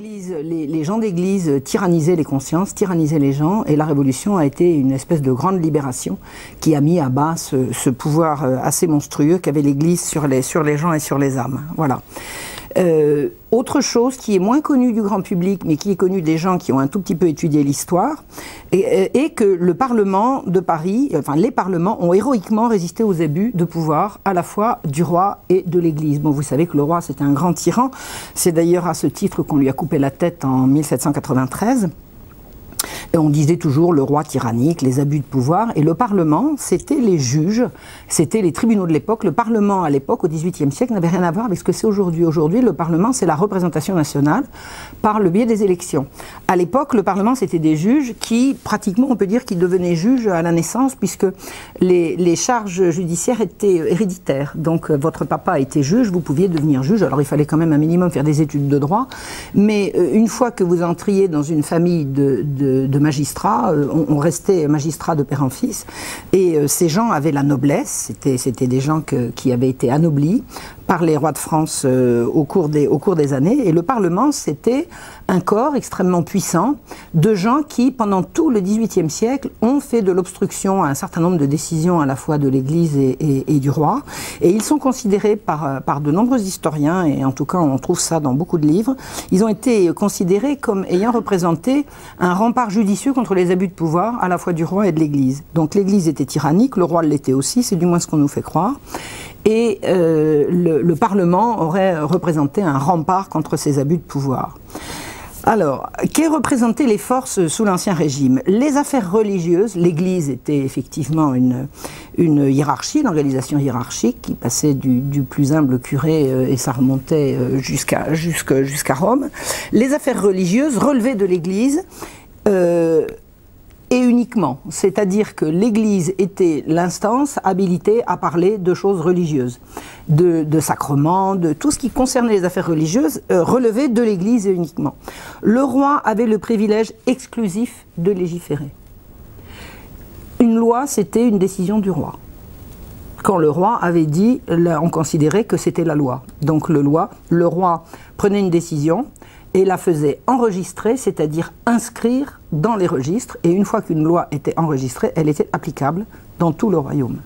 Les gens d'église tyrannisaient les consciences, tyrannisaient les gens, et la Révolution a été une espèce de grande libération qui a mis à bas ce pouvoir assez monstrueux qu'avait l'église sur les gens et sur les âmes. Voilà. Autre chose qui est moins connue du grand public, mais qui est connue des gens qui ont un tout petit peu étudié l'histoire, est que le Parlement de Paris, enfin les parlements, ont héroïquement résisté aux abus de pouvoir, à la fois du roi et de l'Église. Bon, vous savez que le roi, c'était un grand tyran. C'est d'ailleurs à ce titre qu'on lui a coupé la tête en 1793. Et on disait toujours le roi tyrannique, les abus de pouvoir, et le Parlement, c'était les juges, c'était les tribunaux de l'époque. Le Parlement, à l'époque, au XVIIIe siècle, n'avait rien à voir avec ce que c'est aujourd'hui. Aujourd'hui, le Parlement, c'est la représentation nationale par le biais des élections. À l'époque, le Parlement, c'était des juges qui, pratiquement, on peut dire qu'ils devenaient juges à la naissance, puisque les charges judiciaires étaient héréditaires. Donc, votre papa était juge, vous pouviez devenir juge. Alors, il fallait quand même un minimum faire des études de droit, mais une fois que vous entriez dans une famille de magistrats, on restait magistrat de père en fils, et ces gens avaient la noblesse, c'était des gens qui avaient été anoblis par les rois de France au cours des années, et le Parlement, c'était un corps extrêmement puissant de gens qui, pendant tout le XVIIIe siècle, ont fait de l'obstruction à un certain nombre de décisions à la fois de l'Église et du roi, et ils sont considérés par de nombreux historiens, et en tout cas on trouve ça dans beaucoup de livres, ils ont été considérés comme ayant représenté un rempart judicieux contre les abus de pouvoir à la fois du roi et de l'Église. Donc l'Église était tyrannique, le roi l'était aussi, c'est du moins ce qu'on nous fait croire, et le Parlement aurait représenté un rempart contre ces abus de pouvoir. Alors, qu'est représentaient les forces sous l'Ancien Régime? Les affaires religieuses, l'Église était effectivement une hiérarchie, une organisation hiérarchique qui passait du plus humble curé et ça remontait jusqu'à Rome. Les affaires religieuses relevaient de l'Église et uniquement, c'est-à-dire que l'Église était l'instance habilitée à parler de choses religieuses, de sacrements, de tout ce qui concernait les affaires religieuses relevait de l'Église et uniquement. Le roi avait le privilège exclusif de légiférer. Une loi, c'était une décision du roi. Quand le roi avait dit, on considérait que c'était la loi. Donc le roi prenait une décision et la faisait enregistrer, c'est-à-dire inscrire dans les registres, et une fois qu'une loi était enregistrée, elle était applicable dans tout le royaume.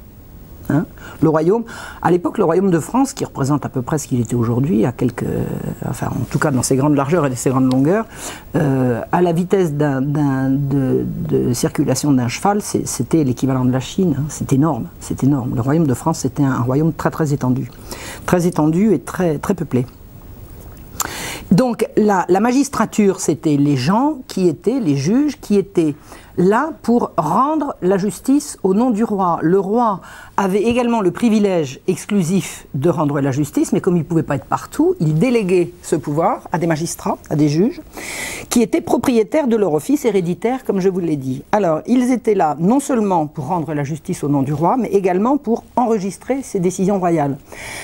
Hein? Le royaume, à l'époque, le royaume de France, qui représente à peu près ce qu'il était aujourd'hui, enfin en tout cas dans ses grandes largeurs et ses grandes longueurs, à la vitesse de circulation d'un cheval, c'était l'équivalent de la Chine, hein. C'est énorme, c'est énorme. Le royaume de France, c'était un royaume très très étendu et très très peuplé. Donc la magistrature, c'était les gens qui étaient, les juges, qui étaient là pour rendre la justice au nom du roi. Le roi avait également le privilège exclusif de rendre la justice, mais comme il ne pouvait pas être partout, il déléguait ce pouvoir à des magistrats, à des juges, qui étaient propriétaires de leur office héréditaire, comme je vous l'ai dit. Alors, ils étaient là non seulement pour rendre la justice au nom du roi, mais également pour enregistrer ces décisions royales.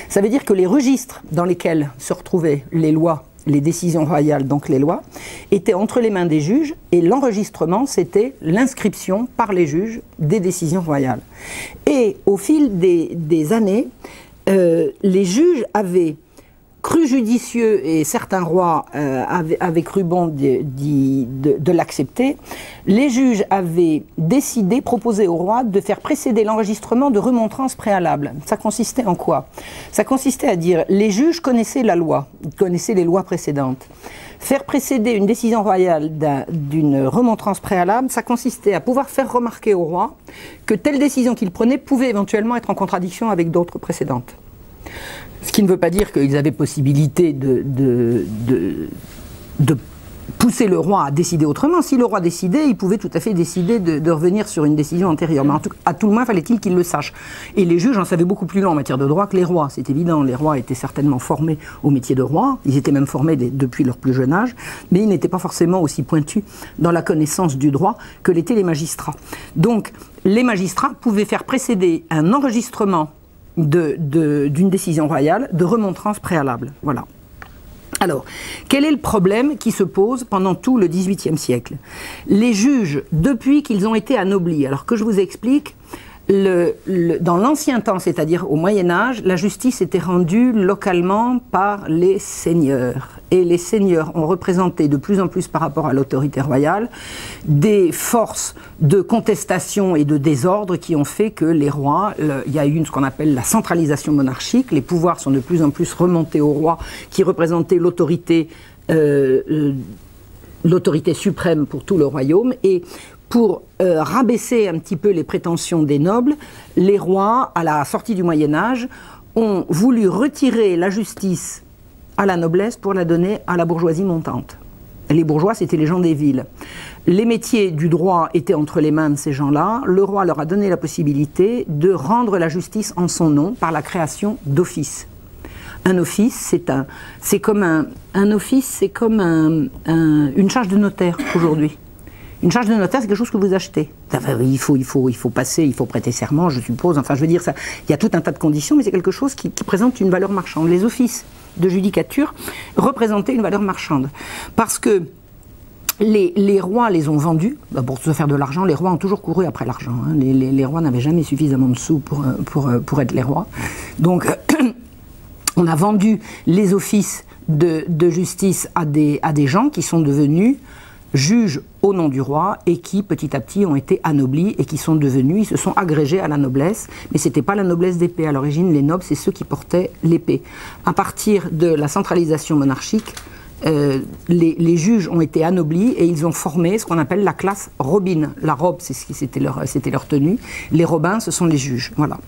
Ça veut dire que les registres dans lesquels se retrouvaient les lois, les décisions royales, donc les lois, étaient entre les mains des juges, et l'enregistrement, c'était l'inscription par les juges des décisions royales. Et au fil des années, les juges avaient cru judicieux, et certains rois avaient cru bon de l'accepter, les juges avaient décidé, proposé au roi de faire précéder l'enregistrement de remontrances préalables. Ça consistait en quoi? Ça consistait à dire, les juges connaissaient la loi, ils connaissaient les lois précédentes. Faire précéder une décision royale d'une remontrance préalable, ça consistait à pouvoir faire remarquer au roi que telle décision qu'il prenait pouvait éventuellement être en contradiction avec d'autres précédentes. Ce qui ne veut pas dire qu'ils avaient possibilité de pousser le roi à décider autrement. Si le roi décidait, il pouvait tout à fait décider de revenir sur une décision antérieure. Mais à tout le moins, fallait-il qu'il le sache. Et les juges en savaient beaucoup plus long en matière de droit que les rois, c'est évident. Les rois étaient certainement formés au métier de roi, ils étaient même formés depuis leur plus jeune âge, mais ils n'étaient pas forcément aussi pointus dans la connaissance du droit que l'étaient les magistrats. Donc, les magistrats pouvaient faire précéder un enregistrement d'une décision royale de remontrance préalable. Voilà. Alors, quel est le problème qui se pose pendant tout le XVIIIe siècle? Les juges, depuis qu'ils ont été anoblis, alors que je vous explique, dans l'ancien temps, c'est-à-dire au Moyen-Âge, la justice était rendue localement par les seigneurs. Et les seigneurs ont représenté de plus en plus par rapport à l'autorité royale des forces de contestation et de désordre qui ont fait que les rois, il y a eu ce qu'on appelle la centralisation monarchique, les pouvoirs sont de plus en plus remontés aux rois qui représentaient l'autorité suprême pour tout le royaume. Et pour rabaisser un petit peu les prétentions des nobles, les rois, à la sortie du Moyen-Âge, ont voulu retirer la justice à la noblesse pour la donner à la bourgeoisie montante. Les bourgeois, c'était les gens des villes. Les métiers du droit étaient entre les mains de ces gens-là. Le roi leur a donné la possibilité de rendre la justice en son nom par la création d'offices. Un office, c'est comme une charge de notaire aujourd'hui. Une charge de notaire, c'est quelque chose que vous achetez. Enfin, il faut passer, il faut prêter serment, je suppose. Enfin, je veux dire, ça, il y a tout un tas de conditions, mais c'est quelque chose qui présente une valeur marchande. Les offices de judicature représentaient une valeur marchande. Parce que les rois les ont vendus. Pour se faire de l'argent, les rois ont toujours couru après l'argent. Hein. Les rois n'avaient jamais suffisamment de sous pour être les rois. Donc, on a vendu les offices de justice à des gens qui sont devenus juges au nom du roi et qui petit à petit ont été anoblis et qui sont devenus, ils se sont agrégés à la noblesse, mais ce n'était pas la noblesse d'épée. À l'origine, les nobles, c'est ceux qui portaient l'épée. À partir de la centralisation monarchique, les juges ont été anoblis et ils ont formé ce qu'on appelle la classe robine. La robe, c'était leur tenue. Les robins, ce sont les juges. Voilà.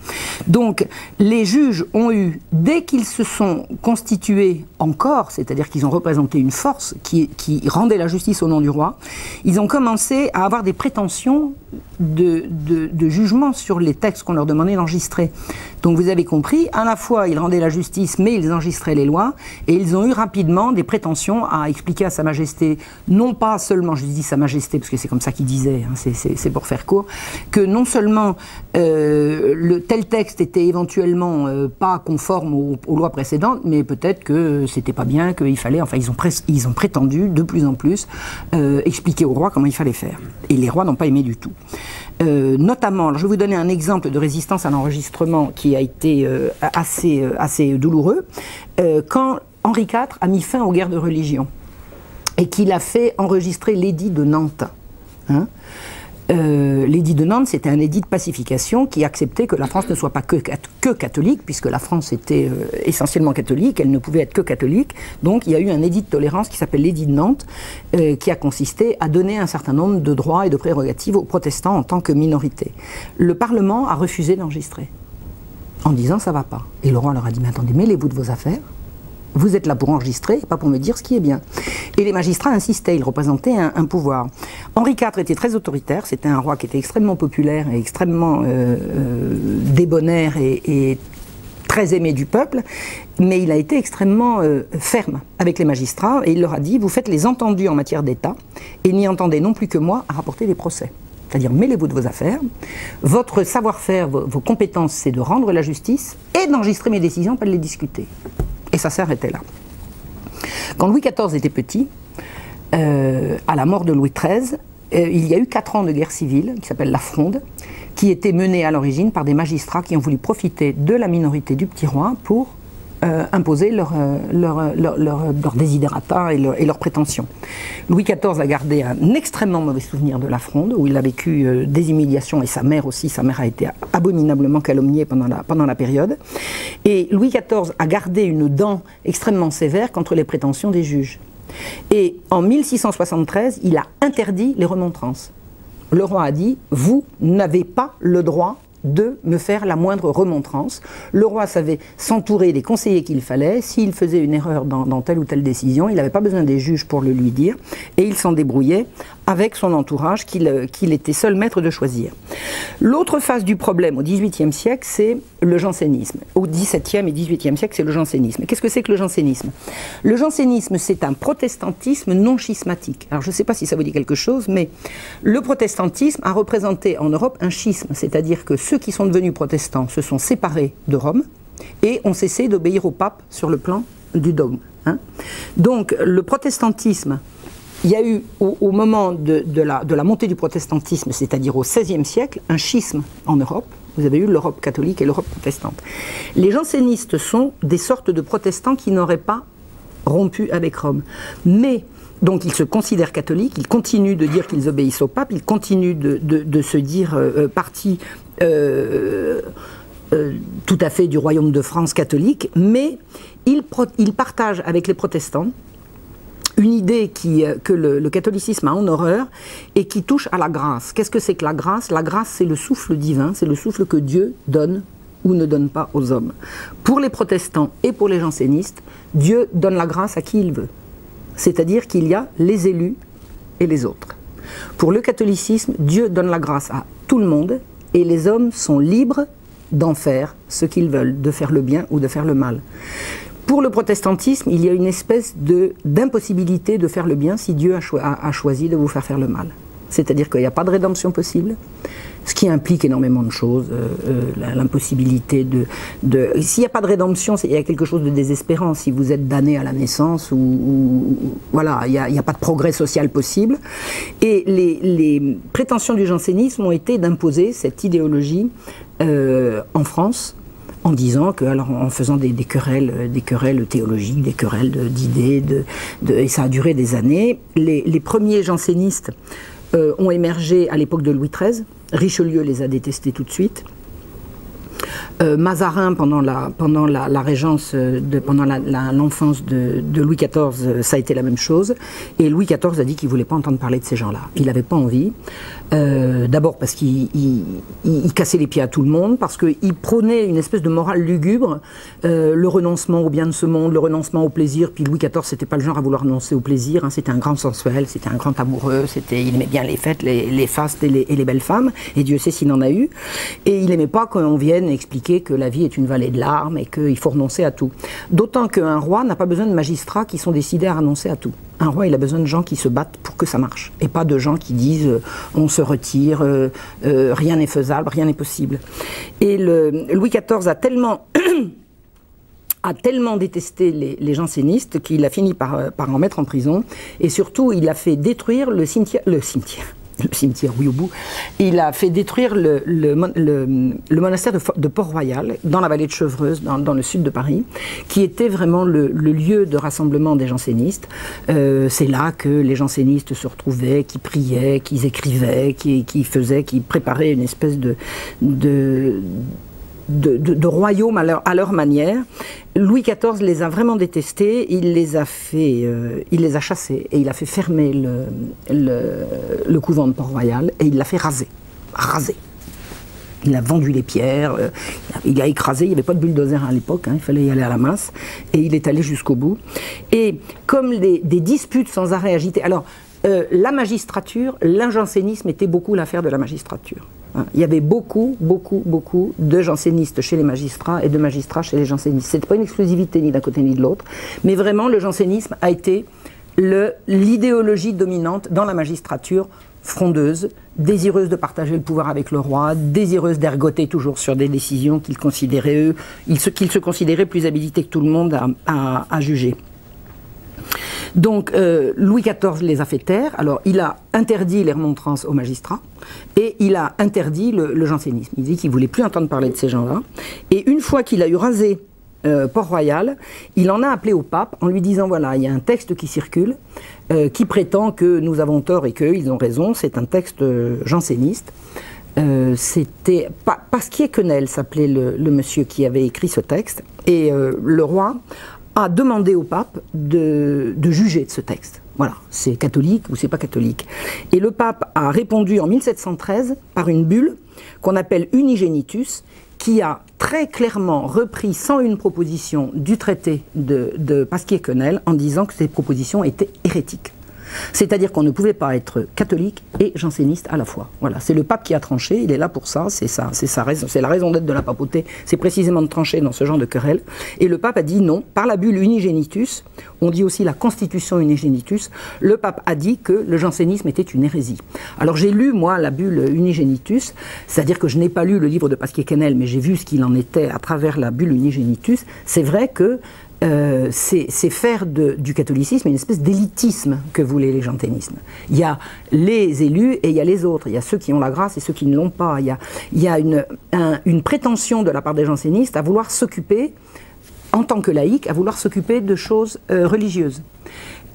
Donc, les juges ont eu, dès qu'ils se sont constitués en corps, c'est-à-dire qu'ils ont représenté une force qui rendait la justice au nom du roi, ils ont commencé à avoir des prétentions de jugement sur les textes qu'on leur demandait d'enregistrer. Donc, vous avez compris, à la fois, ils rendaient la justice, mais ils enregistraient les lois, et ils ont eu rapidement des prétentions à expliquer à Sa Majesté, non pas seulement, je dis Sa Majesté parce que c'est comme ça qu'il disait, hein, c'est pour faire court, que non seulement tel texte était éventuellement pas conforme aux lois précédentes, mais peut-être que c'était pas bien, qu'il fallait, enfin ils ont prétendu de plus en plus expliquer aux rois comment il fallait faire. Et les rois n'ont pas aimé du tout. Notamment, alors je vais vous donner un exemple de résistance à l'enregistrement qui a été assez douloureux. Quand Henri IV a mis fin aux guerres de religion et qu'il a fait enregistrer l'édit de Nantes. Hein, l'édit de Nantes, c'était un édit de pacification qui acceptait que la France ne soit pas que catholique, puisque la France était essentiellement catholique, elle ne pouvait être que catholique. Donc il y a eu un édit de tolérance qui s'appelle l'édit de Nantes, qui a consisté à donner un certain nombre de droits et de prérogatives aux protestants en tant que minorité. Le Parlement a refusé d'enregistrer, en disant ça va pas. Et le roi leur a dit, mais attendez, mêlez-vous de vos affaires. Vous êtes là pour enregistrer, pas pour me dire ce qui est bien. Et les magistrats insistaient, ils représentaient un pouvoir. Henri IV était très autoritaire, c'était un roi qui était extrêmement populaire et extrêmement débonnaire et très aimé du peuple, mais il a été extrêmement ferme avec les magistrats et il leur a dit, vous faites les entendus en matière d'État et n'y entendez non plus que moi à rapporter des procès. C'est-à-dire, mêlez-vous de vos affaires, votre savoir-faire, vos compétences, c'est de rendre la justice et d'enregistrer mes décisions, pas de les discuter. Et ça s'arrêtait là. Quand Louis XIV était petit, à la mort de Louis XIII, il y a eu 4 ans de guerre civile, qui s'appelle la Fronde, qui était menée à l'origine par des magistrats qui ont voulu profiter de la minorité du petit roi pour imposer leurs desiderata et leurs prétentions. Louis XIV a gardé un extrêmement mauvais souvenir de la Fronde, où il a vécu des humiliations, et sa mère aussi, sa mère a été abominablement calomniée pendant la période. Et Louis XIV a gardé une dent extrêmement sévère contre les prétentions des juges. Et en 1673, il a interdit les remontrances. Le roi a dit, vous n'avez pas le droit de me faire la moindre remontrance. Le roi savait s'entourer des conseillers qu'il fallait. S'il faisait une erreur dans telle ou telle décision, il n'avait pas besoin des juges pour le lui dire, et il s'en débrouillait avec son entourage qu'il était seul maître de choisir. L'autre face du problème au XVIIIe siècle, c'est le jansénisme. Au XVIIe et XVIIIe siècle, c'est le jansénisme. Qu'est-ce que c'est que le jansénisme? Le jansénisme, c'est un protestantisme non schismatique. Alors je ne sais pas si ça vous dit quelque chose, mais le protestantisme a représenté en Europe un schisme, c'est-à-dire que ceux qui sont devenus protestants se sont séparés de Rome et ont cessé d'obéir au pape sur le plan du dogme. Hein. Donc le protestantisme, il y a eu au moment de la montée du protestantisme, c'est-à-dire au XVIe siècle, un schisme en Europe, Vous avez eu l'Europe catholique et l'Europe protestante. Les jansénistes sont des sortes de protestants qui n'auraient pas rompu avec Rome. Mais, donc ils se considèrent catholiques, ils continuent de dire qu'ils obéissent au pape, ils continuent de se dire partie tout à fait du royaume de France catholique, mais ils partagent avec les protestants une idée que le catholicisme a en horreur et qui touche à la grâce. Qu'est-ce que c'est que la grâce? La grâce, c'est le souffle divin, c'est le souffle que Dieu donne ou ne donne pas aux hommes. Pour les protestants et pour les jansénistes, Dieu donne la grâce à qui il veut. C'est-à-dire qu'il y a les élus et les autres. Pour le catholicisme, Dieu donne la grâce à tout le monde et les hommes sont libres d'en faire ce qu'ils veulent, de faire le bien ou de faire le mal. Pour le protestantisme, il y a une espèce d'impossibilité de faire le bien si Dieu a choisi de vous faire le mal. C'est-à-dire qu'il n'y a pas de rédemption possible, ce qui implique énormément de choses, l'impossibilité S'il n'y a pas de rédemption, il y a quelque chose de désespérant. Si vous êtes damné à la naissance, voilà, il n'y a pas de progrès social possible. Et les prétentions du jansénisme ont été d'imposer cette idéologie en France, en disant que, alors en faisant des querelles théologiques, des querelles d'idées, et ça a duré des années. Les premiers jansénistes ont émergé à l'époque de Louis XIII. Richelieu les a détestés tout de suite. Mazarin, pendant la régence, pendant l'enfance de Louis XIV, ça a été la même chose. Et Louis XIV a dit qu'il ne voulait pas entendre parler de ces gens-là. Il n'avait pas envie. D'abord parce qu'il cassait les pieds à tout le monde, parce qu'il prônait une espèce de morale lugubre, le renoncement au bien de ce monde, le renoncement au plaisir. Puis Louis XIV, c'était pas le genre à vouloir renoncer au plaisir, hein. C'était un grand sensuel, c'était un grand amoureux, il aimait bien les fêtes, les fastes et les belles femmes, et Dieu sait s'il en a eu. Et il n'aimait pas qu'on vienne expliquer que la vie est une vallée de larmes et qu'il faut renoncer à tout. D'autant qu'un roi n'a pas besoin de magistrats qui sont décidés à renoncer à tout. Un roi, il a besoin de gens qui se battent pour que ça marche, et pas de gens qui disent on se retire, rien n'est faisable, rien n'est possible. Et Louis XIV a tellement détesté les jansénistes qu'il a fini par en mettre en prison, et surtout il a fait détruire le cimetière, oui, au bout. Il a fait détruire le monastère de Port-Royal, dans la vallée de Chevreuse, dans le sud de Paris, qui était vraiment le lieu de rassemblement des jansénistes. C'est là que les jansénistes se retrouvaient, qui priaient, qui écrivaient, qui préparaient une espèce de royaume à leur manière. Louis XIV les a vraiment détestés, il les a chassés et il a fait fermer le couvent de Port-Royal et il l'a fait raser. Il a vendu les pierres, il a écrasé, il n'y avait pas de bulldozer à l'époque, hein, il fallait y aller à la masse, et il est allé jusqu'au bout. Et comme des disputes sans arrêt agitées, alors la magistrature, l'injansénisme était beaucoup l'affaire de la magistrature. Il y avait beaucoup de jansénistes chez les magistrats et de magistrats chez les jansénistes. Ce n'était pas une exclusivité ni d'un côté ni de l'autre, mais vraiment le jansénisme a été l'idéologie dominante dans la magistrature frondeuse, désireuse de partager le pouvoir avec le roi, désireuse d'ergoter toujours sur des décisions qu'ils se considéraient plus habilités que tout le monde à juger. Donc Louis XIV les a fait taire. Alors il a interdit les remontrances aux magistrats et il a interdit le jansénisme. Il dit qu'il ne voulait plus entendre parler de ces gens-là. Et une fois qu'il a eu rasé Port-Royal, il en a appelé au pape en lui disant voilà, il y a un texte qui circule qui prétend que nous avons tort et qu'ils ont raison. C'est un texte janséniste. C'était Pasquier-Quesnel s'appelait le monsieur qui avait écrit ce texte. Et le roi a demandé au pape de juger de ce texte. Voilà, c'est catholique ou c'est pas catholique. Et le pape a répondu en 1713 par une bulle qu'on appelle Unigenitus, qui a très clairement repris sans une proposition du traité de Pasquier-Quesnel en disant que ces propositions étaient hérétiques. C'est-à-dire qu'on ne pouvait pas être catholique et janséniste à la fois. Voilà, c'est le pape qui a tranché, il est là pour ça, c'est la raison d'être de la papauté, c'est précisément de trancher dans ce genre de querelle. Et le pape a dit non, par la bulle Unigenitus, on dit aussi la constitution Unigenitus, le pape a dit que le jansénisme était une hérésie. Alors j'ai lu, moi, la bulle Unigenitus, c'est-à-dire que je n'ai pas lu le livre de Pasquier-Quesnel, mais j'ai vu ce qu'il en était à travers la bulle Unigenitus. C'est vrai que c'est faire du catholicisme une espèce d'élitisme que voulait les jansénismes. Il y a les élus et il y a les autres. Il y a ceux qui ont la grâce et ceux qui ne l'ont pas. Il y a une prétention de la part des jansénistes à vouloir s'occuper, en tant que laïc, à vouloir s'occuper de choses religieuses.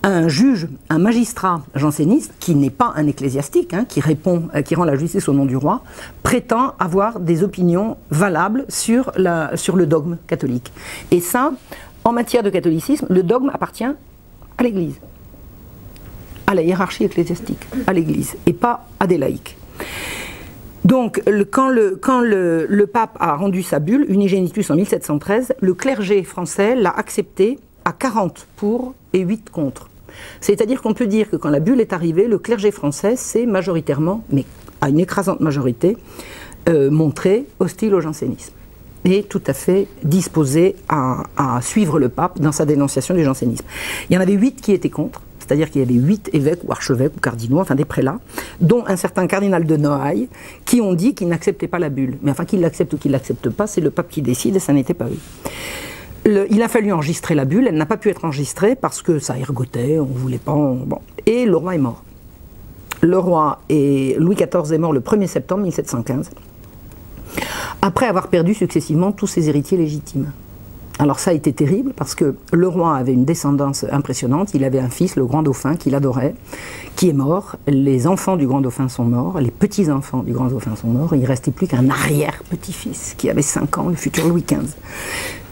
Un juge, un magistrat janséniste, qui n'est pas un ecclésiastique, hein, qui rend la justice au nom du roi, prétend avoir des opinions valables sur le dogme catholique. Et ça, en matière de catholicisme, le dogme appartient à l'Église, à la hiérarchie ecclésiastique, à l'Église, et pas à des laïcs. Donc, quand le pape a rendu sa bulle, Unigenitus en 1713, le clergé français l'a accepté à 40 pour et 8 contre. C'est-à-dire qu'on peut dire que quand la bulle est arrivée, le clergé français s'est majoritairement, mais à une écrasante majorité, montré hostile au jansénisme et tout à fait disposé à suivre le pape dans sa dénonciation du jansénisme. Il y en avait 8 qui étaient contre, c'est-à-dire qu'il y avait 8 évêques ou archevêques ou cardinaux, enfin des prélats, dont un certain cardinal de Noailles, qui ont dit qu'ils n'acceptaient pas la bulle. Mais enfin, qu'ils l'acceptent ou qu'ils ne l'acceptent pas, c'est le pape qui décide et ça n'était pas eux. Il a fallu enregistrer la bulle, elle n'a pas pu être enregistrée parce que ça ergotait, on ne voulait pas... Bon. Et le roi est mort. Louis XIV est mort le 1er septembre 1715, après avoir perdu successivement tous ses héritiers légitimes. Alors ça a été terrible parce que le roi avait une descendance impressionnante, il avait un fils, le grand dauphin, qu'il adorait, qui est mort, les enfants du grand dauphin sont morts, les petits-enfants du grand dauphin sont morts, et il ne restait plus qu'un arrière-petit-fils qui avait 5 ans, le futur Louis XV.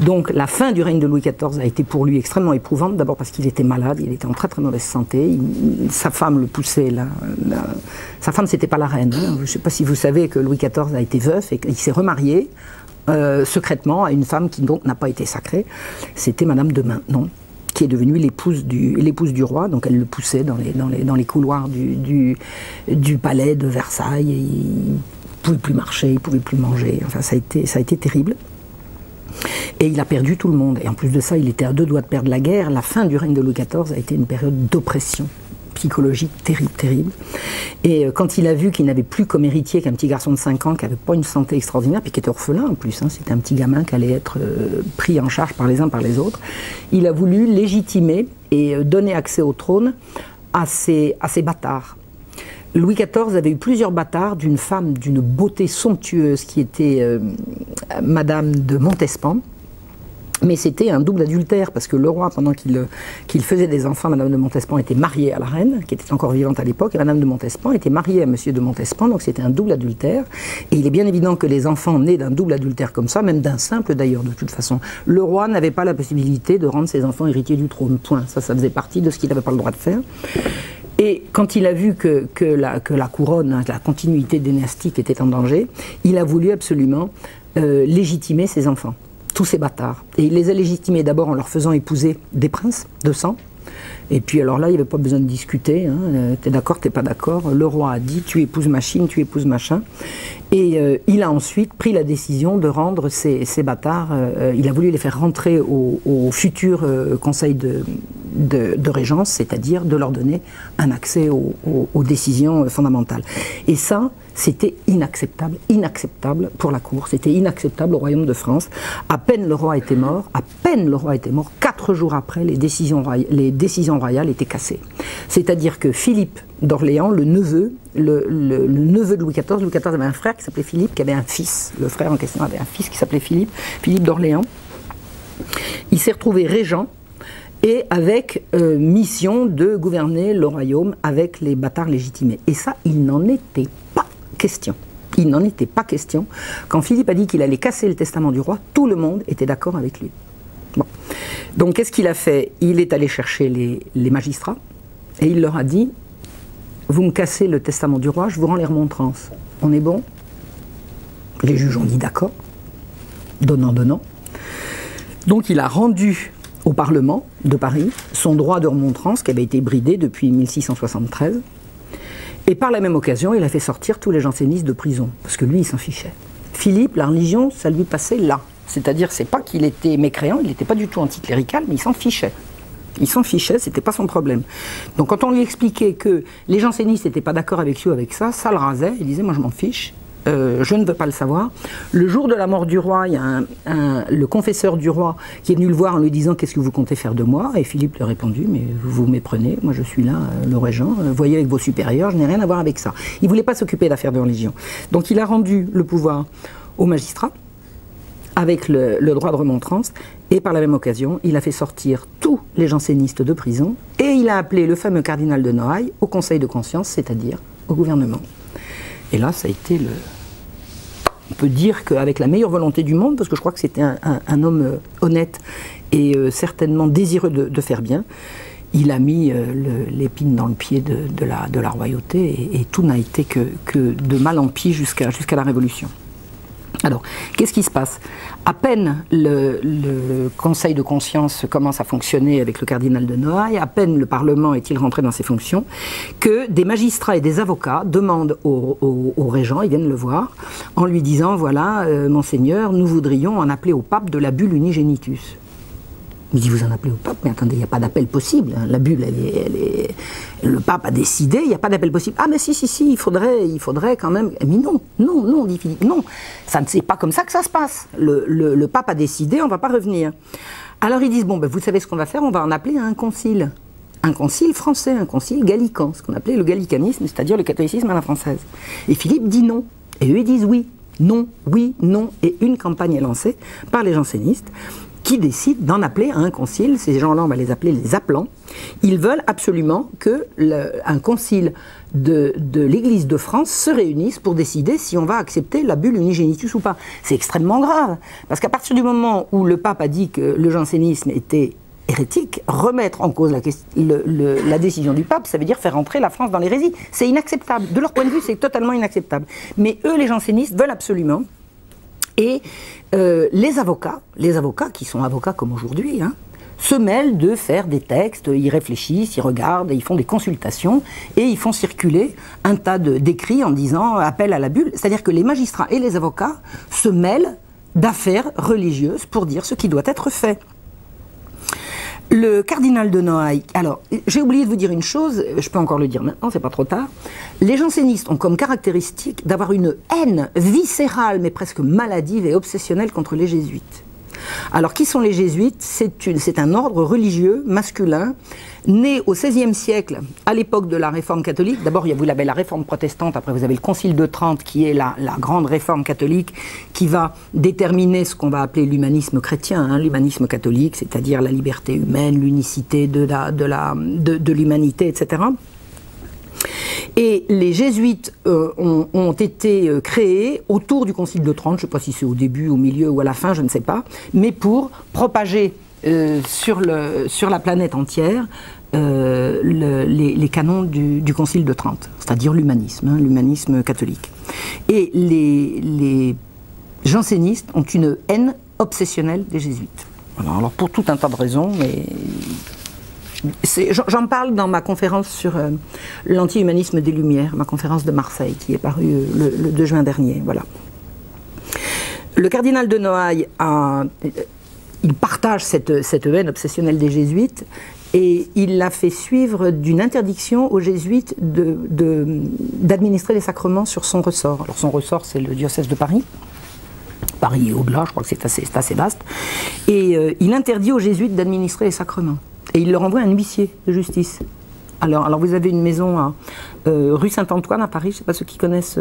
Donc la fin du règne de Louis XIV a été pour lui extrêmement éprouvante, d'abord parce qu'il était malade, il était en très très mauvaise santé, sa femme le poussait, sa femme c'était pas la reine, hein. Je ne sais pas si vous savez que Louis XIV a été veuf et qu'il s'est remarié, secrètement à une femme qui donc n'a pas été sacrée, c'était Madame de Maintenon, qui est devenue l'épouse du roi, donc elle le poussait dans les couloirs du palais de Versailles, et il ne pouvait plus marcher, il ne pouvait plus manger, enfin ça a été terrible. Et il a perdu tout le monde, et en plus de ça il était à 2 doigts de perdre la guerre. La fin du règne de Louis XIV a été une période d'oppression psychologique terrible, terrible. Et quand il a vu qu'il n'avait plus comme héritier qu'un petit garçon de 5 ans qui n'avait pas une santé extraordinaire, puis qui était orphelin en plus, hein, c'était un petit gamin qui allait être pris en charge par les uns par les autres, il a voulu légitimer et donner accès au trône à ces bâtards. Louis XIV avait eu plusieurs bâtards d'une femme d'une beauté somptueuse qui était Madame de Montespan. Mais c'était un double adultère, parce que le roi, pendant qu'il faisait des enfants, Madame de Montespan était mariée à la reine, qui était encore vivante à l'époque, et Madame de Montespan était mariée à Monsieur de Montespan, donc c'était un double adultère. Et il est bien évident que les enfants nés d'un double adultère comme ça, même d'un simple d'ailleurs, de toute façon, le roi n'avait pas la possibilité de rendre ses enfants héritiers du trône, point. Ça faisait partie de ce qu'il n'avait pas le droit de faire. Et quand il a vu que la couronne, la continuité dynastique était en danger, il a voulu absolument légitimer ses enfants. Tous ces bâtards. Et il les a légitimés d'abord en leur faisant épouser des princes de sang. Et puis alors là, il n'y avait pas besoin de discuter. Hein. T'es d'accord, t'es pas d'accord. Le roi a dit, tu épouses machine, tu épouses machin. Et il a ensuite pris la décision de rendre ces bâtards, il a voulu les faire rentrer au futur conseil de régence, c'est-à-dire de leur donner un accès aux décisions fondamentales. Et ça, c'était inacceptable, inacceptable pour la cour, c'était inacceptable au royaume de France. À peine le roi était mort, 4 jours après, les décisions royales étaient cassées. C'est-à-dire que Philippe d'Orléans, le neveu de Louis XIV, Louis XIV avait un frère qui s'appelait Philippe, qui avait un fils, le frère en question avait un fils qui s'appelait Philippe d'Orléans. Il s'est retrouvé régent, et avec mission de gouverner le royaume avec les bâtards légitimés. Et ça, il n'en était pas question. Il n'en était pas question. Quand Philippe a dit qu'il allait casser le testament du roi, tout le monde était d'accord avec lui. Bon. Donc qu'est-ce qu'il a fait? Il est allé chercher les magistrats et il leur a dit « Vous me cassez le testament du roi, je vous rends les remontrances. On est bon ?» Les juges ont dit « D'accord. » Donnant, donnant. Donc il a rendu au Parlement de Paris son droit de remontrance qui avait été bridé depuis 1673. Et par la même occasion, il a fait sortir tous les jansénistes de prison, parce que lui, il s'en fichait. Philippe, la religion, ça lui passait là. C'est-à-dire, c'est pas qu'il était mécréant, il n'était pas du tout anticlérical, mais il s'en fichait. Il s'en fichait, c'était pas son problème. Donc quand on lui expliquait que les jansénistes n'étaient pas d'accord avec lui avec ça, ça le rasait, il disait, moi je m'en fiche, je ne veux pas le savoir. Le jour de la mort du roi, il y a le confesseur du roi qui est venu le voir en lui disant « Qu'est-ce que vous comptez faire de moi ?» Et Philippe lui a répondu « Mais vous vous méprenez, moi je suis là, le régent, voyez avec vos supérieurs, je n'ai rien à voir avec ça. » Il ne voulait pas s'occuper d'affaires de religion. Donc il a rendu le pouvoir aux magistrats, avec le droit de remontrance, et par la même occasion, il a fait sortir tous les jansénistes de prison, et il a appelé le fameux cardinal de Noailles au conseil de conscience, c'est-à-dire au gouvernement. Et là, ça a été on peut dire qu'avec la meilleure volonté du monde, parce que je crois que c'était un homme honnête et certainement désireux de faire bien, il a mis l'épine dans le pied de la royauté, et tout n'a été que de mal en pis jusqu'à la Révolution. Alors, qu'est-ce qui se passe? À peine le Conseil de conscience commence à fonctionner avec le cardinal de Noailles, à peine le Parlement est-il rentré dans ses fonctions, que des magistrats et des avocats demandent au régent, ils viennent le voir, en lui disant, voilà, Monseigneur, nous voudrions en appeler au pape de la bulle Unigenitus. Il dit, vous en appelez au pape? Mais attendez, il n'y a pas d'appel possible. Hein. La bulle, le pape a décidé, il n'y a pas d'appel possible. Ah, mais si, il faudrait quand même... Mais non, dit Philippe, non. Ça ne c'est pas comme ça que ça se passe. Le pape a décidé, on ne va pas revenir. Alors ils disent, bon, ben, vous savez ce qu'on va faire? On va en appeler un concile. Un concile français, un concile gallican, ce qu'on appelait le gallicanisme, c'est-à-dire le catholicisme à la française. Et Philippe dit non. Et eux, ils disent oui. Non, oui, non. Et une campagne est lancée par les jansénistes, qui décident d'en appeler à un concile. Ces gens-là, on va les appeler les appelants. Ils veulent absolument qu'un concile de l'Église de France se réunisse pour décider si on va accepter la bulle Unigenitus ou pas. C'est extrêmement grave, parce qu'à partir du moment où le pape a dit que le jansénisme était hérétique, remettre en cause la décision du pape, ça veut dire faire entrer la France dans l'hérésie. C'est inacceptable. De leur point de vue, c'est totalement inacceptable. Mais eux, les jansénistes, veulent absolument. Et les avocats qui sont avocats comme aujourd'hui, hein, se mêlent de faire des textes, ils réfléchissent, ils regardent, ils font des consultations et ils font circuler un tas d'écrits en disant appel à la bulle. C'est-à-dire que les magistrats et les avocats se mêlent d'affaires religieuses pour dire ce qui doit être fait. Le cardinal de Noailles, alors j'ai oublié de vous dire une chose, je peux encore le dire maintenant, c'est pas trop tard. Les jansénistes ont comme caractéristique d'avoir une haine viscérale mais presque maladive et obsessionnelle contre les jésuites. Alors qui sont les jésuites? C'est un ordre religieux masculin né au XVIe siècle, à l'époque de la réforme catholique. D'abord, vous avez la réforme protestante, après vous avez le Concile de Trente, qui est la grande réforme catholique, qui va déterminer ce qu'on va appeler l'humanisme chrétien, hein, l'humanisme catholique, c'est-à-dire la liberté humaine, l'unicité de l'humanité, etc. Et les jésuites ont été créés autour du Concile de Trente, je ne sais pas si c'est au début, au milieu ou à la fin, je ne sais pas, mais pour propager sur la planète entière les canons du Concile de Trente, c'est-à-dire l'humanisme, hein, l'humanisme catholique. Et les jansénistes ont une haine obsessionnelle des jésuites. Alors pour tout un tas de raisons, mais... J'en parle dans ma conférence sur l'anti-humanisme des Lumières, ma conférence de Marseille, qui est parue le 2 juin dernier. Voilà. Le cardinal de Noailles, il partage cette haine obsessionnelle des jésuites, et il l'a fait suivre d'une interdiction aux jésuites d'administrer les sacrements sur son ressort. Alors son ressort, c'est le diocèse de Paris. Paris et au-delà, je crois que c'est assez vaste. Et il interdit aux jésuites d'administrer les sacrements. Et il leur envoie un huissier de justice. Alors vous avez une maison à rue Saint-Antoine à Paris, je ne sais pas ceux qui connaissent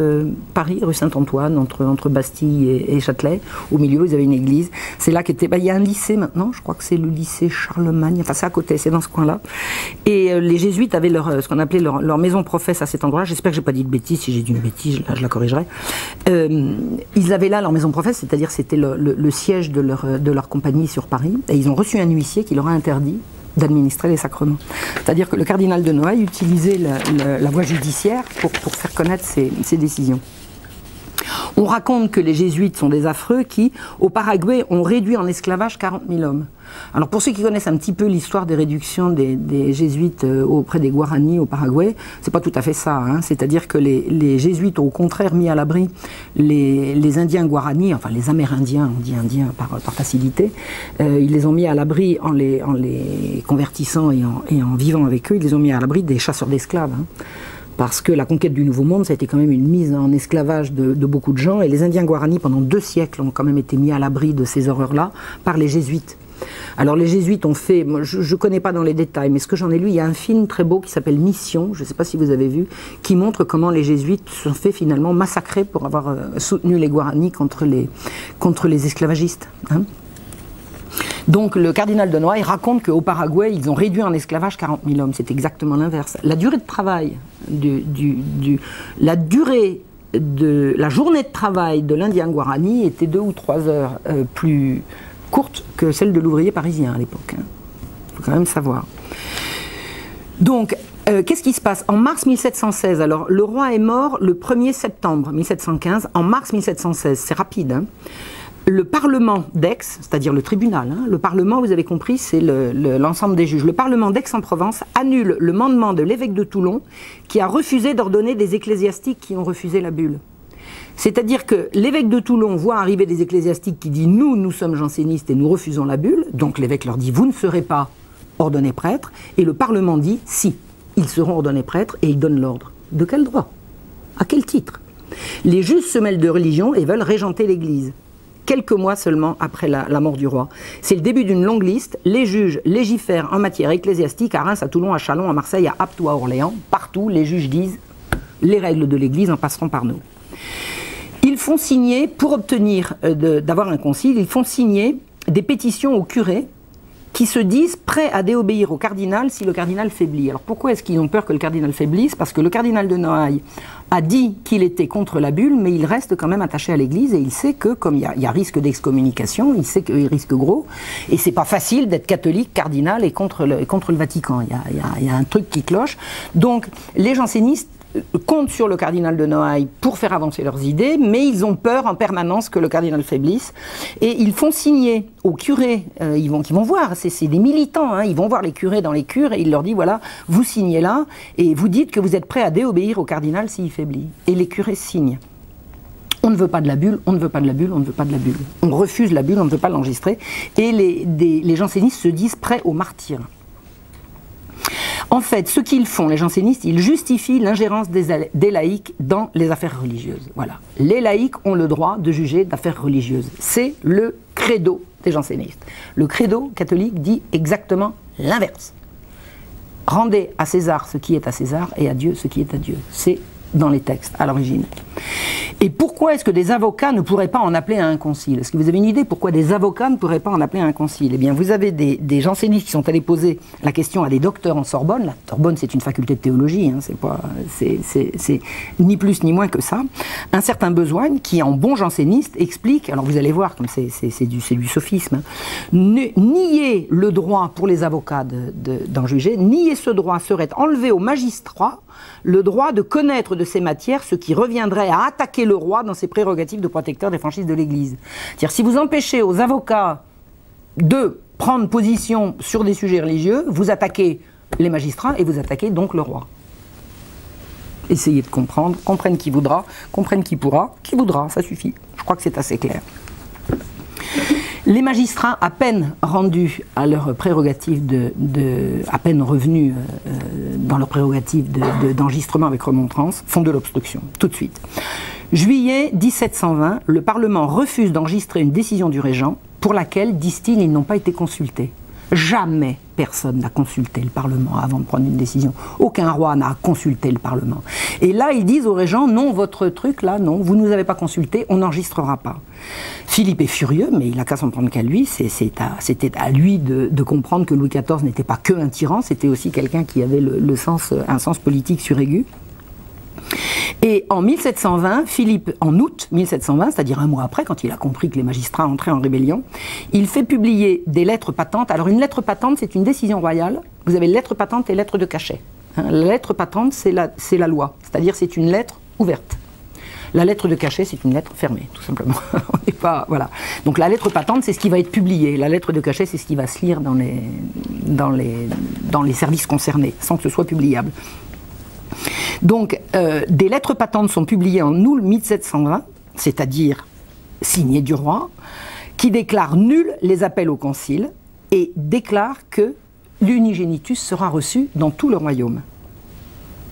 Paris, rue Saint-Antoine, entre Bastille et Châtelet. Au milieu, vous avez une église. C'est là qu'était... il y a un lycée maintenant, je crois que c'est le lycée Charlemagne, enfin c'est à côté, c'est dans ce coin-là. Et les jésuites avaient ce qu'on appelait leur maison professe à cet endroit-là. J'espère que je n'ai pas dit de bêtises, si j'ai dit une bêtise, je la corrigerai. Ils avaient là leur maison professe, c'est-à-dire c'était le siège de leur compagnie sur Paris. Et ils ont reçu un huissier qui leur a interdit d'administrer les sacrements. C'est-à-dire que le cardinal de Noailles utilisait la voie judiciaire pour faire connaître ses décisions. On raconte que les jésuites sont des affreux qui, au Paraguay, ont réduit en esclavage 40 000 hommes. Alors pour ceux qui connaissent un petit peu l'histoire des réductions des jésuites auprès des Guaranis au Paraguay, c'est pas tout à fait ça, hein. C'est-à-dire que les jésuites ont au contraire mis à l'abri les Indiens Guaranis, enfin les Amérindiens, on dit Indiens par facilité, ils les ont mis à l'abri en les convertissant et en vivant avec eux, ils les ont mis à l'abri des chasseurs d'esclaves, hein. parce que la conquête du Nouveau Monde, ça a été quand même une mise en esclavage de beaucoup de gens, et les Indiens Guarani, pendant 2 siècles, ont quand même été mis à l'abri de ces horreurs-là par les Jésuites. Alors les Jésuites ont fait, moi, je ne connais pas dans les détails, mais ce que j'en ai lu, il y a un film très beau qui s'appelle Mission, je ne sais pas si vous avez vu, qui montre comment les Jésuites se sont fait finalement massacrer pour avoir soutenu les Guarani contre les esclavagistes. Hein. Donc le cardinal de Noailles raconte qu'au Paraguay, ils ont réduit en esclavage 40 000 hommes. C'est exactement l'inverse. La durée de travail, la journée de travail de l'Indien Guarani était 2 ou 3 heures plus courte que celle de l'ouvrier parisien à l'époque. Il faut quand même savoir. Donc, qu'est-ce qui se passe? En mars 1716, alors le roi est mort le 1er septembre 1715. En mars 1716, c'est rapide, hein. Le Parlement d'Aix, c'est-à-dire le tribunal, hein, le Parlement, vous avez compris, c'est l'ensemble des juges. Le Parlement d'Aix-en-Provence annule le mandement de l'évêque de Toulon qui a refusé d'ordonner des ecclésiastiques qui ont refusé la bulle. C'est-à-dire que l'évêque de Toulon voit arriver des ecclésiastiques qui disent « nous sommes jansénistes et nous refusons la bulle », donc l'évêque leur dit « vous ne serez pas ordonnés prêtres », et le Parlement dit « si, ils seront ordonnés prêtres » et il donne l'ordre. De quel droit? À quel titre? Les juges se mêlent de religion et veulent régenter l'Église. Quelques mois seulement après la mort du roi. C'est le début d'une longue liste. Les juges légifèrent en matière ecclésiastique à Reims, à Toulon, à Châlons, à Marseille, à Apt ou à Orléans. Partout, les juges disent « les règles de l'Église en passeront par nous ». Ils font signer, pour obtenir d'avoir un concile, ils font signer des pétitions aux curés qui se disent prêts à déobéir au cardinal si le cardinal faiblit. Alors pourquoi est-ce qu'ils ont peur que le cardinal faiblisse? Parce que le cardinal de Noailles a dit qu'il était contre la bulle, mais il reste quand même attaché à l'Église et il sait que, comme il y a risque d'excommunication, il sait qu'il risque gros, et c'est pas facile d'être catholique, cardinal et contre le Vatican. Il y a un truc qui cloche. Donc les jansénistes comptent sur le cardinal de Noailles pour faire avancer leurs idées, mais ils ont peur en permanence que le cardinal faiblisse, et ils font signer aux curés, qui vont voir, c'est des militants, hein, ils vont voir les curés dans les cures, et ils leur disent, voilà, vous signez là, et vous dites que vous êtes prêts à déobéir au cardinal s'il faiblit. Et les curés signent. On ne veut pas de la bulle, on ne veut pas de la bulle, on ne veut pas de la bulle. On refuse la bulle, on ne veut pas l'enregistrer, et les jansénistes se disent prêts au martyre. En fait, ce qu'ils font, les jansénistes, ils justifient l'ingérence des laïcs dans les affaires religieuses. Voilà. Les laïcs ont le droit de juger d'affaires religieuses. C'est le credo des jansénistes. Le credo catholique dit exactement l'inverse. Rendez à César ce qui est à César et à Dieu ce qui est à Dieu. C'est dans les textes, à l'origine. Et pourquoi est-ce que des avocats ne pourraient pas en appeler à un concile? Est-ce que vous avez une idée pourquoi des avocats ne pourraient pas en appeler à un concile? Eh bien, vous avez des jansénistes qui sont allés poser la question à des docteurs en Sorbonne. La Sorbonne, c'est une faculté de théologie, hein, c'est ni plus ni moins que ça. Un certain Besoigne, qui en bon janséniste explique, alors vous allez voir comme c'est du sophisme, hein, nier le droit pour les avocats d'en juger, nier ce droit serait enlever aux magistrats le droit de connaître de ces matières ce qui reviendrait à attaquer le roi dans ses prérogatives de protecteur des franchises de l'Église. C'est-à-dire, si vous empêchez aux avocats de prendre position sur des sujets religieux, vous attaquez les magistrats et vous attaquez donc le roi. Essayez de comprendre, comprenne qui voudra, comprenne qui pourra, qui voudra, ça suffit. Je crois que c'est assez clair. Les magistrats, à peine rendus à leur prérogative à peine revenus dans leur prérogative d'enregistrement avec remontrance, font de l'obstruction, tout de suite. Juillet 1720, le Parlement refuse d'enregistrer une décision du régent pour laquelle, disent-ils, ils n'ont pas été consultés. Jamais personne n'a consulté le Parlement avant de prendre une décision. Aucun roi n'a consulté le Parlement. Et là, ils disent au régent, non, votre truc là, non, vous ne nous avez pas consulté, on n'enregistrera pas. Philippe est furieux, mais il n'a qu'à s'en prendre qu'à lui. C'était à lui de comprendre que Louis XIV n'était pas que un tyran, c'était aussi quelqu'un qui avait un sens politique suraigu. Et en 1720, Philippe, en août 1720, c'est-à-dire un mois après, quand il a compris que les magistrats entraient en rébellion, il fait publier des lettres patentes. Alors une lettre patente, c'est une décision royale. Vous avez lettre patente et lettre de cachet. Hein, la lettre patente, c'est la loi, c'est-à-dire c'est une lettre ouverte. La lettre de cachet, c'est une lettre fermée, tout simplement. On n'est pas, voilà. Donc la lettre patente, c'est ce qui va être publié. La lettre de cachet, c'est ce qui va se lire dans les services concernés, sans que ce soit publiable. Donc, des lettres patentes sont publiées en août 1720, c'est-à-dire signées du roi, qui déclarent nuls les appels au concile et déclarent que l'unigénitus sera reçu dans tout le royaume.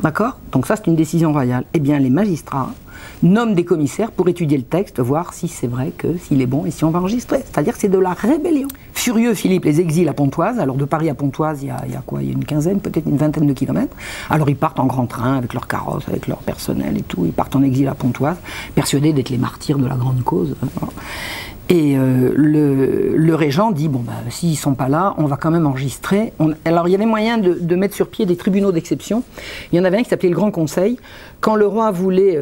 D'accord? Donc ça, c'est une décision royale. Eh bien, les magistrats nomment des commissaires pour étudier le texte, voir si c'est vrai, s'il est bon et si on va enregistrer. C'est-à-dire que c'est de la rébellion. Furieux, Philippe les exile à Pontoise. Alors de Paris à Pontoise, il y a quoi? Il y a une quinzaine, peut-être une vingtaine de kilomètres. Alors ils partent en grand train, avec leur carrosse, avec leur personnel et tout. Ils partent en exil à Pontoise, persuadés d'être les martyrs de la grande cause. Et le régent dit, bon, bah, s'ils ne sont pas là, on va quand même enregistrer. Alors il y avait moyen de mettre sur pied des tribunaux d'exception. Il y en avait un qui s'appelait le Grand Conseil. Quand le roi voulait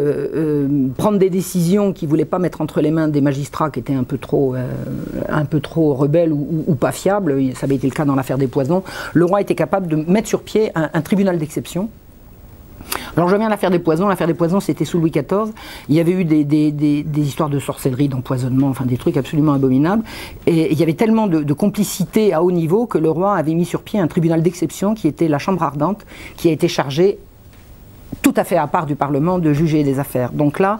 prendre des décisions qu'il ne voulait pas mettre entre les mains des magistrats qui étaient un peu trop rebelles ou pas fiables, ça avait été le cas dans l'affaire des Poisons, le roi était capable de mettre sur pied un tribunal d'exception. Alors je reviens à l'affaire des Poisons. L'affaire des Poisons, c'était sous Louis XIV. Il y avait eu des histoires de sorcellerie, d'empoisonnement, enfin des trucs absolument abominables. Et il y avait tellement de complicité à haut niveau que le roi avait mis sur pied un tribunal d'exception qui était la Chambre ardente, qui a été chargée tout à fait à part du Parlement de juger des affaires. Donc là,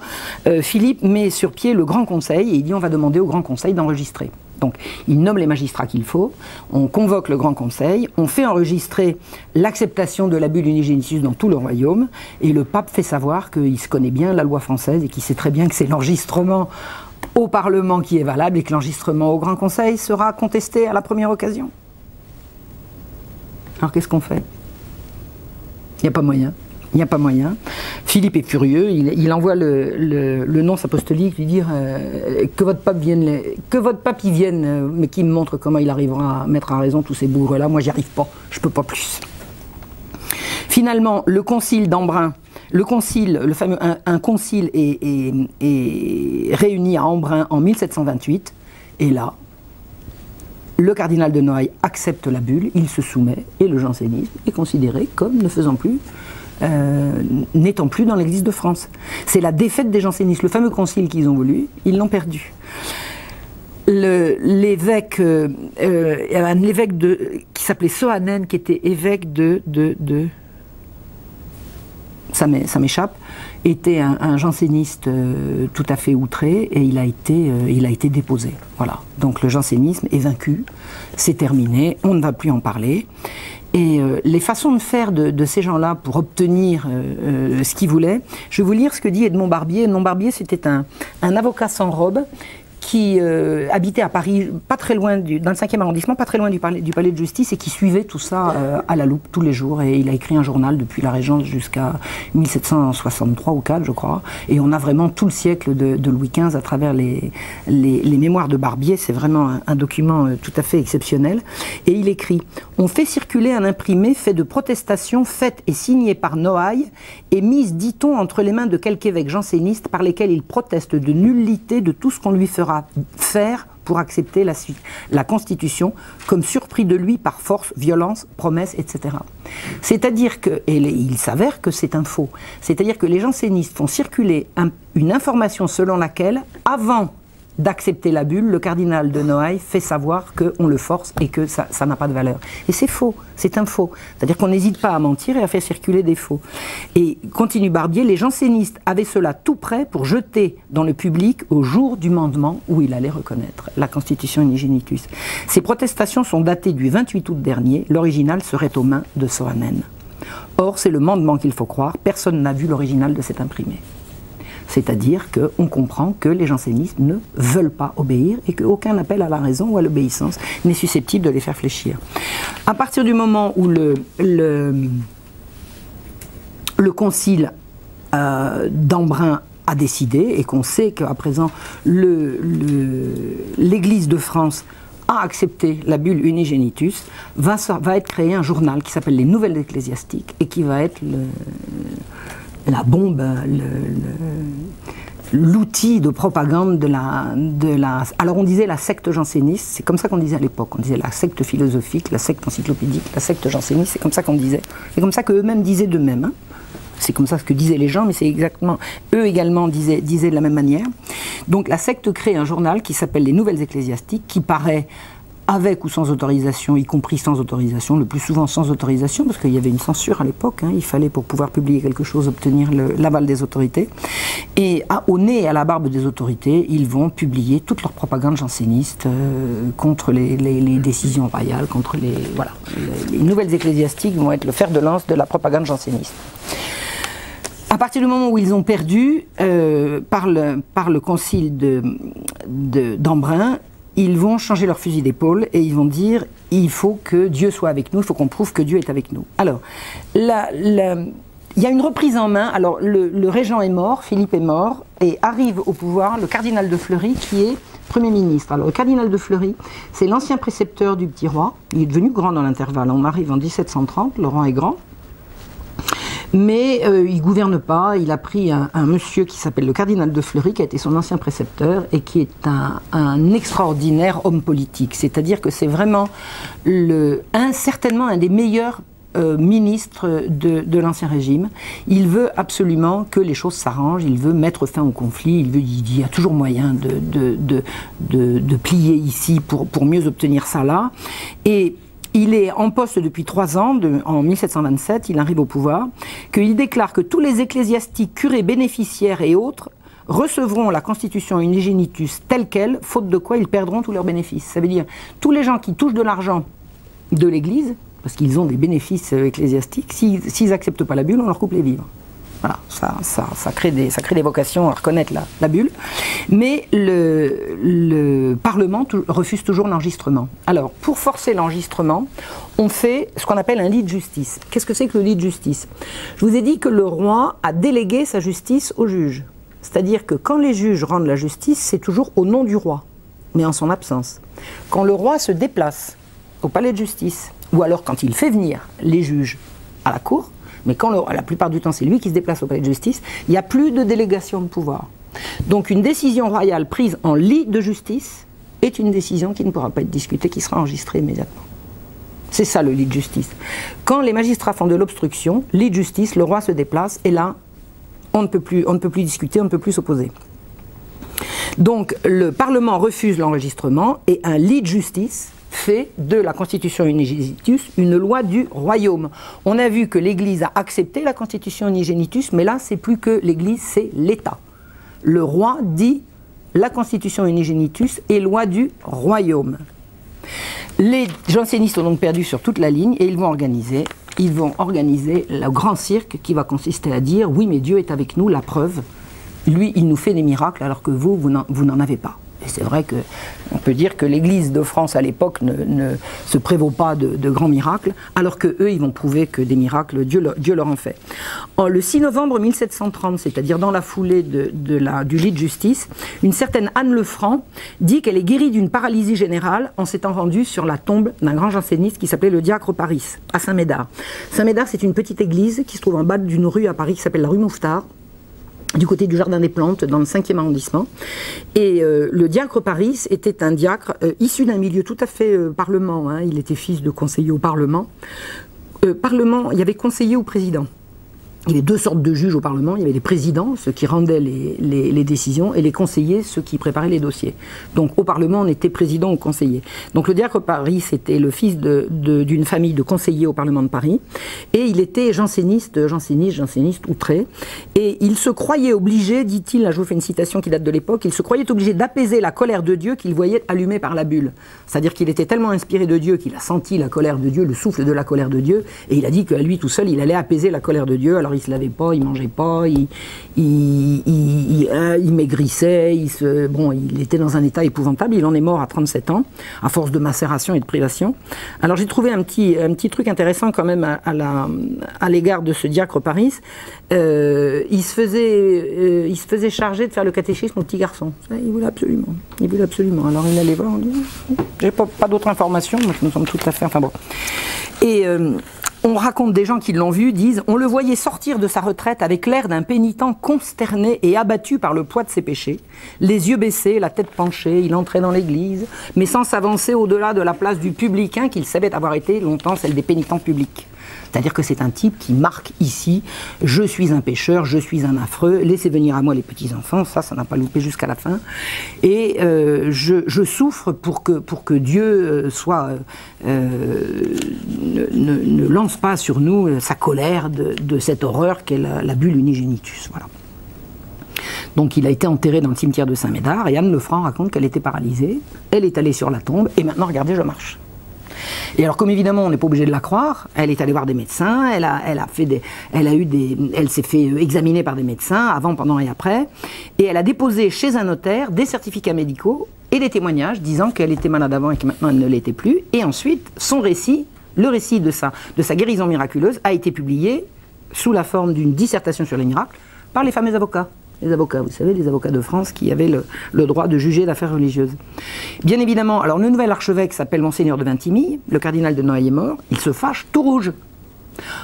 Philippe met sur pied le Grand Conseil et il dit on va demander au Grand Conseil d'enregistrer. Donc il nomme les magistrats qu'il faut, on convoque le Grand Conseil, on fait enregistrer l'acceptation de la bulle Unigenitus dans tout le royaume et le pape fait savoir qu'il se connaît bien la loi française et qu'il sait très bien que c'est l'enregistrement au Parlement qui est valable et que l'enregistrement au Grand Conseil sera contesté à la première occasion. Alors qu'est-ce qu'on fait? Il n'y a pas moyen. Il n'y a pas moyen. Philippe est furieux, il envoie le nonce apostolique lui dire que votre pape y vienne, mais qu'il me montre comment il arrivera à mettre à raison tous ces bourgs-là. Moi, j'y arrive pas, je peux pas plus. Finalement, le concile d'Embrun, un concile est réuni à Embrun en 1728, et là, le cardinal de Noailles accepte la bulle, il se soumet, et le jansénisme est considéré comme ne faisant plus n'étant plus dans l'Église de France. C'est la défaite des jansénistes. Le fameux concile qu'ils ont voulu, ils l'ont perdu. L'évêque qui s'appelait Soanen, qui était évêque ça m'échappe, était un janséniste tout à fait outré et il a été déposé. Voilà. Donc le jansénisme est vaincu, c'est terminé, on ne va plus en parler. Et les façons de faire de ces gens-là pour obtenir ce qu'ils voulaient, je vais vous lire ce que dit Edmond Barbier. Edmond Barbier, c'était un avocat sans robe qui habitait à Paris, pas très loin dans le 5e arrondissement, pas très loin du palais de justice, et qui suivait tout ça à la loupe tous les jours. Et il a écrit un journal depuis la Régence jusqu'à 1763 ou 4, je crois. Et on a vraiment tout le siècle de Louis XV à travers les mémoires de Barbier. C'est vraiment un document tout à fait exceptionnel. Et il écrit « On fait circuler un imprimé fait de protestations faites et signées par Noailles et mises, dit-on, entre les mains de quelque évêque janséniste par lesquels il proteste de nullité de tout ce qu'on lui fera faire pour accepter la Constitution comme surpris de lui par force, violence, promesse, etc. » C'est-à-dire que, et il s'avère que c'est un faux, c'est-à-dire que les jansénistes font circuler une information selon laquelle, avant d'accepter la bulle, le cardinal de Noailles fait savoir qu'on le force et que ça n'a pas de valeur. Et c'est faux, c'est un faux. C'est-à-dire qu'on n'hésite pas à mentir et à faire circuler des faux. Et continue Barbier, les jansénistes avaient cela tout prêt pour jeter dans le public au jour du mandement où il allait reconnaître la Constitution Unigenitus. Ces protestations sont datées du 28 août dernier, l'original serait aux mains de Soanen. Or, c'est le mandement qu'il faut croire, personne n'a vu l'original de cet imprimé. C'est-à-dire qu'on comprend que les jansénistes ne veulent pas obéir et qu'aucun appel à la raison ou à l'obéissance n'est susceptible de les faire fléchir. À partir du moment où le concile d'Embrun a décidé et qu'on sait qu'à présent l'Église de France a accepté la bulle Unigenitus, va être créé un journal qui s'appelle les Nouvelles Ecclésiastiques et qui va être la bombe, l'outil de propagande de la... Alors on disait la secte janséniste, c'est comme ça qu'on disait à l'époque, on disait la secte philosophique, la secte encyclopédique, la secte janséniste, c'est comme ça qu'on disait. C'est comme ça qu'eux-mêmes disaient d'eux-mêmes. Hein. C'est comme ça ce que disaient les gens, mais c'est exactement... Eux également disaient de la même manière. Donc la secte crée un journal qui s'appelle les Nouvelles Ecclésiastiques, qui paraît avec ou sans autorisation, y compris sans autorisation, le plus souvent sans autorisation, parce qu'il y avait une censure à l'époque, hein, il fallait pour pouvoir publier quelque chose obtenir l'aval des autorités. Et au nez et à la barbe des autorités, ils vont publier toute leur propagande janséniste contre les décisions royales, contre les... Voilà. Les Nouvelles Ecclésiastiques vont être le fer de lance de la propagande janséniste. À partir du moment où ils ont perdu, par le concile d'Embrun, ils vont changer leur fusil d'épaule et ils vont dire il faut que Dieu soit avec nous, il faut qu'on prouve que Dieu est avec nous. Alors, il y a une reprise en main. Alors, le régent est mort, Philippe est mort, et arrive au pouvoir le cardinal de Fleury qui est Premier ministre. Alors, le cardinal de Fleury, c'est l'ancien précepteur du petit roi. Il est devenu grand dans l'intervalle. On arrive en 1730, le roi est grand. Mais il ne gouverne pas, il a pris un monsieur qui s'appelle le cardinal de Fleury, qui a été son ancien précepteur, et qui est un extraordinaire homme politique. C'est-à-dire que c'est vraiment certainement un des meilleurs ministres de l'Ancien Régime. Il veut absolument que les choses s'arrangent, il veut mettre fin au conflit, il dit il y a toujours moyen de plier ici pour mieux obtenir ça là. Et il est en poste depuis 3 ans, en 1727, il arrive au pouvoir, qu'il déclare que tous les ecclésiastiques, curés, bénéficiaires et autres recevront la constitution unigenitus telle qu'elle, faute de quoi ils perdront tous leurs bénéfices. Ça veut dire, tous les gens qui touchent de l'argent de l'Église, parce qu'ils ont des bénéfices ecclésiastiques, s'ils n'acceptent pas la bulle, on leur coupe les vivres. Voilà, ça crée des vocations à reconnaître la bulle. Mais le Parlement refuse toujours l'enregistrement. Alors, pour forcer l'enregistrement, on fait ce qu'on appelle un lit de justice. Qu'est-ce que c'est que le lit de justice? Je vous ai dit que le roi a délégué sa justice aux juges. C'est-à-dire que quand les juges rendent la justice, c'est toujours au nom du roi, mais en son absence. Quand le roi se déplace au palais de justice, ou alors quand il fait venir les juges à la cour, mais quand la plupart du temps c'est lui qui se déplace au palais de justice, il n'y a plus de délégation de pouvoir. Donc une décision royale prise en lit de justice est une décision qui ne pourra pas être discutée, qui sera enregistrée immédiatement. C'est ça le lit de justice. Quand les magistrats font de l'obstruction, lit de justice, le roi se déplace et là, on ne peut plus discuter, on ne peut plus s'opposer. Donc le Parlement refuse l'enregistrement et un lit de justice fait de la Constitution unigenitus une loi du royaume. On a vu que l'Église a accepté la Constitution unigenitus, mais là, c'est plus que l'Église, c'est l'État. Le roi dit la Constitution unigenitus est loi du royaume. Les jansénistes ont donc perdu sur toute la ligne et ils vont organiser le grand cirque qui va consister à dire oui, mais Dieu est avec nous, la preuve. Lui, il nous fait des miracles alors que vous n'en avez pas. Et c'est vrai qu'on peut dire que l'Église de France à l'époque ne se prévaut pas de grands miracles, alors qu'eux, ils vont prouver que des miracles, Dieu leur en fait. Le 6 novembre 1730, c'est-à-dire dans la foulée du lit de justice, une certaine Anne Lefranc dit qu'elle est guérie d'une paralysie générale en s'étant rendue sur la tombe d'un grand janséniste qui s'appelait le diacre Paris, à Saint-Médard. Saint-Médard, c'est une petite église qui se trouve en bas d'une rue à Paris qui s'appelle la rue Mouffetard, du côté du Jardin des Plantes, dans le 5e arrondissement. Et le diacre Paris était un diacre issu d'un milieu tout à fait parlement. Hein. Il était fils de conseiller au Parlement. Il y avait conseiller ou président. Il y avait 2 sortes de juges au Parlement. Il y avait les présidents, ceux qui rendaient les décisions, et les conseillers, ceux qui préparaient les dossiers. Donc au Parlement, on était président ou conseiller. Donc le diacre Paris était le fils d'une famille de conseillers au Parlement de Paris, et il était janséniste outré, et il se croyait obligé, dit-il, là je vous fais une citation qui date de l'époque, il se croyait obligé d'apaiser la colère de Dieu qu'il voyait allumée par la bulle. C'est-à-dire qu'il était tellement inspiré de Dieu qu'il a senti la colère de Dieu, le souffle de la colère de Dieu, et il a dit qu'à lui tout seul, il allait apaiser la colère de Dieu. Alors il se lavait pas, il mangeait pas, il maigrissait, il était dans un état épouvantable. Il en est mort à 37 ans, à force de macération et de privation. Alors j'ai trouvé un petit truc intéressant quand même à l'égard de ce diacre Paris. Il se faisait charger de faire le catéchisme au petit garçon. Il voulait absolument. Alors il allait voir, on dit, j'ai pas d'autres informations, mais nous sommes tout à fait, enfin bon. Et on raconte, des gens qui l'ont vu disent, on le voyait sortir de sa retraite avec l'air d'un pénitent consterné et abattu par le poids de ses péchés, les yeux baissés, la tête penchée, il entrait dans l'église, mais sans s'avancer au-delà de la place du publicain qu'il savait avoir été longtemps celle des pénitents publics. C'est-à-dire que c'est un type qui marque ici, je suis un pécheur, je suis un affreux, laissez venir à moi les petits-enfants, ça n'a pas loupé jusqu'à la fin. Et je souffre pour que Dieu ne lance pas sur nous sa colère de cette horreur qu'est la bulle unigenitus. Voilà. Donc il a été enterré dans le cimetière de Saint-Médard, et Anne Lefranc raconte qu'elle était paralysée, elle est allée sur la tombe, et maintenant regardez, je marche. Et alors, comme évidemment, on n'est pas obligé de la croire, elle est allée voir des médecins, elle s'est fait examiner par des médecins, avant, pendant et après, et elle a déposé chez un notaire des certificats médicaux et des témoignages disant qu'elle était malade avant et que maintenant elle ne l'était plus. Et ensuite, son récit, le récit de sa guérison miraculeuse, a été publié sous la forme d'une dissertation sur les miracles par les fameux avocats. Les avocats, vous savez, les avocats de France qui avaient le droit de juger d'affaires religieuses. Bien évidemment, alors le nouvel archevêque s'appelle Monseigneur de Vintimille, le cardinal de Noailles est mort, il se fâche tout rouge,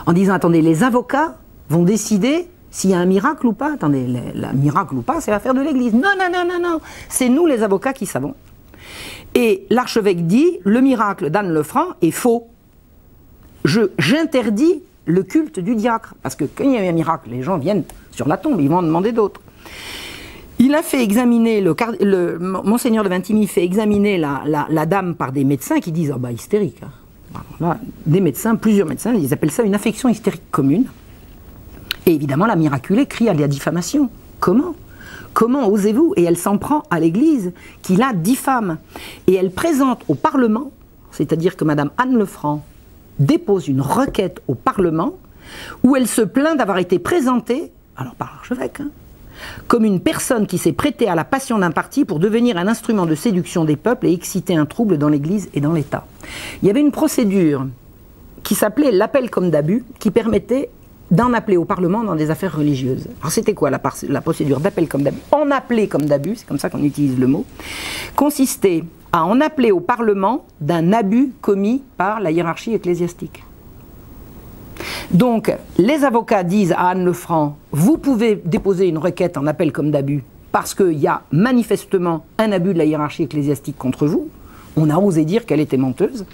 en disant, attendez, les avocats vont décider s'il y a un miracle ou pas. Attendez, le miracle ou pas, c'est l'affaire de l'Église. Non, non, non, non, non, c'est nous les avocats qui savons. Et l'archevêque dit, le miracle d'Anne Lefranc est faux. J'interdis le culte du diacre, parce que quand il y a un miracle, les gens viennent sur la tombe, ils vont en demander d'autres. Il a fait examiner, Monseigneur de Vintimille fait examiner la dame par des médecins qui disent, ah bah hystérique. Hein. Là, des médecins, plusieurs médecins, ils appellent ça une affection hystérique commune. Et évidemment, la miraculée crie à la diffamation. Comment ? Comment osez-vous ? Et elle s'en prend à l'Église qui la diffame. Et elle présente au Parlement, c'est-à-dire que Madame Anne Lefranc dépose une requête au Parlement où elle se plaint d'avoir été présentée, alors par l'archevêque, hein, comme une personne qui s'est prêtée à la passion d'un parti pour devenir un instrument de séduction des peuples et exciter un trouble dans l'Église et dans l'État. Il y avait une procédure qui s'appelait l'appel comme d'abus, qui permettait d'en appeler au Parlement dans des affaires religieuses. Alors c'était quoi la procédure d'appel comme d'abus ? En appeler comme d'abus, c'est comme ça qu'on utilise le mot, consistait à en appeler au Parlement d'un abus commis par la hiérarchie ecclésiastique. Donc, les avocats disent à Anne Lefranc, vous pouvez déposer une requête en appel comme d'abus parce qu'il y a manifestement un abus de la hiérarchie ecclésiastique contre vous. On a osé dire qu'elle était menteuse.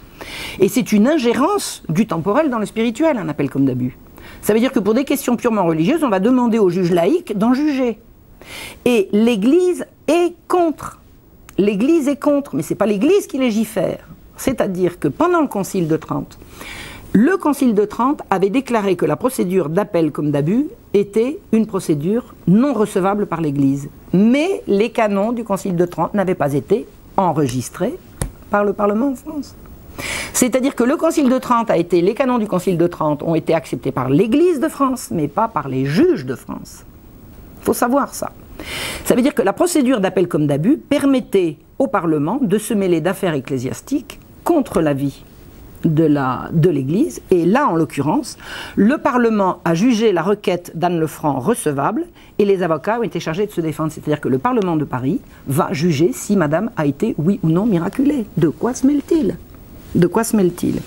Et c'est une ingérence du temporel dans le spirituel, un appel comme d'abus. Ça veut dire que pour des questions purement religieuses, on va demander aux juges laïcs d'en juger. Et l'Église est contre. L'Église est contre, mais ce n'est pas l'Église qui légifère. C'est-à-dire que pendant le Concile de Trente, le Concile de Trente avait déclaré que la procédure d'appel comme d'abus était une procédure non recevable par l'Église. Mais les canons du Concile de Trente n'avaient pas été enregistrés par le Parlement en France. C'est-à-dire que le Concile de Trente les canons du Concile de Trente ont été acceptés par l'Église de France, mais pas par les juges de France. Il faut savoir ça. Ça veut dire que la procédure d'appel comme d'abus permettait au Parlement de se mêler d'affaires ecclésiastiques contre l'avis de l'Église. Et là, en l'occurrence, le Parlement a jugé la requête d'Anne Lefranc recevable et les avocats ont été chargés de se défendre. C'est-à-dire que le Parlement de Paris va juger si Madame a été, oui ou non, miraculée. De quoi se mêle-t-il ? De quoi se mêle-t-il ?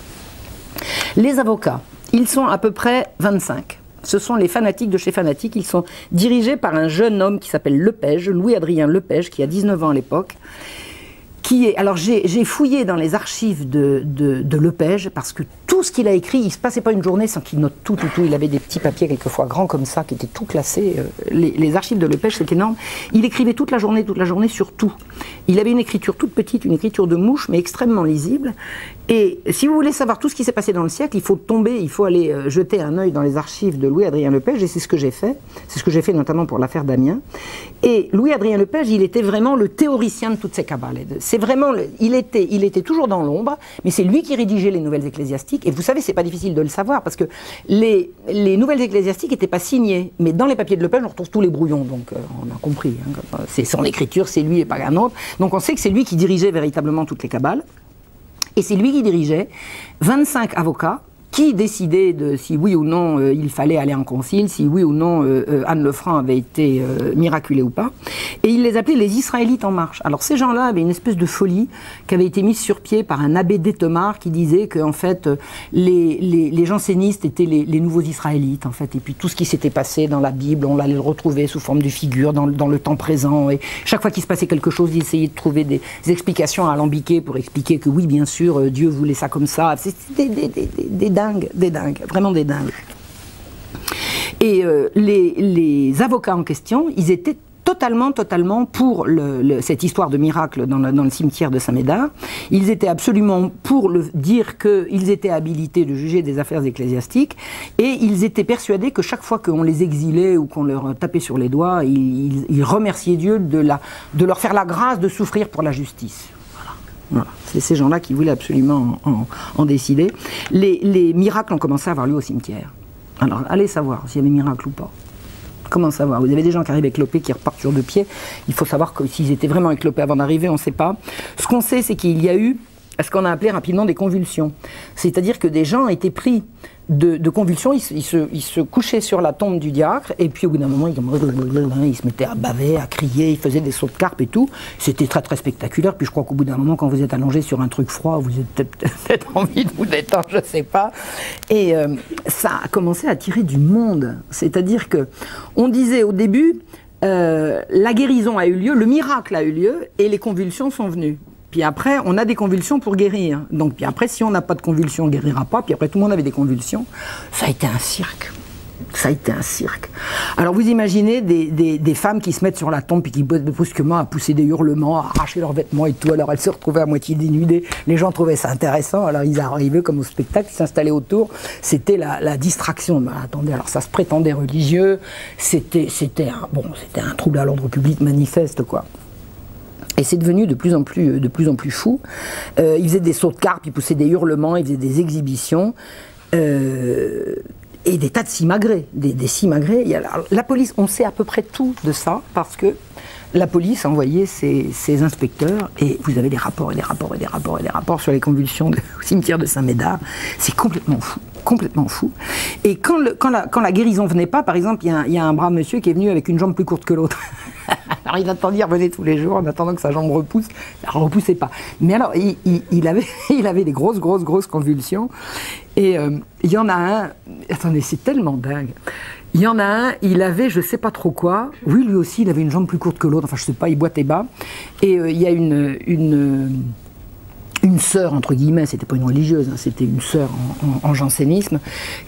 Les avocats, ils sont à peu près 25. Ce sont les fanatiques de chez fanatiques. Ils sont dirigés par un jeune homme qui s'appelle Lepage, Louis-Adrien Lepage, qui a 19 ans à l'époque. Alors j'ai fouillé dans les archives de Lepage, parce que tout ce qu'il a écrit, il ne se passait pas une journée sans qu'il note tout. Il avait des petits papiers quelquefois grands comme ça, qui étaient tout classés. Les archives de Lepage, c'est énorme. Il écrivait toute la journée sur tout. Il avait une écriture toute petite, une écriture de mouche, mais extrêmement lisible. Et si vous voulez savoir tout ce qui s'est passé dans le siècle, il faut aller jeter un œil dans les archives de Louis-Adrien Lepage, et c'est ce que j'ai fait. C'est ce que j'ai fait notamment pour l'affaire d'Amiens. Et Louis-Adrien Lepage, il était vraiment le théoricien de toutes ces cabales. C'est vraiment, il était toujours dans l'ombre, mais c'est lui qui rédigeait les nouvelles ecclésiastiques. Et vous savez, c'est pas difficile de le savoir, parce que les nouvelles ecclésiastiques n'étaient pas signées. Mais dans les papiers de Lepage, on retrouve tous les brouillons, donc on a compris. Hein, c'est son écriture, c'est lui et pas un autre. Donc on sait que c'est lui qui dirigeait véritablement toutes les cabales. Et c'est lui qui dirigeait 25 avocats qui décidaient de si oui ou non il fallait aller en concile, si oui ou non Anne Lefranc avait été miraculée ou pas. Et il les appelait les Israélites en marche. Alors ces gens-là avaient une espèce de folie qui avait été mise sur pied par un abbé d'Ettemar qui disait qu'en fait les jansénistes étaient les nouveaux Israélites en fait. Et puis tout ce qui s'était passé dans la Bible, on allait le retrouver sous forme de figures dans le temps présent. Et chaque fois qu'il se passait quelque chose, ils essayaient de trouver des explications alambiquées pour expliquer que oui, bien sûr, Dieu voulait ça comme ça. C'était des dingues, vraiment des dingues. Et les avocats en question, ils étaient totalement pour cette histoire de miracle dans le cimetière de Saint-Médard. Ils étaient absolument pour dire qu'ils étaient habilités de juger des affaires ecclésiastiques, et ils étaient persuadés que chaque fois qu'on les exilait ou qu'on leur tapait sur les doigts, ils remerciaient Dieu de leur faire la grâce de souffrir pour la justice. Voilà. Voilà. C'est ces gens-là qui voulaient absolument en décider. Les miracles ont commencé à avoir lieu au cimetière. Alors, allez savoir s'il y a des miracles ou pas. Comment savoir? Vous avez des gens qui arrivent éclopés, qui repartent sur 2 pieds. Il faut savoir que s'ils étaient vraiment éclopés avant d'arriver, on ne sait pas. Ce qu'on sait, c'est qu'il y a eu ce qu'on a appelé rapidement des convulsions. C'est-à-dire que des gens étaient pris de convulsions, ils se couchaient sur la tombe du diacre, et puis au bout d'un moment, ils se mettaient à baver, à crier, ils faisaient des sauts de carpe et tout. C'était très très spectaculaire, puis je crois qu'au bout d'un moment, quand vous êtes allongé sur un truc froid, vous avez peut-être envie de vous détendre, je ne sais pas. Et ça a commencé à attirer du monde. C'est-à-dire que on disait au début, la guérison a eu lieu, le miracle a eu lieu, et les convulsions sont venues. Puis après, on a des convulsions pour guérir. Donc, puis après, si on n'a pas de convulsions, on ne guérira pas. Puis après, tout le monde avait des convulsions. Ça a été un cirque. Ça a été un cirque. Alors, vous imaginez des femmes qui se mettent sur la tombe puis qui brusquement à pousser des hurlements, à arracher leurs vêtements et tout. Alors, elles se retrouvaient à moitié dénudées. Les gens trouvaient ça intéressant. Alors, ils arrivaient comme au spectacle, ils s'installaient autour. C'était la distraction. Mais attendez, alors ça se prétendait religieux. C'était un trouble à l'ordre public manifeste, quoi. Et c'est devenu de plus en plus fou. Ils faisaient des sauts de carpe, ils poussaient des hurlements, ils faisaient des exhibitions. Et des tas de simagrées. Des simagrées. La police, on sait à peu près tout de ça, parce que la police a envoyé ses inspecteurs, et vous avez des rapports et des rapports et des rapports et des rapports sur les convulsions au cimetière de Saint-Médard. C'est complètement fou. Complètement fou. Et quand la guérison venait pas, par exemple, il y a un brave monsieur qui est venu avec une jambe plus courte que l'autre. Alors il attendait, il revenait tous les jours en attendant que sa jambe repousse. Elle ne repoussait pas. Mais alors, il avait des grosses convulsions. Et il y en a un, attendez, c'est tellement dingue. Il y en a un, il avait je sais pas trop quoi. Oui, lui aussi, il avait une jambe plus courte que l'autre. Enfin, je sais pas, il boitait bas. Et il y a une sœur, entre guillemets, c'était pas une religieuse, hein, c'était une sœur en jansénisme,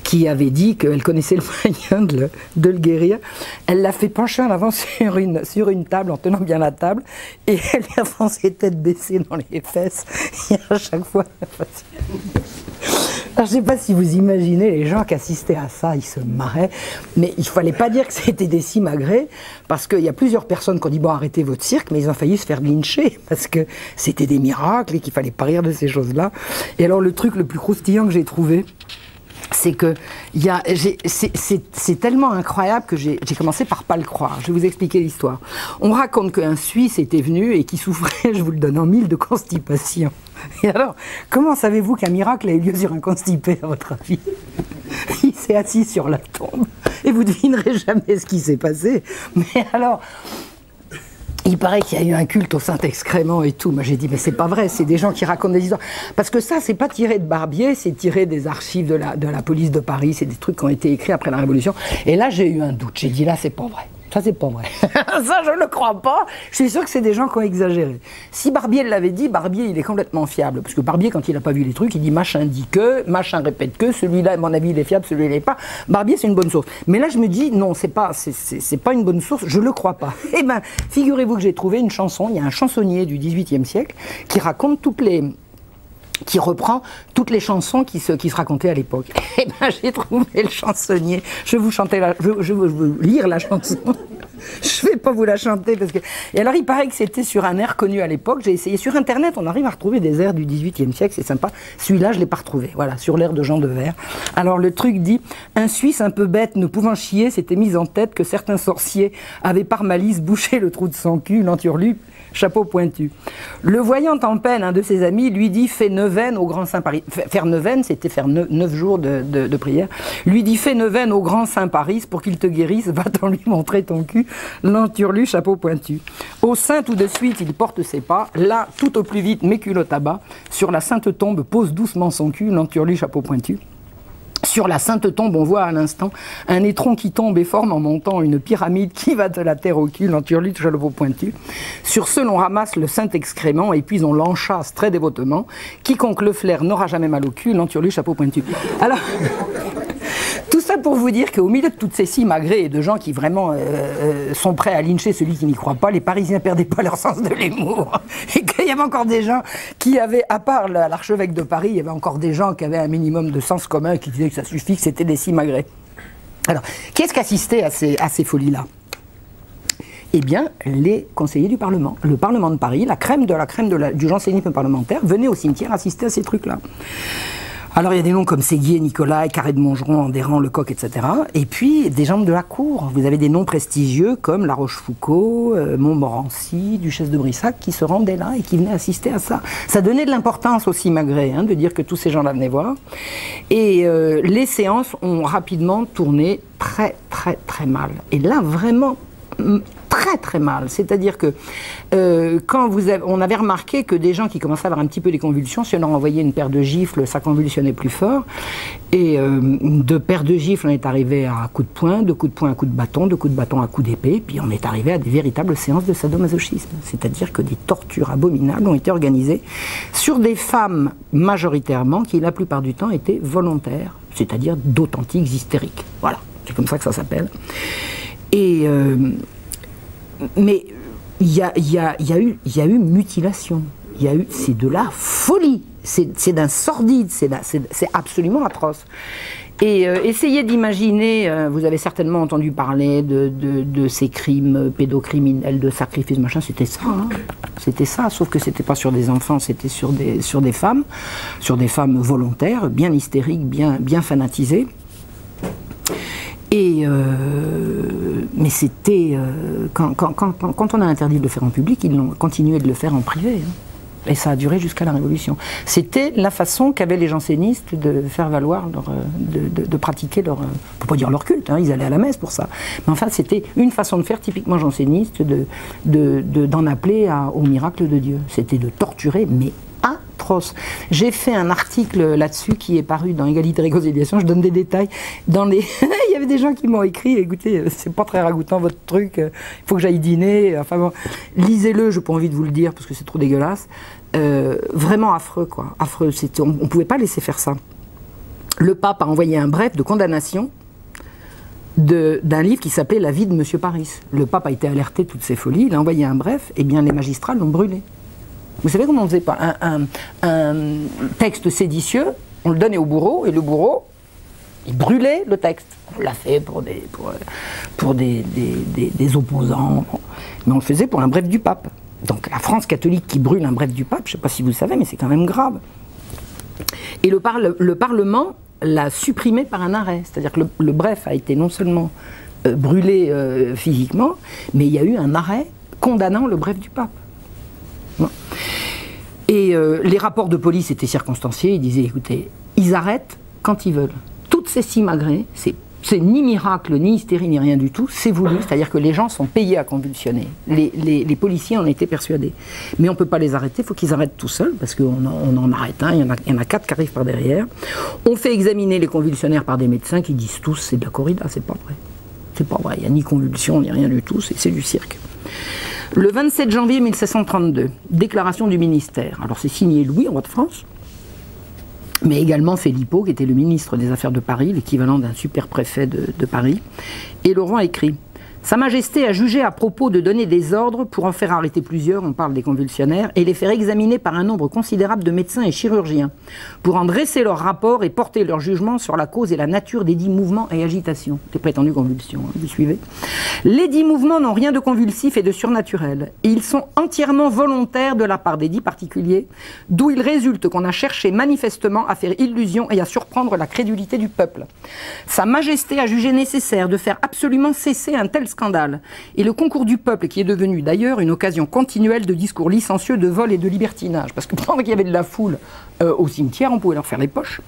qui avait dit qu'elle connaissait le moyen de le guérir. Elle l'a fait pencher en avant sur une table, en tenant bien la table, et elle lui a foncé tête baissée dans les fesses. Et à chaque fois, alors, je ne sais pas si vous imaginez les gens qui assistaient à ça, ils se marraient, mais il ne fallait pas dire que c'était des simagrées, parce qu'il y a plusieurs personnes qui ont dit « bon, arrêtez votre cirque », mais ils ont failli se faire lyncher, parce que c'était des miracles et qu'il ne fallait pas rire de ces choses-là. Et alors le truc le plus croustillant que j'ai trouvé, c'est que c'est tellement incroyable que j'ai commencé par pas le croire. Je vais vous expliquer l'histoire. On raconte qu'un Suisse était venu et qui souffrait, je vous le donne en mille, de constipation. Et alors, comment savez-vous qu'un miracle a eu lieu sur un constipé, à votre avis? Il s'est assis sur la tombe et vous devinerez jamais ce qui s'est passé. Mais alors, il paraît qu'il y a eu un culte au Saint-Excrément et tout. Moi, j'ai dit, mais c'est pas vrai, c'est des gens qui racontent des histoires. Parce que ça, c'est pas tiré de Barbier, c'est tiré des archives de la police de Paris. C'est des trucs qui ont été écrits après la Révolution. Et là, j'ai eu un doute. J'ai dit, là, c'est pas vrai. Ça, c'est pas vrai. Ça, je ne le crois pas. Je suis sûr que c'est des gens qui ont exagéré. Si Barbier l'avait dit, Barbier, il est complètement fiable. Parce que Barbier, quand il n'a pas vu les trucs, il dit machin dit que, machin répète que, celui-là, à mon avis, il est fiable, celui-là, il n'est pas. Barbier, c'est une bonne source. Mais là, je me dis, non, c'est pas une bonne source, je le crois pas. Eh ben, figurez-vous que j'ai trouvé une chanson, il y a un chansonnier du XVIIIe siècle qui raconte qui reprend toutes les chansons qui se racontaient à l'époque. Eh ben, j'ai trouvé le chansonnier. Je vais vous lire la chanson. Je vais pas vous la chanter parce que... Et alors, il paraît que c'était sur un air connu à l'époque. J'ai essayé sur Internet, on arrive à retrouver des airs du XVIIIe siècle, c'est sympa. Celui-là, je l'ai pas retrouvé. Voilà, sur l'air de Jean Devers. Alors, le truc dit, un Suisse un peu bête, ne pouvant chier, s'était mis en tête que certains sorciers avaient par malice bouché le trou de son cul, l'enturlupe, chapeau pointu. Le voyant en peine, un de ses amis lui dit « fais neuvaine au grand Saint Paris ». Faire neuvaine, c'était faire 9 jours de prière. Lui dit « fais neuvaine au grand Saint Paris pour qu'il te guérisse, va-t'en lui montrer ton cul, l'enturlu, chapeau pointu ». Au sein, tout de suite, il porte ses pas. Là, tout au plus vite, mes culottes à bas. Sur la sainte tombe, pose doucement son cul, l'enturlu, chapeau pointu. Sur la sainte tombe, on voit à l'instant un étron qui tombe et forme en montant une pyramide qui va de la terre au cul, l'enturlu, chapeau pointu. Sur ce, l'on ramasse le saint excrément et puis on l'enchasse très dévotement. Quiconque le flaire n'aura jamais mal au cul, l'enturlu, chapeau pointu. Alors, tout ça pour vous dire qu'au milieu de toutes ces simagrées et de gens qui vraiment sont prêts à lyncher celui qui n'y croit pas, les Parisiens ne perdaient pas leur sens de l'humour. Et qu'il y avait encore des gens qui avaient, à part l'archevêque de Paris, il y avait encore des gens qui avaient un minimum de sens commun, qui disaient que ça suffit, que c'était des simagrées. Alors, qu'est-ce qu'assistait à ces folies-là? eh bien, les conseillers du Parlement, le Parlement de Paris, la crème du jansénisme parlementaire, venaient au cimetière assister à ces trucs-là. Alors il y a des noms comme Séguier, Nicolas, Carré de Montgeron, Enderrand, Lecoq, etc. Et puis des gens de la cour. Vous avez des noms prestigieux comme La Rochefoucauld, Montmorency, Duchesse de Brissac qui se rendaient là et qui venaient assister à ça. Ça donnait de l'importance aussi, malgré, de dire que tous ces gens-là venaient voir. Et les séances ont rapidement tourné très très très mal. Et là vraiment très très mal. C'est-à-dire que quand on avait remarqué que des gens qui commençaient à avoir un petit peu des convulsions, si on leur envoyait une paire de gifles, ça convulsionnait plus fort. Et de paire de gifles, on est arrivé à coups de poing, de coups de poing à coups de bâton à coups d'épée, puis on est arrivé à des véritables séances de sadomasochisme. C'est-à-dire que des tortures abominables ont été organisées sur des femmes majoritairement qui la plupart du temps étaient volontaires, c'est-à-dire d'authentiques hystériques. Voilà, c'est comme ça que ça s'appelle. Et mais il y a eu mutilation. C'est de la folie. C'est d'un sordide. C'est absolument atroce. Et essayez d'imaginer, vous avez certainement entendu parler de ces crimes pédocriminels, de sacrifices, machin, c'était ça. C'était ça, sauf que c'était pas sur des enfants, c'était sur des femmes volontaires, bien hystériques, bien fanatisées. Et mais c'était quand on a interdit de le faire en public, ils ont continué de le faire en privé. Et ça a duré jusqu'à la Révolution. C'était la façon qu'avaient les jansénistes de faire valoir de pratiquer leur, faut pas dire leur culte, ils allaient à la messe pour ça. Mais enfin, c'était une façon de faire typiquement janséniste, d'en appeler au miracle de Dieu. C'était de torturer, mais atroce. J'ai fait un article là-dessus qui est paru dans Égalité et Réconciliation, je donne des détails. Il y avait des gens qui m'ont écrit, écoutez, c'est pas très ragoûtant votre truc, il faut que j'aille dîner, enfin bon, lisez-le, j'ai pas envie de vous le dire parce que c'est trop dégueulasse. Vraiment affreux, quoi, affreux, on pouvait pas laisser faire ça. Le pape a envoyé un bref de condamnation d'un livre qui s'appelait La vie de Monsieur Paris. Le pape a été alerté de toutes ces folies, il a envoyé un bref, et bien les magistrats l'ont brûlé. Vous savez comment on faisait pas un texte séditieux, on le donnait au bourreau, et le bourreau, il brûlait le texte. On l'a fait pour des opposants, mais on le faisait pour un bref du pape. Donc la France catholique qui brûle un bref du pape, je ne sais pas si vous le savez, mais c'est quand même grave. Et le Parlement l'a supprimé par un arrêt, c'est-à-dire que le bref a été non seulement brûlé physiquement, mais il y a eu un arrêt condamnant le bref du pape. Et les rapports de police étaient circonstanciés, ils disaient, écoutez, ils arrêtent quand ils veulent. Toutes ces simagrées, c'est ni miracle, ni hystérie, ni rien du tout, c'est voulu, c'est-à-dire que les gens sont payés à convulsionner. Les policiers en étaient persuadés. Mais on ne peut pas les arrêter, il faut qu'ils arrêtent tout seuls, parce qu'on en arrête un, il y en a 4 qui arrivent par derrière. On fait examiner les convulsionnaires par des médecins qui disent tous, c'est de la corrida, c'est pas vrai. C'est pas vrai, il n'y a ni convulsion, ni rien du tout, c'est du cirque. Le 27 janvier 1732, déclaration du ministère. Alors c'est signé Louis, roi de France, mais également Philippot, qui était le ministre des Affaires de Paris, l'équivalent d'un super préfet de Paris. Et le roi écrit « Sa Majesté a jugé à propos de donner des ordres pour en faire arrêter plusieurs, on parle des convulsionnaires, et les faire examiner par un nombre considérable de médecins et chirurgiens, pour en dresser leur rapport et porter leur jugement sur la cause et la nature des dits mouvements et agitations. » Des prétendues convulsions, vous suivez. Les dits mouvements n'ont rien de convulsif et de surnaturel. Ils sont entièrement volontaires de la part des dits particuliers, d'où il résulte qu'on a cherché manifestement à faire illusion et à surprendre la crédulité du peuple. Sa Majesté a jugé nécessaire de faire absolument cesser un tel scandale, et le concours du peuple, qui est devenu d'ailleurs une occasion continuelle de discours licencieux, de vol et de libertinage, parce que pendant qu'il y avait de la foule au cimetière, on pouvait leur faire les poches.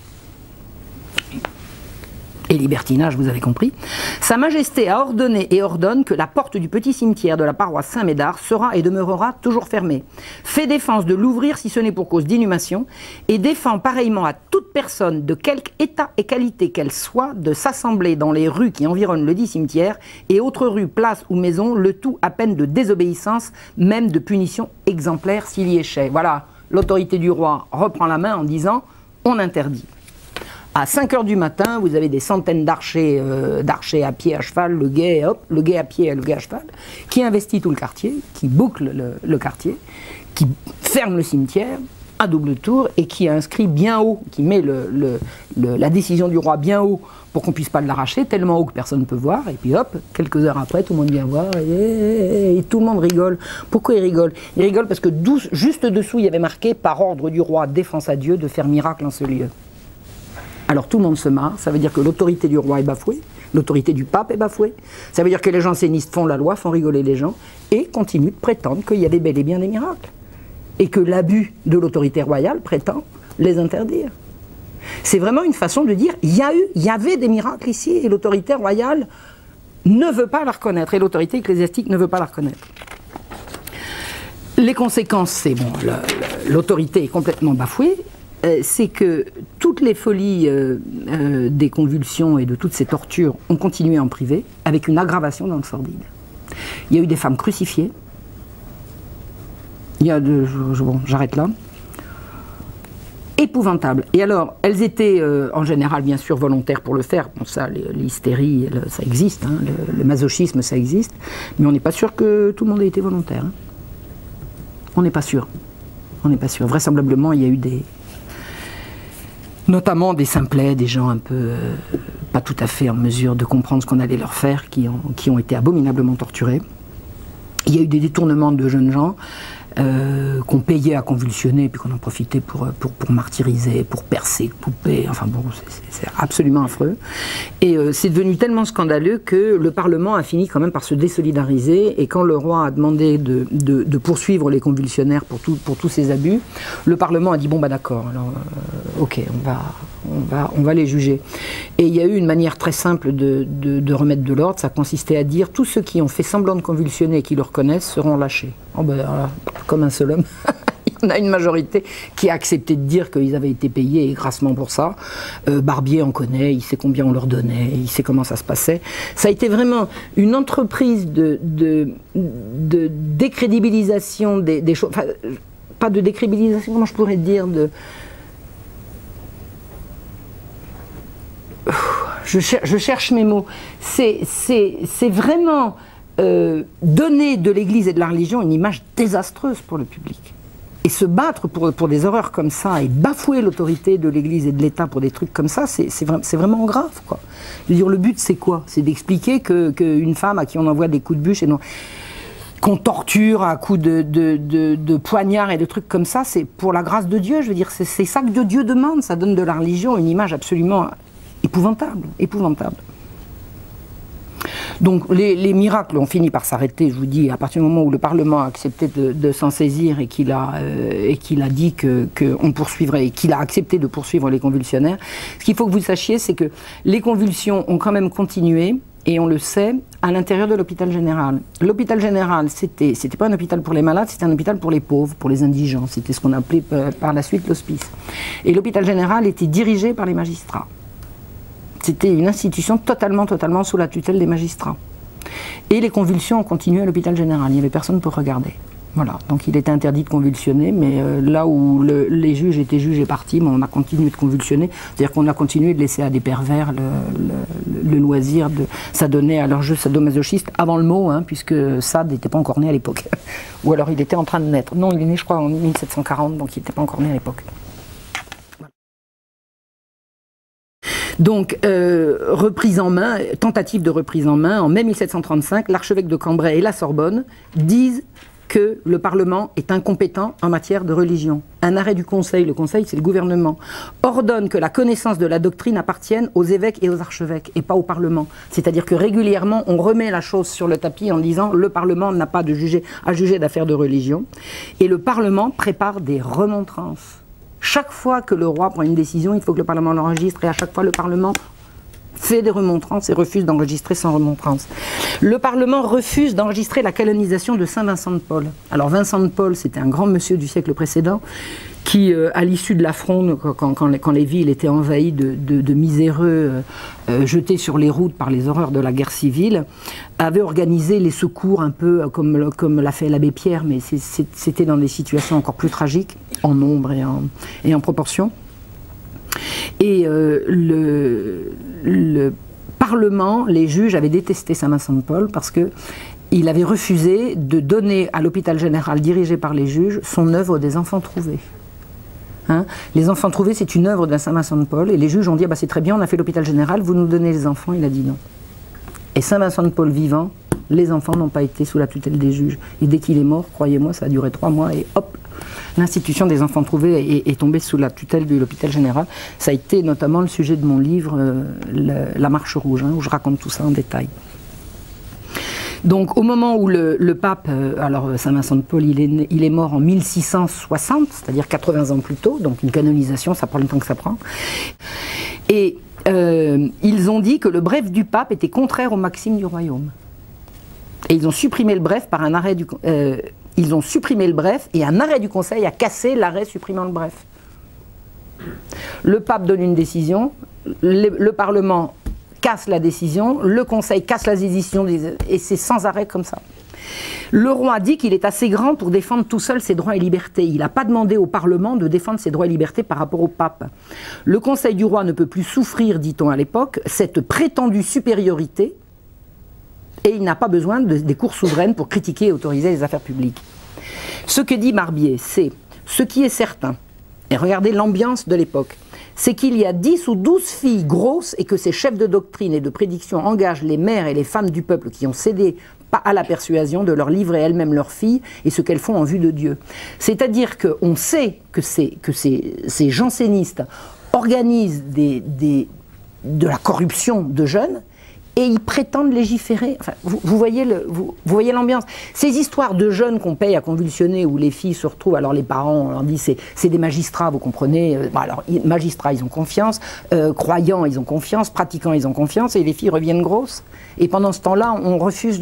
Et libertinage, vous avez compris. Sa Majesté a ordonné et ordonne que la porte du petit cimetière de la paroisse Saint-Médard sera et demeurera toujours fermée. Fait défense de l'ouvrir si ce n'est pour cause d'inhumation, et défend pareillement à toute personne de quelque état et qualité qu'elle soit de s'assembler dans les rues qui environnent le dit cimetière et autres rues, places ou maisons, le tout à peine de désobéissance, même de punition exemplaire s'il y échait. Voilà, l'autorité du roi reprend la main en disant « on interdit ». À 5 h du matin, vous avez des centaines d'archers à pied, à cheval, le guet à pied et le guet à cheval, qui investit tout le quartier, qui boucle le quartier, qui ferme le cimetière, à double tour et qui a inscrit bien haut, qui met la décision du roi bien haut pour qu'on ne puisse pas l'arracher, tellement haut que personne ne peut voir, et puis hop, quelques heures après, tout le monde vient voir, et tout le monde rigole. Pourquoi il rigole? Il rigole parce que juste dessous, il y avait marqué « Par ordre du roi, défense à Dieu de faire miracle en ce lieu ». Alors tout le monde se marre, ça veut dire que l'autorité du roi est bafouée, l'autorité du pape est bafouée, ça veut dire que les jansénistes font la loi, font rigoler les gens, et continuent de prétendre qu'il y avait bel et bien des miracles. Et que l'abus de l'autorité royale prétend les interdire. C'est vraiment une façon de dire, il y avait des miracles ici, et l'autorité royale ne veut pas la reconnaître, et l'autorité ecclésiastique ne veut pas la reconnaître. Les conséquences, c'est, bon, l'autorité est complètement bafouée, c'est que toutes les folies des convulsions et de toutes ces tortures ont continué en privé, avec une aggravation dans le sordide. Il y a eu des femmes crucifiées, bon, j'arrête là. Épouvantable. Et alors, elles étaient en général bien sûr volontaires pour le faire. Bon, ça, l'hystérie, ça existe, hein, le masochisme, ça existe. Mais on n'est pas sûr que tout le monde ait été volontaire. Hein. On n'est pas sûr. On n'est pas sûr. Vraisemblablement, il y a eu notamment des simplets, des gens un peu pas tout à fait en mesure de comprendre ce qu'on allait leur faire, qui ont été abominablement torturés. Il y a eu des détournements de jeunes gens qu'on payait à convulsionner, puis qu'on en profitait pour martyriser, pour percer, couper, enfin bon, c'est absolument affreux. Et c'est devenu tellement scandaleux que le Parlement a fini quand même par se désolidariser, et quand le roi a demandé de poursuivre les convulsionnaires pour tous ces abus, le Parlement a dit bon bah d'accord, alors ok, on va les juger. Et il y a eu une manière très simple de remettre de l'ordre, ça consistait à dire tous ceux qui ont fait semblant de convulsionner et qui le reconnaissent seront lâchés. Oh ben, voilà, comme un seul homme. Il y en a une majorité qui a accepté de dire qu'ils avaient été payés et grassement pour ça. Barbier en connaît, il sait combien on leur donnait, il sait comment ça se passait. Ça a été vraiment une entreprise de décrédibilisation des choses. Enfin, pas de décrédibilisation, comment je pourrais dire, je cherche mes mots. C'est vraiment donner de l'Église et de la religion une image désastreuse pour le public. Et se battre pour des horreurs comme ça, et bafouer l'autorité de l'Église et de l'État pour des trucs comme ça, c'est vraiment grave, quoi. Je veux dire, le but, c'est quoi? C'est d'expliquer qu'une femme à qui on envoie des coups de bûche et qu'on torture à coups de poignards et de trucs comme ça, c'est pour la grâce de Dieu. Je veux dire, c'est ça que Dieu demande. Ça donne de la religion une image absolument épouvantable, épouvantable. Donc les miracles ont fini par s'arrêter, je vous dis, à partir du moment où le Parlement a accepté de s'en saisir et qu'il a dit qu'on poursuivrait, et qu'il a accepté de poursuivre les convulsionnaires. Ce qu'il faut que vous sachiez, c'est que les convulsions ont quand même continué, et on le sait, à l'intérieur de l'hôpital général. L'hôpital général, c'était pas un hôpital pour les malades, c'était un hôpital pour les pauvres, pour les indigents. C'était ce qu'on appelait par la suite l'hospice. Et l'hôpital général était dirigé par les magistrats. C'était une institution totalement sous la tutelle des magistrats. Et les convulsions ont continué à l'hôpital général. Il n'y avait personne pour regarder. Voilà. Donc il était interdit de convulsionner, mais là où les juges étaient juges et partis, on a continué de convulsionner. C'est-à-dire qu'on a continué de laisser à des pervers le loisir de s'adonner à leur jeu sadomasochiste avant le mot, hein, puisque Sade n'était pas encore né à l'époque. Ou alors il était en train de naître. Non, il est né, je crois, en 1740, donc il n'était pas encore né à l'époque. Donc, reprise en main, tentative de reprise en main, en mai 1735, l'archevêque de Cambrai et la Sorbonne disent que le Parlement est incompétent en matière de religion. Un arrêt du Conseil, le Conseil c'est le gouvernement, ordonne que la connaissance de la doctrine appartienne aux évêques et aux archevêques, et pas au Parlement. C'est-à-dire que régulièrement, on remet la chose sur le tapis en disant le Parlement n'a pas à juger d'affaires de religion, et le Parlement prépare des remontrances. Chaque fois que le roi prend une décision, il faut que le Parlement l'enregistre, et à chaque fois le Parlement fait des remontrances et refuse d'enregistrer sans remontrance. Le Parlement refuse d'enregistrer la canonisation de Saint Vincent de Paul. Alors Vincent de Paul, c'était un grand monsieur du siècle précédent qui, à l'issue de la Fronde, quand les villes étaient envahies de miséreux jetés sur les routes par les horreurs de la guerre civile, avait organisé les secours un peu comme l'a fait l'abbé Pierre, mais c'était dans des situations encore plus tragiques, en nombre et en proportion. Et le Parlement, les juges avaient détesté Saint Vincent de Paul parce qu'il avait refusé de donner à l'hôpital général dirigé par les juges son œuvre des enfants trouvés. Hein. Les enfants trouvés, c'est une œuvre d'un Saint Vincent de Paul, et les juges ont dit, ah bah, c'est très bien, on a fait l'hôpital général, vous nous donnez les enfants. Il a dit non. Et Saint Vincent de Paul vivant, les enfants n'ont pas été sous la tutelle des juges. Et dès qu'il est mort, croyez-moi, ça a duré 3 mois, et hop, l'institution des enfants trouvés est tombée sous la tutelle de l'hôpital général. Ça a été notamment le sujet de mon livre, La Marche rouge, hein, où je raconte tout ça en détail. Donc au moment où le pape, alors Saint Vincent de Paul, il est mort en 1660, c'est-à-dire 80 ans plus tôt, donc une canonisation, ça prend le temps que ça prend. Et ils ont dit que le bref du pape était contraire aux maximes du royaume. Et ils ont supprimé le bref par un arrêt du... ils ont supprimé le bref et un arrêt du Conseil a cassé l'arrêt supprimant le bref. Le pape donne une décision, le Parlement casse la décision, le Conseil casse la décision, et c'est sans arrêt comme ça. Le roi dit qu'il est assez grand pour défendre tout seul ses droits et libertés. Il n'a pas demandé au Parlement de défendre ses droits et libertés par rapport au pape. Le Conseil du roi ne peut plus souffrir, dit-on à l'époque, cette prétendue supériorité, et il n'a pas besoin des cours souveraines pour critiquer et autoriser les affaires publiques. Ce que dit Barbier, c'est ce qui est certain, et regardez l'ambiance de l'époque, c'est qu'il y a 10 ou 12 filles grosses et que ces chefs de doctrine et de prédiction engagent les mères et les femmes du peuple qui ont cédé à la persuasion de leur livrer elles-mêmes leurs filles et ce qu'elles font en vue de Dieu. C'est-à-dire qu'on sait que ces jansénistes organisent de la corruption de jeunes, et ils prétendent légiférer. Enfin, vous voyez l'ambiance. Ces histoires de jeunes qu'on paye à convulsionner, où les filles se retrouvent, alors les parents, on leur dit c'est des magistrats, vous comprenez. Bon, alors, magistrats, ils ont confiance, croyants, ils ont confiance, pratiquants, ils ont confiance, et les filles reviennent grosses. Et pendant ce temps-là, on refuse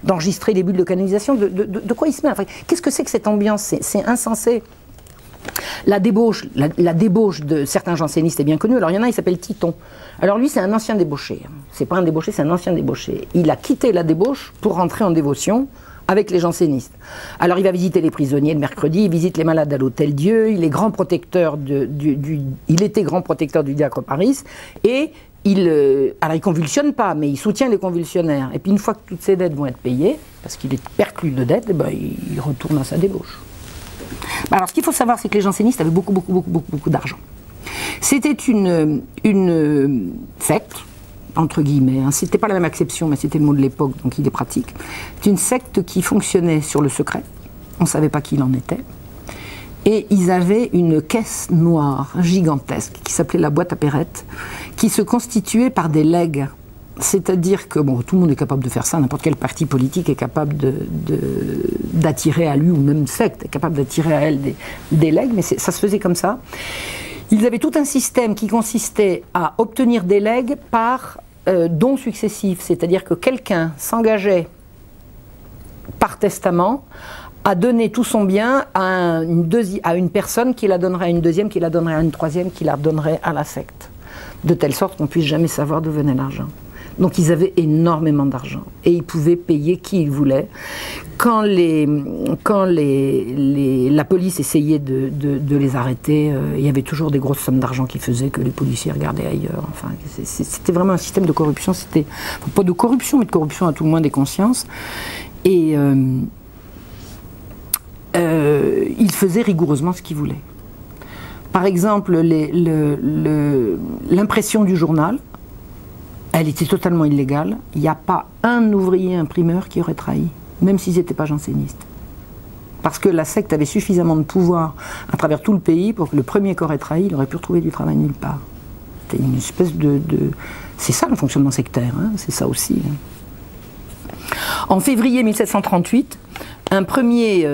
d'enregistrer les bulles de canonisation. De quoi ils se mêlent? Enfin, qu'est-ce que c'est que cette ambiance? C'est insensé. La débauche de certains jansénistes est bien connue. Alors il y en a, il s'appelle Titon. Alors lui, c'est un ancien débauché. C'est pas un débauché, c'est un ancien débauché. Il a quitté la débauche pour rentrer en dévotion avec les jansénistes. Alors il va visiter les prisonniers le mercredi, il visite les malades à l'Hôtel Dieu, il est grand protecteur il était grand protecteur du diacre Paris, et alors il convulsionne pas, mais il soutient les convulsionnaires. Et puis une fois que toutes ses dettes vont être payées, parce qu'il est perclus de dettes, ben, il retourne à sa débauche. Alors, ce qu'il faut savoir, c'est que les jansénistes avaient beaucoup d'argent. C'était une secte, entre guillemets, hein. C'était pas la même acception, mais c'était le mot de l'époque, donc il est pratique. C'est une secte qui fonctionnait sur le secret, on ne savait pas qui il en était, et ils avaient une caisse noire gigantesque, qui s'appelait la boîte à Perrette, qui se constituait par des legs. C'est-à-dire que, bon, tout le monde est capable de faire ça, n'importe quel parti politique est capable d'attirer à lui, ou même secte est capable d'attirer à elle des legs, mais ça se faisait comme ça. Ils avaient tout un système qui consistait à obtenir des legs par dons successifs, c'est-à-dire que quelqu'un s'engageait par testament à donner tout son bien à une personne qui la donnerait à une deuxième, qui la donnerait à une troisième, qui la donnerait à la secte, de telle sorte qu'on ne puisse jamais savoir d'où venait l'argent. Donc ils avaient énormément d'argent et ils pouvaient payer qui ils voulaient. Quand la police essayait de les arrêter, il y avait toujours des grosses sommes d'argent qui faisaient que les policiers regardaient ailleurs. Enfin, c'était vraiment un système de corruption. C'était pas de corruption, mais de corruption à tout le moins des consciences. Et ils faisaient rigoureusement ce qu'ils voulaient. Par exemple, l'impression du journal, elle était totalement illégale. Il n'y a pas un ouvrier imprimeur qui aurait trahi, même s'ils n'étaient pas jansénistes. Parce que la secte avait suffisamment de pouvoir à travers tout le pays pour que le premier qui aurait trahi, il aurait pu retrouver du travail nulle part. C'était une espèce C'est ça le fonctionnement sectaire, hein, c'est ça aussi. En février 1738, un premier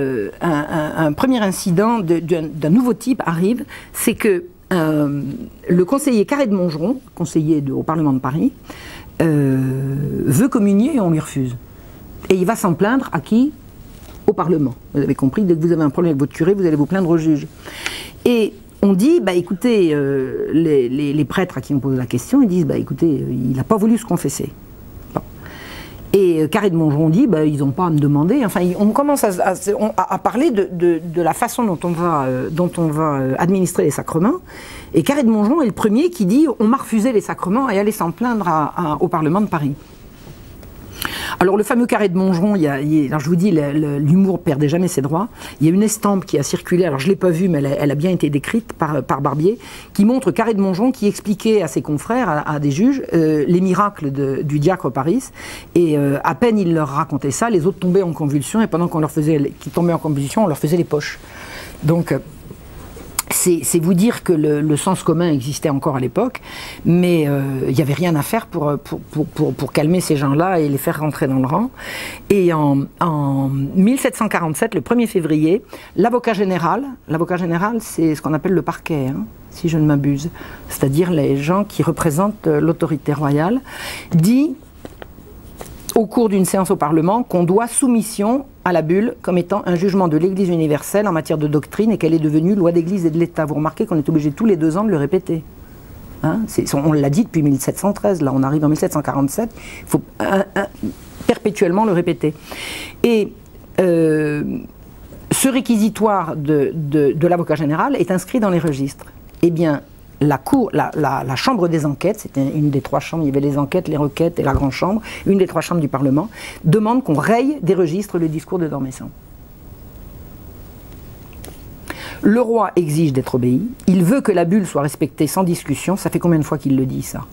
incident d'un nouveau type arrive, c'est que le conseiller Carré de Montgeron, conseiller au Parlement de Paris, veut communier et on lui refuse. Et il va s'en plaindre à qui? Au Parlement. Vous avez compris, dès que vous avez un problème avec votre curé, vous allez vous plaindre au juge. Et on dit, bah écoutez, les prêtres à qui on pose la question, ils disent, bah écoutez, il n'a pas voulu se confesser. Bon. Et Carré de Montgeron dit, bah, ils n'ont pas à me demander. Enfin, on commence à parler de la façon dont on va administrer les sacrements. Et Carré de Montgeron est le premier qui dit, on m'a refusé les sacrements et allait s'en plaindre au Parlement de Paris. Alors le fameux carré de Montgeron, alors je vous dis, l'humour perdait jamais ses droits. Il y a une estampe qui a circulé, alors je ne l'ai pas vue, mais elle a bien été décrite par Barbier, qui montre carré de Montgeron qui expliquait à ses confrères, à des juges, les miracles du diacre Paris. Et à peine il leur racontait ça, les autres tombaient en convulsions, et pendant qu'ils tombaient en convulsions, on leur faisait les poches. Donc c'est vous dire que le sens commun existait encore à l'époque, mais il n'y avait rien à faire pour calmer ces gens-là et les faire rentrer dans le rang. Et en 1747, le 1er février, l'avocat général, c'est ce qu'on appelle le parquet, hein, si je ne m'abuse, c'est-à-dire les gens qui représentent l'autorité royale, dit au cours d'une séance au Parlement qu'on doit soumission à la bulle comme étant un jugement de l'Église universelle en matière de doctrine et qu'elle est devenue loi d'Église et de l'État. Vous remarquez qu'on est obligé tous les 2 ans de le répéter. Hein, on l'a dit depuis 1713, là on arrive en 1747, il faut perpétuellement le répéter. Et ce réquisitoire de l'avocat général est inscrit dans les registres. Eh bien, la chambre des enquêtes, c'était une des 3 chambres, il y avait les enquêtes, les requêtes et la grande chambre, une des 3 chambres du Parlement, demande qu'on raye des registres le discours de D'Ormesson. Le roi exige d'être obéi, il veut que la bulle soit respectée sans discussion, ça fait combien de fois qu'il le dit ça?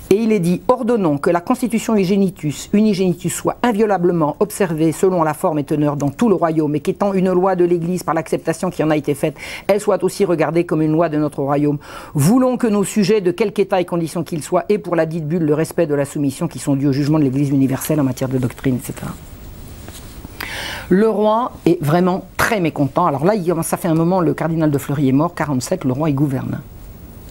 Et il est dit, ordonnons que la constitution unigenitus soit inviolablement observée selon la forme et teneur dans tout le royaume, et qu'étant une loi de l'Église par l'acceptation qui en a été faite, elle soit aussi regardée comme une loi de notre royaume. Voulons que nos sujets, de quelque état et condition qu'ils soient, aient pour la dite bulle le respect de la soumission qui sont dus au jugement de l'Église universelle en matière de doctrine, etc. Le roi est vraiment très mécontent. Alors là, ça fait un moment, le cardinal de Fleury est mort, 47, le roi il gouverne.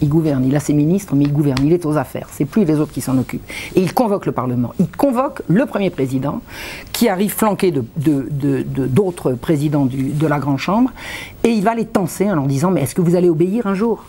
Il gouverne, il a ses ministres, mais il gouverne, il est aux affaires. C'est plus les autres qui s'en occupent. Et il convoque le Parlement. Il convoque le premier président, qui arrive flanqué d'autres présidents de la Grande Chambre, et il va les tancer en leur disant « Mais est-ce que vous allez obéir un jour ?»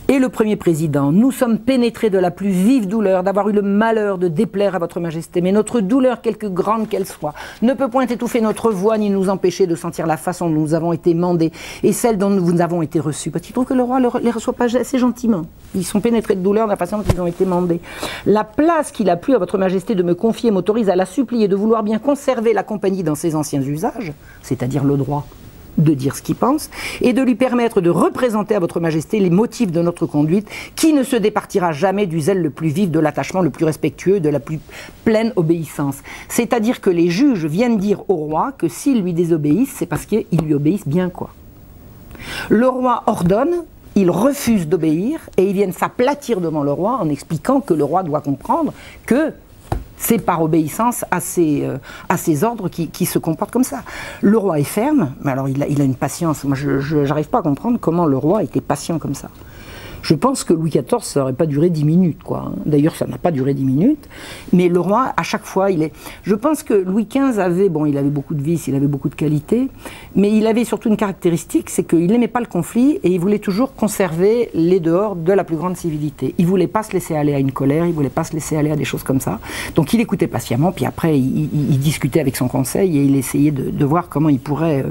Et le premier président, nous sommes pénétrés de la plus vive douleur d'avoir eu le malheur de déplaire à votre majesté, mais notre douleur, quelque grande qu'elle soit, ne peut point étouffer notre voix ni nous empêcher de sentir la façon dont nous avons été mandés et celle dont nous avons été reçus. Parce qu'il trouve que le roi ne les reçoit pas assez gentiment. Ils sont pénétrés de douleur de la façon dont ils ont été mandés. La place qu'il a plu à votre majesté de me confier m'autorise à la supplier de vouloir bien conserver la compagnie dans ses anciens usages, c'est-à-dire le droit de dire ce qu'il pense, et de lui permettre de représenter à votre majesté les motifs de notre conduite, qui ne se départira jamais du zèle le plus vif, de l'attachement le plus respectueux, de la plus pleine obéissance. C'est-à-dire que les juges viennent dire au roi que s'ils lui désobéissent, c'est parce qu'ils lui obéissent bien, quoi. Le roi ordonne, ils refusent d'obéir, et ils viennent s'aplatir devant le roi en expliquant que le roi doit comprendre que c'est par obéissance à ses ordres qui se comportent comme ça. Le roi est ferme, mais alors il a une patience. Moi, je n'arrive pas à comprendre comment le roi était patient comme ça. Je pense que Louis XIV, ça n'aurait pas duré 10 minutes, quoi. D'ailleurs, ça n'a pas duré 10 minutes. Mais le roi, à chaque fois, je pense que Louis XV avait, bon, il avait beaucoup de vices, il avait beaucoup de qualités, mais il avait surtout une caractéristique, c'est qu'il n'aimait pas le conflit et il voulait toujours conserver les dehors de la plus grande civilité. Il ne voulait pas se laisser aller à une colère, il ne voulait pas se laisser aller à des choses comme ça. Donc il écoutait patiemment, puis après, il discutait avec son conseil et il essayait de voir comment il pourrait...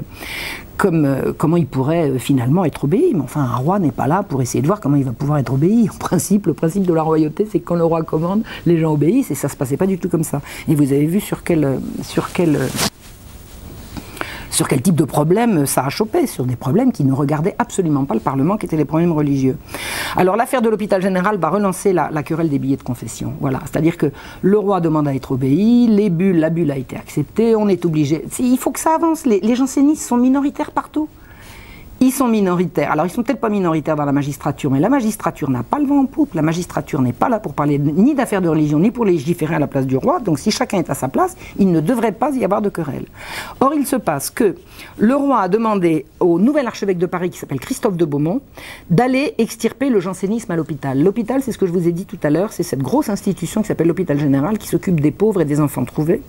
comment il pourrait finalement être obéi. Mais enfin, un roi n'est pas là pour essayer de voir comment il va pouvoir être obéi. En principe, le principe de la royauté, c'est que quand le roi commande, les gens obéissent, et ça se passait pas du tout comme ça. Et vous avez vu sur quel type de problème ça a chopé, sur des problèmes qui ne regardaient absolument pas le Parlement, qui étaient les problèmes religieux. Alors l'affaire de l'hôpital général va relancer la querelle des billets de confession. Voilà, c'est-à-dire que le roi demande à être obéi, la bulle a été acceptée, on est obligé. Il faut que ça avance, les jansénistes sont minoritaires partout. Ils sont minoritaires. Alors, ils sont peut-être pas minoritaires dans la magistrature, mais la magistrature n'a pas le vent en poupe. La magistrature n'est pas là pour parler ni d'affaires de religion, ni pour légiférer à la place du roi. Donc, si chacun est à sa place, il ne devrait pas y avoir de querelle. Or, il se passe que le roi a demandé au nouvel archevêque de Paris, qui s'appelle Christophe de Beaumont, d'aller extirper le jansénisme à l'hôpital. L'hôpital, c'est ce que je vous ai dit tout à l'heure, c'est cette grosse institution qui s'appelle l'hôpital général, qui s'occupe des pauvres et des enfants trouvés.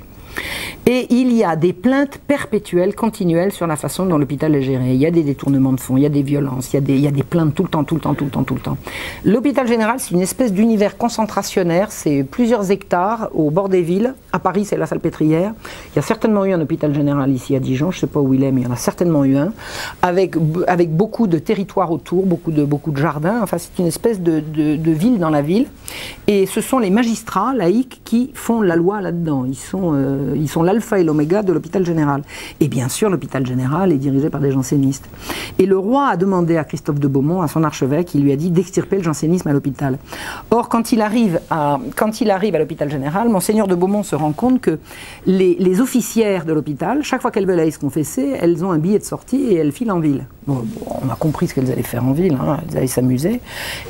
Et il y a des plaintes perpétuelles, continuelles sur la façon dont l'hôpital est géré. Il y a des détournements de fonds, il y a des violences, il y a des plaintes tout le temps, tout le temps, tout le temps, tout le temps. L'hôpital général, c'est une espèce d'univers concentrationnaire, c'est plusieurs hectares au bord des villes. À Paris, c'est la Salpêtrière. Il y a certainement eu un hôpital général ici à Dijon, je ne sais pas où il est, mais il y en a certainement eu un, avec beaucoup de territoires autour, beaucoup de jardins. Enfin, c'est une espèce de ville dans la ville. Et ce sont les magistrats laïcs qui font la loi là-dedans. Ils sont l'alpha et l'oméga de l'hôpital général. Et bien sûr, l'hôpital général est dirigé par des jansénistes. Et le roi a demandé à Christophe de Beaumont, à son archevêque, il lui a dit d'extirper le jansénisme à l'hôpital. Or, quand il arrive à l'hôpital général, Monseigneur de Beaumont se rend compte que les officières de l'hôpital, chaque fois qu'elles veulent aller se confesser, elles ont un billet de sortie et elles filent en ville. Bon, on a compris ce qu'elles allaient faire en ville, hein, elles allaient s'amuser,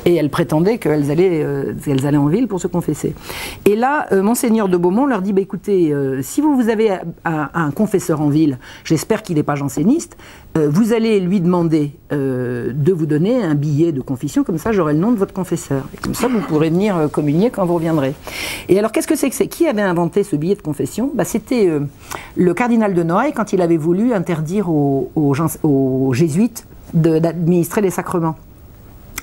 et elles prétendaient qu'elles allaient en ville pour se confesser. Et là, Monseigneur de Beaumont leur dit, bah, écoutez, si vous avez un confesseur en ville, j'espère qu'il n'est pas janséniste, vous allez lui demander de vous donner un billet de confession, comme ça j'aurai le nom de votre confesseur. Et comme ça vous pourrez venir communier quand vous reviendrez. Et alors qu'est-ce que c'est que c'est? Qui avait inventé ce billet de confession? Bah, c'était le cardinal de Noailles quand il avait voulu interdire aux jésuites d'administrer les sacrements.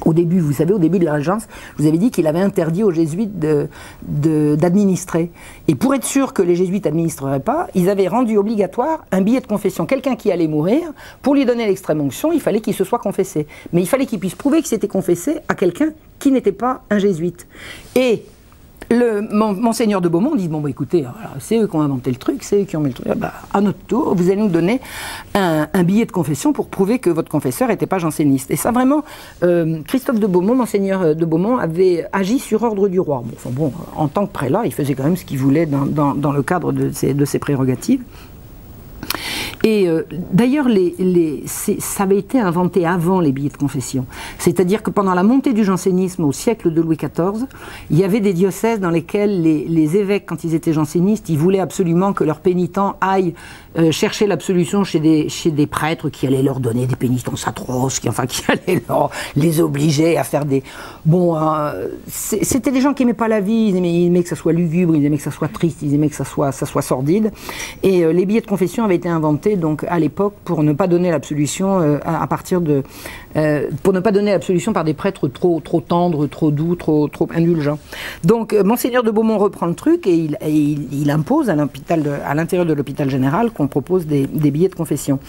Au début, vous savez, au début de la Régence, je vous avais dit qu'il avait interdit aux jésuites d'administrer. Et pour être sûr que les jésuites n'administreraient pas, ils avaient rendu obligatoire un billet de confession. Quelqu'un qui allait mourir, pour lui donner l'extrême onction, il fallait qu'il se soit confessé. Mais il fallait qu'il puisse prouver qu'il s'était confessé à quelqu'un qui n'était pas un jésuite. Et Monseigneur de Beaumont dit, bon, bah, écoutez, c'est eux qui ont inventé le truc, c'est eux qui ont mis le truc, bah, à notre tour, vous allez nous donner un billet de confession pour prouver que votre confesseur n'était pas janséniste. Et ça, vraiment, Christophe de Beaumont, Monseigneur de Beaumont, avait agi sur ordre du roi. Bon, en tant que prélat, il faisait quand même ce qu'il voulait dans le cadre de ses prérogatives. Et d'ailleurs, ça avait été inventé avant les billets de confession. C'est-à-dire que pendant la montée du jansénisme au siècle de Louis XIV, il y avait des diocèses dans lesquels les évêques, quand ils étaient jansénistes, ils voulaient absolument que leurs pénitents aillent chercher l'absolution chez des prêtres qui allaient leur donner des pénitences atroces, qui allaient les obliger à faire des... Bon, c'était des gens qui n'aimaient pas la vie, ils aimaient que ça soit lugubre, ils aimaient que ça soit triste, ils aimaient que ça soit sordide. Et les billets de confession avaient été inventés donc à l'époque pour ne pas donner l'absolution pour ne pas donner l'absolution par des prêtres trop tendres, trop doux, trop indulgents. Donc Monseigneur de Beaumont reprend le truc et il impose à l'intérieur de l'hôpital général qu'on propose des billets de confession.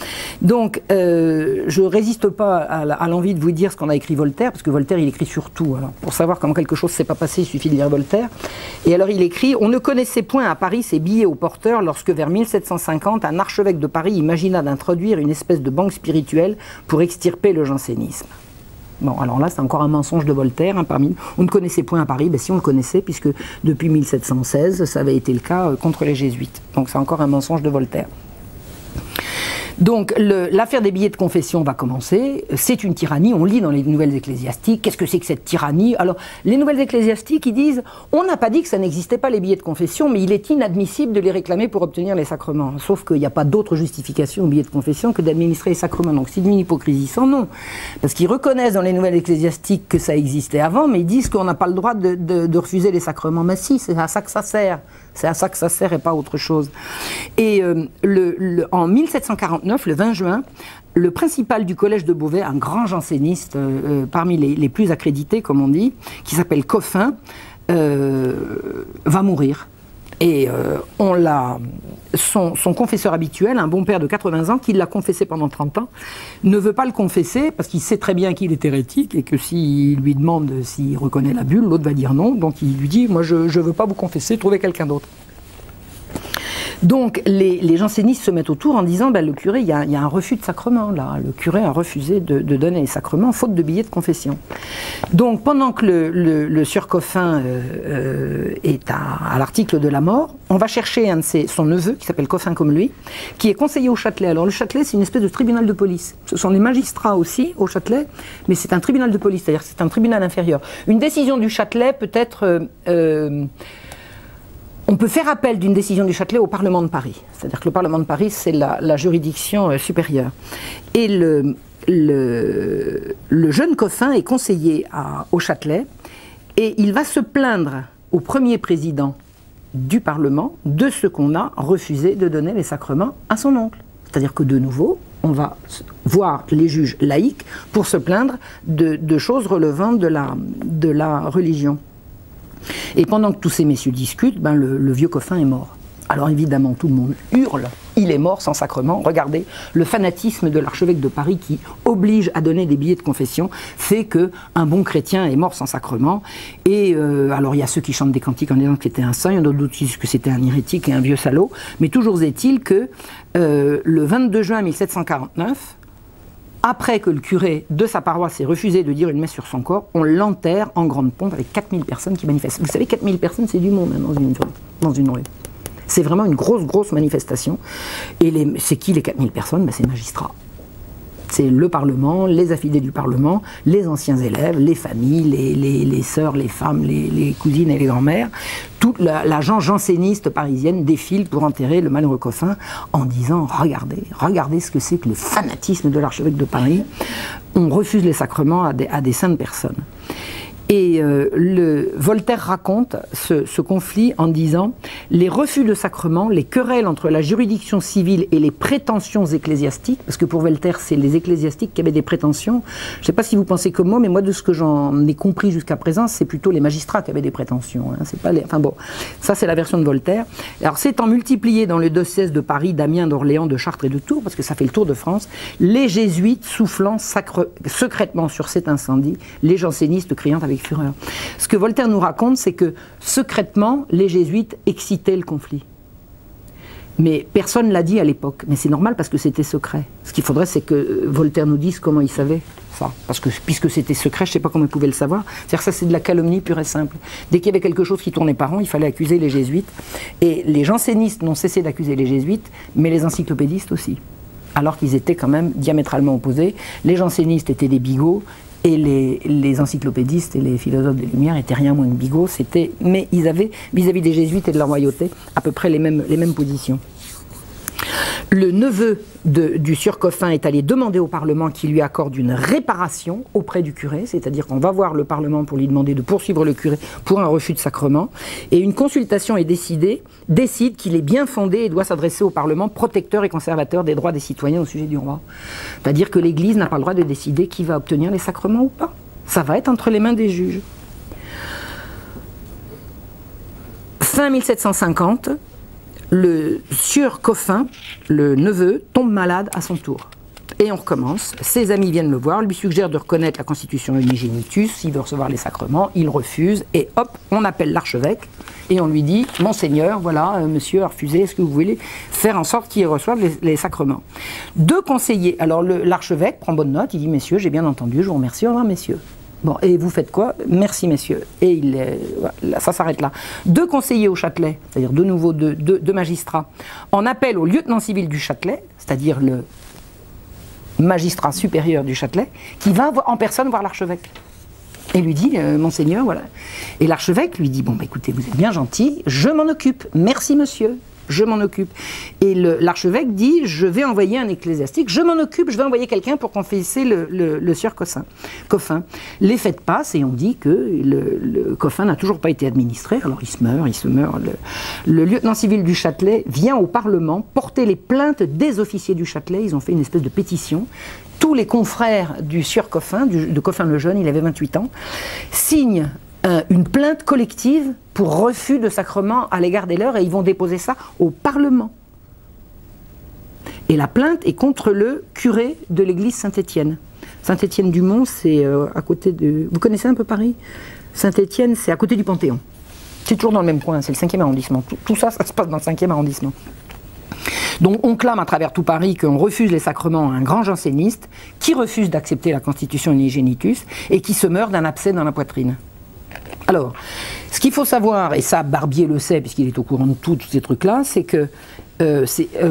Donc je résiste pas à l'envie de vous dire ce qu'en a écrit Voltaire, parce que Voltaire il écrit sur tout. Alors, pour savoir comment quelque chose s'est pas passé, il suffit de lire Voltaire. Et alors il écrit: on ne connaissait point à Paris ces billets aux porteurs lorsque vers 1750 un archevêque de Paris imagina d'introduire une espèce de banque spirituelle pour extirper le jansénisme. Bon, alors là, c'est encore un mensonge de Voltaire. On ne connaissait point à Paris, ben si on le connaissait, puisque depuis 1716, ça avait été le cas contre les jésuites. Donc c'est encore un mensonge de Voltaire. Donc l'affaire des billets de confession va commencer, c'est une tyrannie, on lit dans les nouvelles ecclésiastiques, qu'est-ce que c'est que cette tyrannie? Alors les nouvelles ecclésiastiques, ils disent, on n'a pas dit que ça n'existait pas les billets de confession, mais il est inadmissible de les réclamer pour obtenir les sacrements, sauf qu'il n'y a pas d'autre justification aux billets de confession que d'administrer les sacrements, donc c'est une hypocrisie sans nom, parce qu'ils reconnaissent dans les nouvelles ecclésiastiques que ça existait avant, mais ils disent qu'on n'a pas le droit de refuser les sacrements, mais si, c'est à ça que ça sert. C'est à ça que ça sert et pas autre chose. Et en 1749, le 20 juin, le principal du collège de Beauvais, un grand janséniste, parmi les plus accrédités, comme on dit, qui s'appelle Coffin, va mourir. Et son confesseur habituel, un bon père de 80 ans, qui l'a confessé pendant 30 ans, ne veut pas le confesser parce qu'il sait très bien qu'il est hérétique et que s'il lui demande s'il reconnaît la bulle, l'autre va dire non. Donc il lui dit, moi je ne veux pas vous confesser, trouvez quelqu'un d'autre. Donc les jansénistes se mettent autour en disant, ben, le curé, il y a un refus de sacrement là. Le curé a refusé de donner les sacrements faute de billets de confession. Donc pendant que le sieur Coffin est à l'article de la mort, on va chercher son neveu, qui s'appelle Coffin comme lui, qui est conseiller au Châtelet. Alors le Châtelet, c'est une espèce de tribunal de police. Ce sont les magistrats aussi au Châtelet, mais c'est un tribunal de police, c'est-à-dire que c'est un tribunal inférieur. Une décision du Châtelet peut être... on peut faire appel d'une décision du Châtelet au Parlement de Paris. C'est-à-dire que le Parlement de Paris, c'est la juridiction supérieure. Et le jeune Coffin est conseiller au Châtelet et il va se plaindre au premier président du Parlement de ce qu'on a refusé de donner les sacrements à son oncle. C'est-à-dire que de nouveau, on va voir les juges laïcs pour se plaindre de choses relevant de la religion. Et pendant que tous ces messieurs discutent, ben le vieux Coffin est mort. Alors évidemment, tout le monde hurle, il est mort sans sacrement. Regardez, le fanatisme de l'archevêque de Paris qui oblige à donner des billets de confession fait qu'un bon chrétien est mort sans sacrement. Et alors il y a ceux qui chantent des cantiques en disant que c'était un saint, il y en a d'autres qui disent que c'était un hérétique et un vieux salaud. Mais toujours est-il que le 22 juin 1749, après que le curé de sa paroisse ait refusé de dire une messe sur son corps, on l'enterre en grande pompe avec 4000 personnes qui manifestent. Vous savez, 4000 personnes, c'est du monde hein, dans une rue. C'est vraiment une grosse manifestation. Et c'est qui les 4000 personnes? Ben, c'est les magistrats. C'est le Parlement, les affidés du Parlement, les anciens élèves, les familles, les sœurs, les femmes, les cousines et les grand-mères. Toute la gens janséniste parisienne défile pour enterrer le malheureux Coffin en disant « Regardez ce que c'est que le fanatisme de l'archevêque de Paris. On refuse les sacrements à des saintes personnes. » Et Voltaire raconte ce conflit en disant « Les refus de sacrement, les querelles entre la juridiction civile et les prétentions ecclésiastiques », parce que pour Voltaire, c'est les ecclésiastiques qui avaient des prétentions. Je ne sais pas si vous pensez comme moi, mais moi, de ce que j'en ai compris jusqu'à présent, c'est plutôt les magistrats qui avaient des prétentions. Hein, c'est pas les... Enfin bon, ça c'est la version de Voltaire. Alors s'étant multiplié dans le diocèse de Paris, d'Amiens, d'Orléans, de Chartres et de Tours, parce que ça fait le tour de France, les jésuites soufflant secrètement sur cet incendie, les jansénistes criant avec fureur. Ce que Voltaire nous raconte, c'est que secrètement, les jésuites excitaient le conflit. Mais personne ne l'a dit à l'époque. Mais c'est normal parce que c'était secret. Ce qu'il faudrait, c'est que Voltaire nous dise comment il savait ça. Parce que puisque c'était secret, je ne sais pas comment il pouvait le savoir. C'est-à-dire que ça, c'est de la calomnie pure et simple. Dès qu'il y avait quelque chose qui tournait par rond, il fallait accuser les jésuites. Et les jansénistes n'ont cessé d'accuser les jésuites, mais les encyclopédistes aussi. Alors qu'ils étaient quand même diamétralement opposés. Les jansénistes étaient des bigots. Et les encyclopédistes et les philosophes des Lumières étaient rien moins que bigots, mais ils avaient, vis-à-vis des jésuites et de la royauté, à peu près les mêmes positions. Le neveu du sieur Coffin est allé demander au Parlement qu'il lui accorde une réparation auprès du curé, c'est-à-dire qu'on va voir le Parlement pour lui demander de poursuivre le curé pour un refus de sacrement, et une consultation décide qu'il est bien fondé et doit s'adresser au Parlement protecteur et conservateur des droits des citoyens au sujet du roi. C'est-à-dire que l'Église n'a pas le droit de décider qui va obtenir les sacrements ou pas. Ça va être entre les mains des juges. Fin 1750, le sieur Coffin, le neveu, tombe malade à son tour. Et on recommence. Ses amis viennent le voir, lui suggèrent de reconnaître la constitution unigenitus, s'il veut recevoir les sacrements, il refuse, et hop, on appelle l'archevêque, et on lui dit « Monseigneur, voilà, monsieur a refusé, est-ce que vous voulez faire en sorte qu'il reçoive les sacrements ?» Deux conseillers, alors l'archevêque prend bonne note, il dit « Messieurs, j'ai bien entendu, je vous remercie, au revoir messieurs. » Bon, et vous faites quoi? Merci, messieurs. Et ça s'arrête là. Deux conseillers au Châtelet, c'est-à-dire de nouveau deux magistrats, en appellent au lieutenant civil du Châtelet, c'est-à-dire le magistrat supérieur du Châtelet, qui va en personne voir l'archevêque. Et lui dit, Monseigneur, voilà. Et l'archevêque lui dit, bon, bah, écoutez, vous êtes bien gentil, je m'en occupe. Merci, monsieur. Je m'en occupe. Et l'archevêque dit, je vais envoyer un ecclésiastique, je m'en occupe, je vais envoyer quelqu'un pour confesser le sieur Coffin. Les fêtes passent et on dit que le Coffin n'a toujours pas été administré, alors il se meurt. Le lieutenant civil du Châtelet vient au Parlement porter les plaintes des officiers du Châtelet, ils ont fait une espèce de pétition. Tous les confrères du sieur Coffin, de Coffin le Jeune, il avait 28 ans, signent une plainte collective pour refus de sacrement à l'égard des leurs et ils vont déposer ça au Parlement. Et la plainte est contre le curé de l'église Saint-Étienne. Saint-Étienne-du-Mont, c'est à côté de... Vous connaissez un peu Paris? Saint-Étienne, c'est à côté du Panthéon. C'est toujours dans le même coin, c'est le 5e arrondissement. Tout ça, ça se passe dans le 5e arrondissement. Donc on clame à travers tout Paris qu'on refuse les sacrements à un grand janséniste qui refuse d'accepter la constitution unigenitus et qui se meurt d'un abcès dans la poitrine. Alors, ce qu'il faut savoir, et ça Barbier le sait puisqu'il est au courant de tous ces trucs-là, c'est que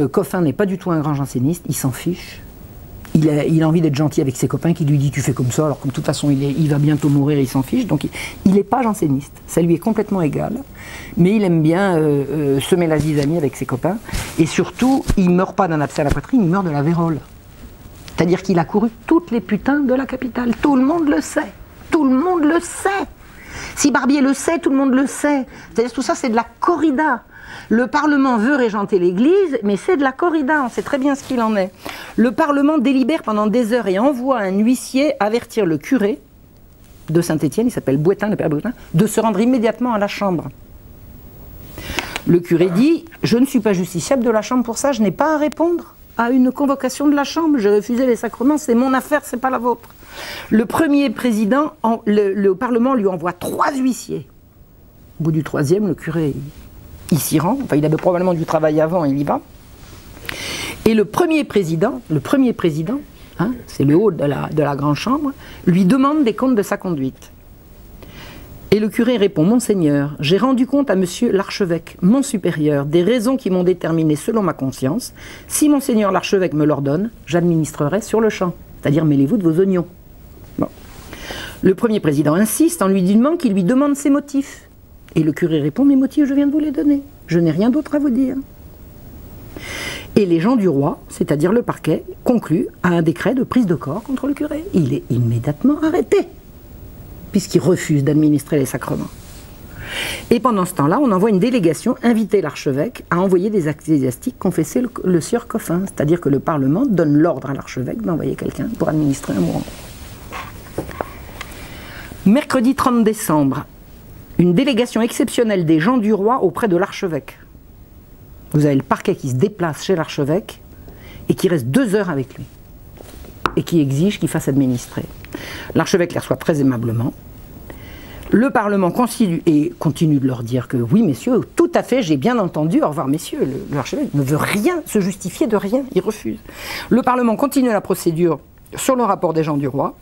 Coffin n'est pas du tout un grand janséniste, il s'en fiche. Il a envie d'être gentil avec ses copains qui lui disent tu fais comme ça, alors que de toute façon il va bientôt mourir, il s'en fiche. Donc il n'est pas janséniste, ça lui est complètement égal. Mais il aime bien semer la zizanie avec ses copains. Et surtout, il ne meurt pas d'un abcès à la poitrine, il meurt de la vérole. C'est-à-dire qu'il a couru toutes les putains de la capitale. Tout le monde le sait. Tout le monde le sait. Si Barbier le sait, tout le monde le sait. C'est-à-dire tout ça, c'est de la corrida. Le Parlement veut régenter l'Église, mais c'est de la corrida, on sait très bien ce qu'il en est. Le Parlement délibère pendant des heures et envoie un huissier avertir le curé de Saint-Étienne, il s'appelle Bouetin, le père Bouetin, de se rendre immédiatement à la chambre. Le curé dit « Je ne suis pas justiciable de la chambre pour ça, je n'ai pas à répondre à une convocation de la chambre, j'ai refusé les sacrements, c'est mon affaire, c'est pas la vôtre. » Le premier président, le Parlement lui envoie 3 huissiers. Au bout du 3e, le curé, il s'y rend, enfin il avait probablement du travail avant, il y va. Et le premier président, hein, c'est le haut de la grande chambre, lui demande des comptes de sa conduite. Et le curé répond « Monseigneur, j'ai rendu compte à monsieur l'archevêque, mon supérieur, des raisons qui m'ont déterminé selon ma conscience. Si monseigneur l'archevêque me l'ordonne, j'administrerai sur le champ. C'est-à-dire mêlez-vous de vos oignons. » Bon. Le premier président insiste en lui disant qu'il lui demande ses motifs. Et le curé répond « Mes motifs, je viens de vous les donner. Je n'ai rien d'autre à vous dire. » Et les gens du roi, c'est-à-dire le parquet, concluent à un décret de prise de corps contre le curé. Il est immédiatement arrêté, puisqu'il refuse d'administrer les sacrements. Et pendant ce temps-là, on envoie une délégation inviter l'archevêque à envoyer des ecclésiastiques confesser le sieur Coffin. C'est-à-dire que le Parlement donne l'ordre à l'archevêque d'envoyer quelqu'un pour administrer un mourant. Mercredi 30 décembre, une délégation exceptionnelle des gens du roi auprès de l'archevêque. Vous avez le parquet qui se déplace chez l'archevêque et qui reste 2 heures avec lui et qui exige qu'il fasse administrer. L'archevêque les reçoit très aimablement. Le Parlement continue de leur dire que oui, messieurs, tout à fait, j'ai bien entendu, au revoir, messieurs. L'archevêque ne veut rien se justifier de rien, il refuse. Le Parlement continue la procédure sur le rapport des gens du roi.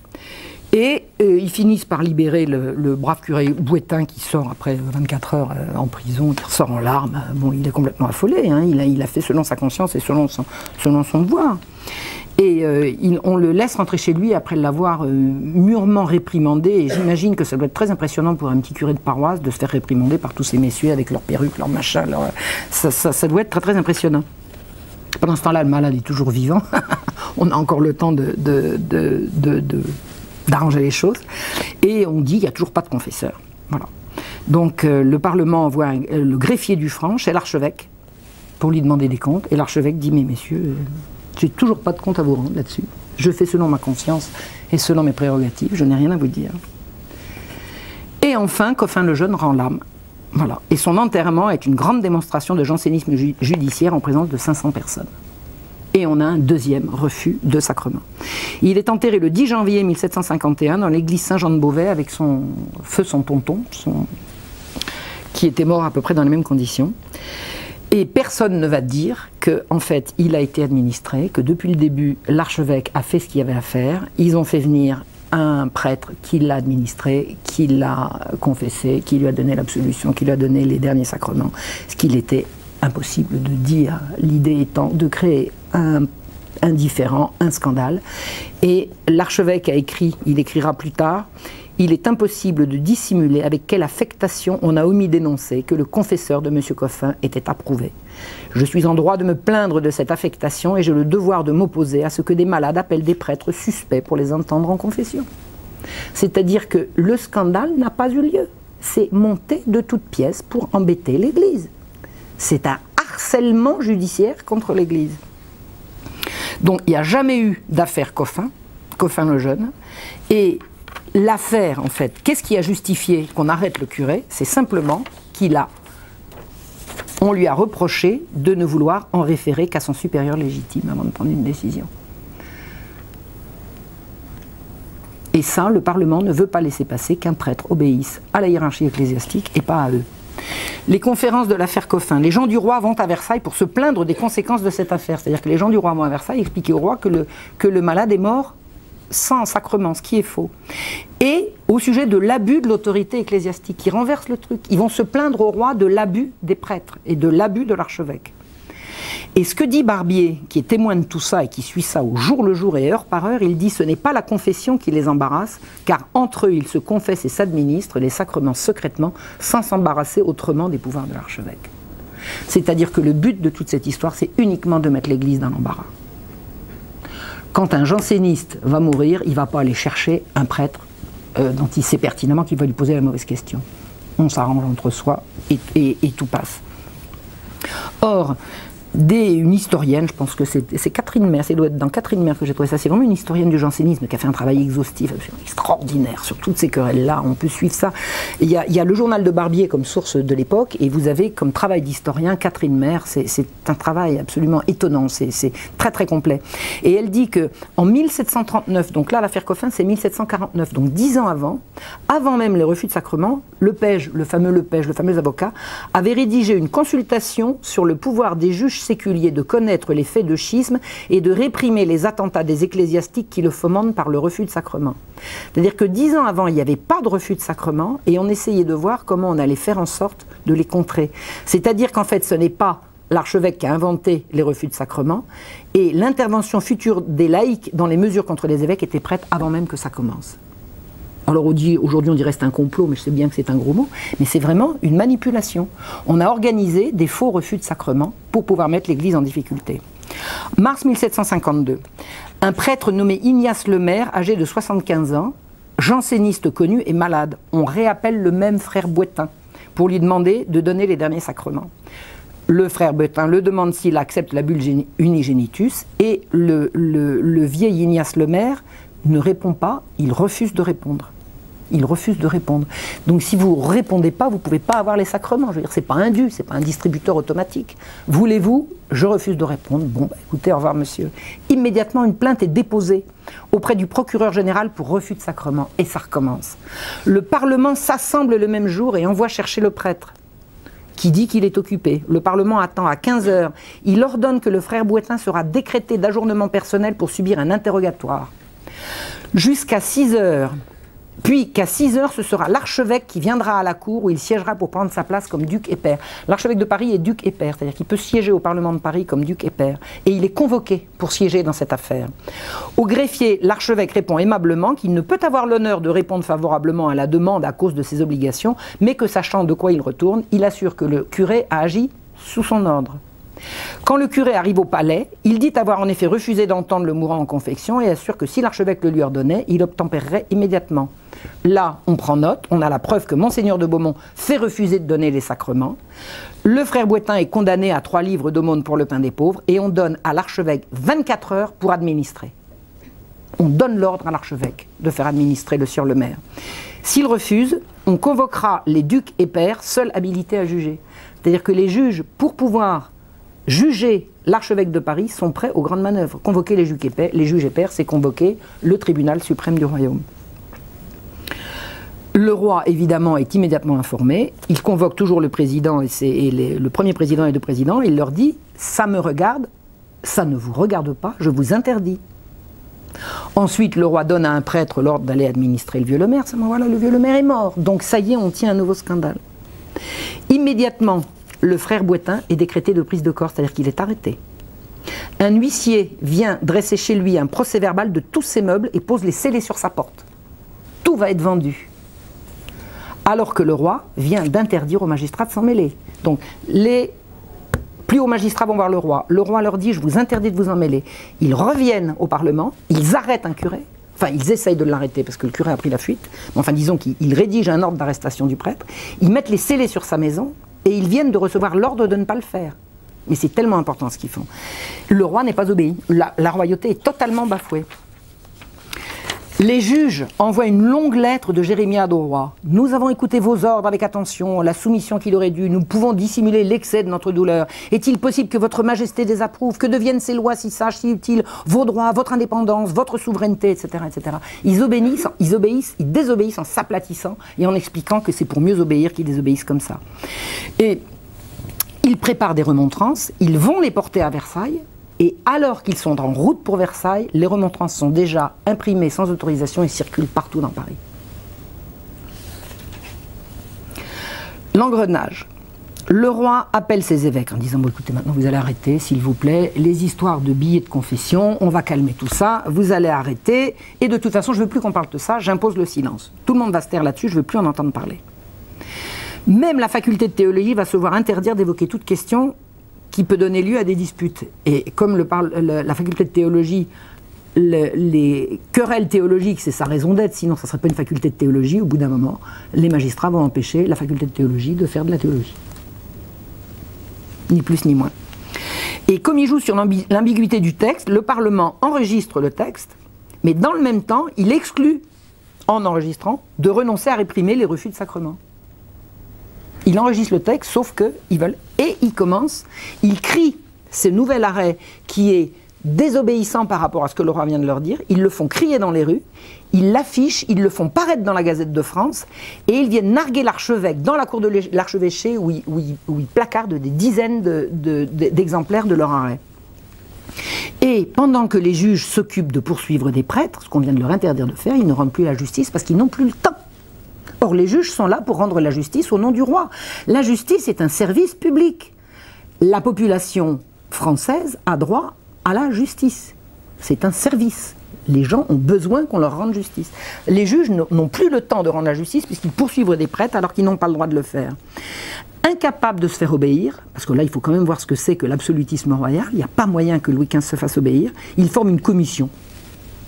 Et ils finissent par libérer le brave curé Bouetin qui sort après 24 heures en prison, qui ressort en larmes. Bon, il est complètement affolé, hein. Il a fait selon sa conscience et selon son devoir. Et on le laisse rentrer chez lui après l'avoir mûrement réprimandé. Et j'imagine que ça doit être très impressionnant pour un petit curé de paroisse de se faire réprimander par tous ces messieurs avec leurs perruques, leurs machins. Ça doit être très très impressionnant. Pendant ce temps-là, le malade est toujours vivant. On a encore le temps d'arranger les choses, et on dit qu'il n'y a toujours pas de confesseur. Voilà. Donc le Parlement envoie le greffier du Franc chez l'archevêque pour lui demander des comptes, et l'archevêque dit « Mais messieurs, j'ai toujours pas de compte à vous rendre là-dessus. Je fais selon ma conscience et selon mes prérogatives, je n'ai rien à vous dire. » Et enfin, Coffin le Jeune rend l'âme. Voilà. Et son enterrement est une grande démonstration de jansénisme judiciaire en présence de 500 personnes. Et on a un 2e refus de sacrement. Il est enterré le 10 janvier 1751 dans l'église Saint-Jean de Beauvais avec son tonton, qui était mort à peu près dans les mêmes conditions. Et personne ne va dire qu'en fait, il a été administré, que depuis le début, l'archevêque a fait ce qu'il y avait à faire. Ils ont fait venir un prêtre qui l'a administré, qui l'a confessé, qui lui a donné l'absolution, qui lui a donné les derniers sacrements, ce qu'il était impossible de dire, l'idée étant de créer un différend, un scandale. Et l'archevêque a écrit, il écrira plus tard, « Il est impossible de dissimuler avec quelle affectation on a omis d'énoncer que le confesseur de M. Coffin était approuvé. Je suis en droit de me plaindre de cette affectation et j'ai le devoir de m'opposer à ce que des malades appellent des prêtres suspects pour les entendre en confession. » C'est-à-dire que le scandale n'a pas eu lieu. C'est monté de toutes pièces pour embêter l'Église. C'est un harcèlement judiciaire contre l'Église. Donc il n'y a jamais eu d'affaire Coffin le Jeune, et l'affaire, en fait, qu'est-ce qui a justifié qu'on arrête le curé? C'est simplement on lui a reproché de ne vouloir en référer qu'à son supérieur légitime avant de prendre une décision. Et ça, le Parlement ne veut pas laisser passer qu'un prêtre obéisse à la hiérarchie ecclésiastique et pas à eux. Les conférences de l'affaire Coffin, les gens du roi vont à Versailles pour se plaindre des conséquences de cette affaire. C'est-à-dire que les gens du roi vont à Versailles expliquer au roi que le malade est mort sans sacrement, ce qui est faux. Et au sujet de l'abus de l'autorité ecclésiastique, qui renverse le truc. Ils vont se plaindre au roi de l'abus des prêtres et de l'abus de l'archevêque. Et ce que dit Barbier, qui est témoin de tout ça et qui suit ça au jour le jour et heure par heure, il dit « Ce n'est pas la confession qui les embarrasse, car entre eux, ils se confessent et s'administrent les sacrements secrètement, sans s'embarrasser autrement des pouvoirs de l'archevêque. » C'est-à-dire que le but de toute cette histoire, c'est uniquement de mettre l'Église dans l'embarras. Quand un janséniste va mourir, il ne va pas aller chercher un prêtre dont il sait pertinemment qu'il va lui poser la mauvaise question. On s'arrange entre soi et tout passe. Or, une historienne, je pense que c'est Catherine Maire, ça doit être dans Catherine Maire que j'ai trouvé ça, c'est vraiment une historienne du jansénisme qui a fait un travail exhaustif, extraordinaire sur toutes ces querelles-là, on peut suivre ça. Il y a le journal de Barbier comme source de l'époque, et vous avez comme travail d'historien Catherine Maire, c'est un travail absolument étonnant, c'est très très complet. Et elle dit que en 1739, donc là l'affaire Coffin c'est 1749, donc 10 ans avant même les refus de sacrement, Lepage, le fameux avocat, avait rédigé une consultation sur le pouvoir des juges séculier de connaître les faits de schisme et de réprimer les attentats des ecclésiastiques qui le fomentent par le refus de sacrement. C'est-à-dire que 10 ans avant, il n'y avait pas de refus de sacrement et on essayait de voir comment on allait faire en sorte de les contrer. C'est-à-dire qu'en fait, ce n'est pas l'archevêque qui a inventé les refus de sacrement et l'intervention future des laïcs dans les mesures contre les évêques était prête avant même que ça commence. Alors aujourd'hui on dirait que c'est un complot, mais je sais bien que c'est un gros mot, mais c'est vraiment une manipulation. On a organisé des faux refus de sacrement pour pouvoir mettre l'Église en difficulté. Mars 1752, un prêtre nommé Ignace Lemaire, âgé de 75 ans, janséniste connu et malade. On réappelle le même frère Bouétain pour lui demander de donner les derniers sacrements. Le frère Bouétain le demande s'il accepte la bulle unigenitus et le vieil Ignace Lemaire ne répond pas, il refuse de répondre. Il refuse de répondre. Donc si vous ne répondez pas, vous ne pouvez pas avoir les sacrements. Je veux dire, ce n'est pas un dû, ce n'est pas un distributeur automatique. Voulez-vous? Je refuse de répondre. Bon, bah, écoutez, au revoir monsieur. Immédiatement, une plainte est déposée auprès du procureur général pour refus de sacrement. Et ça recommence. Le Parlement s'assemble le même jour et envoie chercher le prêtre, qui dit qu'il est occupé. Le Parlement attend à 15 h. Il ordonne que le frère Bouétain sera décrété d'ajournement personnel pour subir un interrogatoire. Jusqu'à 6 h. Puis qu'à 6 h, ce sera l'archevêque qui viendra à la cour où il siégera pour prendre sa place comme duc et père. L'archevêque de Paris est duc et père, c'est-à-dire qu'il peut siéger au Parlement de Paris comme duc et père. Et il est convoqué pour siéger dans cette affaire. Au greffier, l'archevêque répond aimablement qu'il ne peut avoir l'honneur de répondre favorablement à la demande à cause de ses obligations, mais que sachant de quoi il retourne, il assure que le curé a agi sous son ordre. Quand le curé arrive au palais, il dit avoir en effet refusé d'entendre le mourant en confection et assure que si l'archevêque le lui ordonnait, il obtempérerait immédiatement. Là, on prend note, on a la preuve que Monseigneur de Beaumont fait refuser de donner les sacrements. Le frère Bouétain est condamné à 3 livres d'aumône pour le pain des pauvres et on donne à l'archevêque 24 heures pour administrer. On donne l'ordre à l'archevêque de faire administrer le sieur Lemaire. S'il refuse, on convoquera les ducs et pairs seuls habilités à juger. C'est-à-dire que les juges, pour pouvoir juger l'archevêque de Paris, sont prêts aux grandes manœuvres. Convoquer les juges et pairs, c'est convoquer le tribunal suprême du royaume. Le roi, évidemment, est immédiatement informé. Il convoque toujours le président, le premier président et 2 présidents. Il leur dit « ça me regarde, ça ne vous regarde pas, je vous interdis ». Ensuite, le roi donne à un prêtre l'ordre d'aller administrer le vieux Lemaire. Voilà, le vieux Lemaire est mort. Donc ça y est, on tient un nouveau scandale. Immédiatement, le frère Bouétain est décrété de prise de corps, c'est-à-dire qu'il est arrêté. Un huissier vient dresser chez lui un procès-verbal de tous ses meubles et pose les scellés sur sa porte. Tout va être vendu. Alors que le roi vient d'interdire aux magistrats de s'en mêler. Donc, les plus hauts magistrats vont voir le roi. Le roi leur dit « je vous interdis de vous en mêler ». Ils reviennent au Parlement, ils arrêtent un curé. Enfin, ils essayent de l'arrêter parce que le curé a pris la fuite. Enfin, disons qu'ils rédigent un ordre d'arrestation du prêtre. Ils mettent les scellés sur sa maison. Et ils viennent de recevoir l'ordre de ne pas le faire. Mais c'est tellement important ce qu'ils font. Le roi n'est pas obéi. La royauté est totalement bafouée. Les juges envoient une longue lettre de Jérémiade au roi. « Nous avons écouté vos ordres avec attention, la soumission qu'il aurait dû. Nous pouvons dissimuler l'excès de notre douleur. Est-il possible que votre majesté désapprouve, que deviennent ces lois si sages, si utiles, vos droits, votre indépendance, votre souveraineté, etc. etc. » Ils désobéissent en s'aplatissant et en expliquant que c'est pour mieux obéir qu'ils désobéissent comme ça. Et ils préparent des remontrances, ils vont les porter à Versailles. Et alors qu'ils sont en route pour Versailles, les remontrances sont déjà imprimées sans autorisation et circulent partout dans Paris. L'engrenage. Le roi appelle ses évêques en disant bon, « écoutez, maintenant vous allez arrêter, s'il vous plaît, les histoires de billets de confession, on va calmer tout ça, vous allez arrêter, et de toute façon, je ne veux plus qu'on parle de ça, j'impose le silence. Tout le monde va se taire là-dessus, je ne veux plus en entendre parler. » Même la faculté de théologie va se voir interdire d'évoquer toute question qui peut donner lieu à des disputes. Et comme la faculté de théologie les querelles théologiques, c'est sa raison d'être, sinon ça ne serait pas une faculté de théologie. Au bout d'un moment, les magistrats vont empêcher la faculté de théologie de faire de la théologie. Ni plus ni moins. Et comme il joue sur l'ambiguïté du texte, le Parlement enregistre le texte, mais dans le même temps, il exclut, en enregistrant, de renoncer à réprimer les refus de sacrement. Il enregistre le texte, sauf qu'ils veulent. Et il commence, il crie ce nouvel arrêt qui est désobéissant par rapport à ce que le roi vient de leur dire, ils le font crier dans les rues, ils l'affichent, ils le font paraître dans la Gazette de France, et ils viennent narguer l'archevêque dans la cour de l'archevêché où ils placardent des dizaines d'exemplaires de leur arrêt. Et pendant que les juges s'occupent de poursuivre des prêtres, ce qu'on vient de leur interdire de faire, ils ne rendent plus la justice parce qu'ils n'ont plus le temps. Or, les juges sont là pour rendre la justice au nom du roi. La justice est un service public. La population française a droit à la justice. C'est un service. Les gens ont besoin qu'on leur rende justice. Les juges n'ont plus le temps de rendre la justice puisqu'ils poursuivent des prêtres alors qu'ils n'ont pas le droit de le faire. Incapables de se faire obéir, parce que là il faut quand même voir ce que c'est que l'absolutisme royal, il n'y a pas moyen que Louis XV se fasse obéir, il forme une commission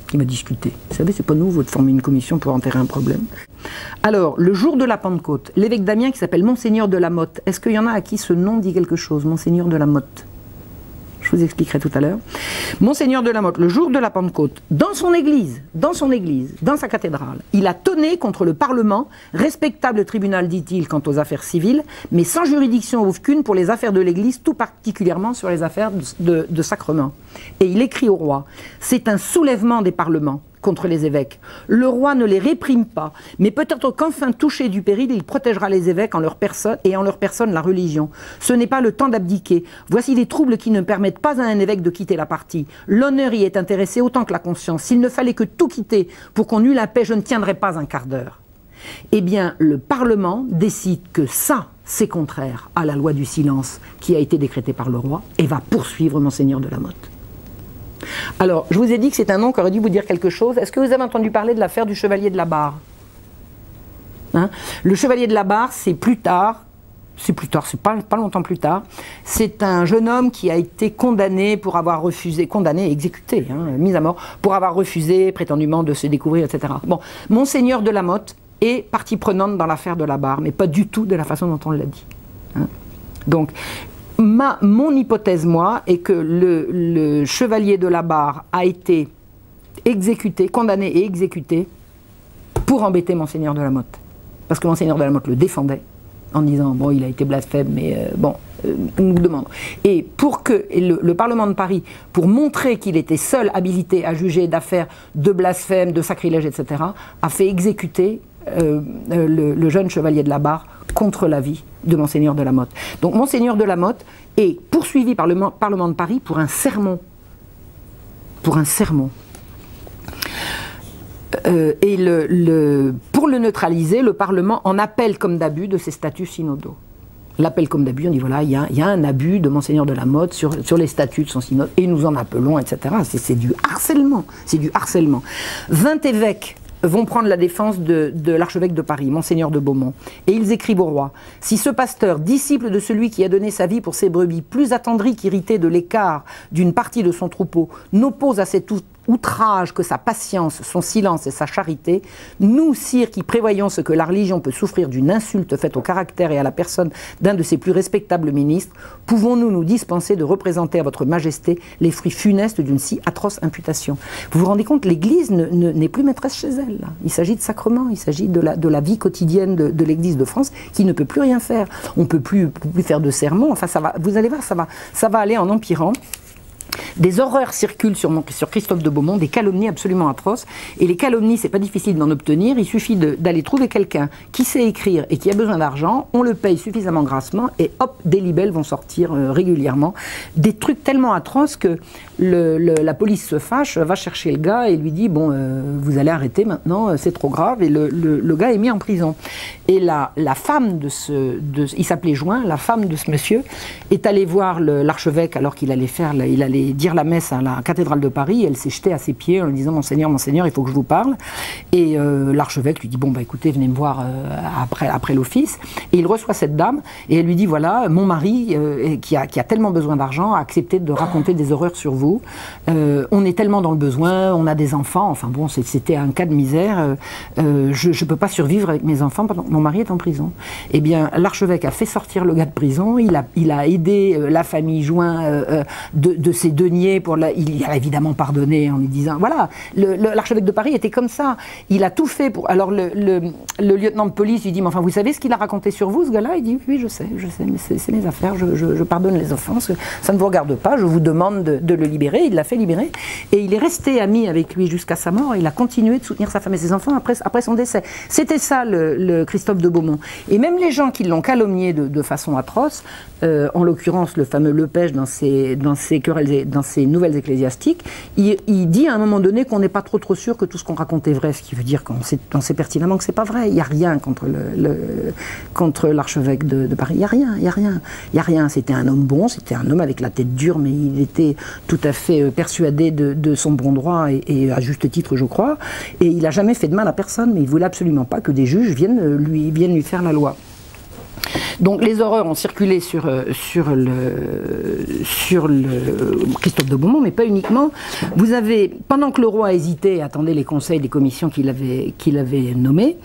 qui va discuter. Vous savez, c'est pas nouveau de former une commission pour enterrer un problème. Alors, le jour de la Pentecôte, l'évêque d'Amiens qui s'appelle Monseigneur de la Motte, est-ce qu'il y en a à qui ce nom dit quelque chose, Monseigneur de la Motte? Je vous expliquerai tout à l'heure. Monseigneur de la Motte, le jour de la Pentecôte, dans son église, dans sa cathédrale, il a tonné contre le Parlement, respectable tribunal, dit-il, quant aux affaires civiles, mais sans juridiction aucune pour les affaires de l'église, tout particulièrement sur les affaires de sacrement. Et il écrit au roi, c'est un soulèvement des parlements contre les évêques. Le roi ne les réprime pas, mais peut-être qu'enfin touché du péril, il protégera les évêques en leur personne et en leur personne la religion. Ce n'est pas le temps d'abdiquer. Voici des troubles qui ne permettent pas à un évêque de quitter la partie. L'honneur y est intéressé autant que la conscience. S'il ne fallait que tout quitter pour qu'on eût la paix, je ne tiendrais pas un quart d'heure. Eh bien, le Parlement décide que ça, c'est contraire à la loi du silence qui a été décrétée par le roi et va poursuivre Monseigneur de la Motte. Alors, je vous ai dit que c'est un nom qui aurait dû vous dire quelque chose. Est-ce que vous avez entendu parler de l'affaire du Chevalier de la Barre? Le Chevalier de la Barre, c'est pas longtemps plus tard. C'est un jeune homme qui a été condamné pour avoir refusé, condamné et exécuté, mis à mort, pour avoir refusé prétendument de se découvrir, etc. Bon, Monseigneur de la Motte est partie prenante dans l'affaire de la Barre, mais pas du tout de la façon dont on l'a dit. Donc, mon hypothèse, moi, est que le chevalier de la Barre a été exécuté, condamné et exécuté pour embêter Monseigneur de la Motte. Parce que Monseigneur de la Motte le défendait en disant, bon, il a été blasphème, mais on nous demande. Et pour que le Parlement de Paris, pour montrer qu'il était seul habilité à juger d'affaires de blasphème, de sacrilège, etc., a fait exécuter le jeune chevalier de la Barre contre l'avis de Monseigneur de la Motte. Donc Monseigneur de la Motte est poursuivi par le Parlement de Paris pour un sermon. Pour un sermon. Et pour le neutraliser, le Parlement en appelle comme d'abus de ses statuts synodaux. L'appel comme d'abus, on dit voilà, il y a un abus de Monseigneur de la Motte sur les statuts de son synode, et nous en appelons, etc. C'est du harcèlement. C'est du harcèlement. 20 évêques vont prendre la défense de l'archevêque de Paris, Monseigneur de Beaumont. Et ils écrivent au roi, « Si ce pasteur, disciple de celui qui a donné sa vie pour ses brebis, plus attendri qu'irrité de l'écart d'une partie de son troupeau, n'oppose à cet outrage que sa patience, son silence et sa charité, nous, sire, qui prévoyons ce que la religion peut souffrir d'une insulte faite au caractère et à la personne d'un de ses plus respectables ministres, pouvons-nous nous dispenser de représenter à votre majesté les fruits funestes d'une si atroce imputation ?» Vous vous rendez compte, l'Église n'est plus maîtresse chez elle. Là. Il s'agit de sacrements, il s'agit de la vie quotidienne de l'Église de France qui ne peut plus rien faire. On ne peut plus faire de sermons, enfin ça va, vous allez voir, ça va aller en empirant. Des horreurs circulent sur Christophe de Beaumont, des calomnies absolument atroces. Et les calomnies, c'est pas difficile d'en obtenir. Il suffit d'aller trouver quelqu'un qui sait écrire et qui a besoin d'argent. On le paye suffisamment grassement et hop, des libelles vont sortir régulièrement. Des trucs tellement atroces que la police se fâche, va chercher le gars et lui dit bon, vous allez arrêter maintenant, c'est trop grave. Et le gars est mis en prison. Et la femme il s'appelait Join, la femme de ce monsieur est allée voir l'archevêque alors qu'il allait aller dire la messe à la cathédrale de Paris. Elle s'est jetée à ses pieds en lui disant Monseigneur, il faut que je vous parle. Et l'archevêque lui dit bon, bah écoutez, venez me voir après l'office. Et il reçoit cette dame et elle lui dit voilà, mon mari, qui a tellement besoin d'argent, a accepté de raconter des horreurs sur vous. On est tellement dans le besoin, on a des enfants, enfin bon, c'était un cas de misère. Je ne peux pas survivre avec mes enfants pendant que mon mari est en prison. Eh bien, l'archevêque a fait sortir le gars de prison, il a aidé la famille Join de ses deniers, il a évidemment pardonné en lui disant, voilà, l'archevêque de Paris était comme ça, il a tout fait pour... Alors le lieutenant de police lui dit, mais enfin vous savez ce qu'il a raconté sur vous, ce gars-là? Il dit, oui je sais, mais c'est mes affaires, je pardonne les offenses, ça ne vous regarde pas, je vous demande de le libérer. Il l'a fait libérer, et il est resté ami avec lui jusqu'à sa mort, il a continué de soutenir sa femme et ses enfants après son décès. C'était ça le Christophe de Beaumont. Et même les gens qui l'ont calomnié de façon atroce, en l'occurrence le fameux Lepège dans ses querelles, dans ses nouvelles ecclésiastiques, il dit à un moment donné qu'on n'est pas trop sûr que tout ce qu'on raconte est vrai, ce qui veut dire qu'on sait pertinemment que c'est pas vrai. Il n'y a rien contre l'archevêque de Paris, il n'y a rien. C'était un homme bon, c'était un homme avec la tête dure, mais il était tout à fait persuadé de son bon droit, et à juste titre je crois, et il n'a jamais fait de mal à personne, mais il ne voulait absolument pas que des juges viennent lui faire la loi. Donc les horreurs ont circulé sur le Christophe de Beaumont, mais pas uniquement. Vous avez, pendant que le roi hésitait et attendait les conseils des commissions qu'il avait nommées,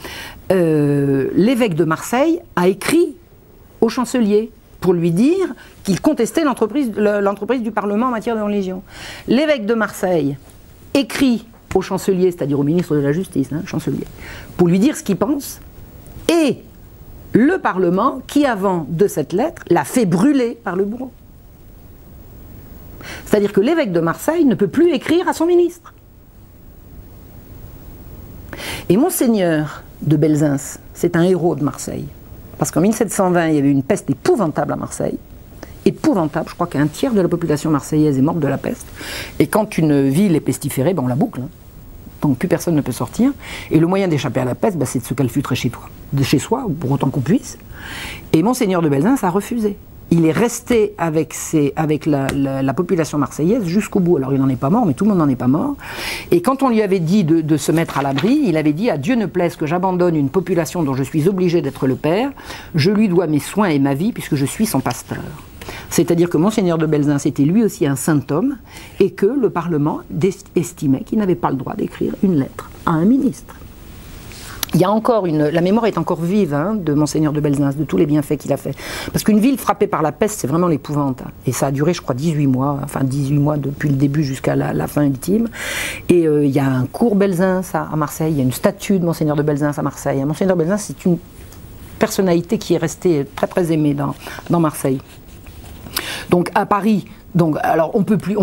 l'évêque de Marseille a écrit au chancelier pour lui dire qu'il contestait l'entreprise du Parlement en matière de religion. L'évêque de Marseille écrit au chancelier, c'est-à-dire au ministre de la Justice, chancelier, pour lui dire ce qu'il pense, et le Parlement, qui avant de cette lettre, l'a fait brûler par le bourreau. C'est-à-dire que l'évêque de Marseille ne peut plus écrire à son ministre. Et Monseigneur de Belzunce, c'est un héros de Marseille. Parce qu'en 1720, il y avait une peste épouvantable à Marseille. Épouvantable, je crois qu'un tiers de la population marseillaise est morte de la peste. Et quand une ville est pestiférée, on la boucle. Donc plus personne ne peut sortir. Et le moyen d'échapper à la peste, c'est de se calfutrer chez soi, pour autant qu'on puisse. Et Monseigneur de Belzunce a refusé. Il est resté avec la population marseillaise jusqu'au bout. Alors il n'en est pas mort, mais tout le monde n'en est pas mort. Et quand on lui avait dit de se mettre à l'abri, il avait dit « À Dieu ne plaise que j'abandonne une population dont je suis obligé d'être le père. Je lui dois mes soins et ma vie puisque je suis son pasteur. » C'est-à-dire que Monseigneur de Belzunce était lui aussi un saint homme, et que le Parlement estimait qu'il n'avait pas le droit d'écrire une lettre à un ministre. Il y a encore la mémoire est encore vive de Monseigneur de Belzunce, de tous les bienfaits qu'il a fait. Parce qu'une ville frappée par la peste, c'est vraiment l'épouvante. Et ça a duré, je crois, 18 mois, enfin 18 mois depuis le début jusqu'à la fin ultime. Et il y a un cours Belzunce à Marseille, il y a une statue de Monseigneur de Belzunce à Marseille. Monseigneur de Belzunce, c'est une personnalité qui est restée très très aimée dans Marseille. Donc à Paris, alors on peut plus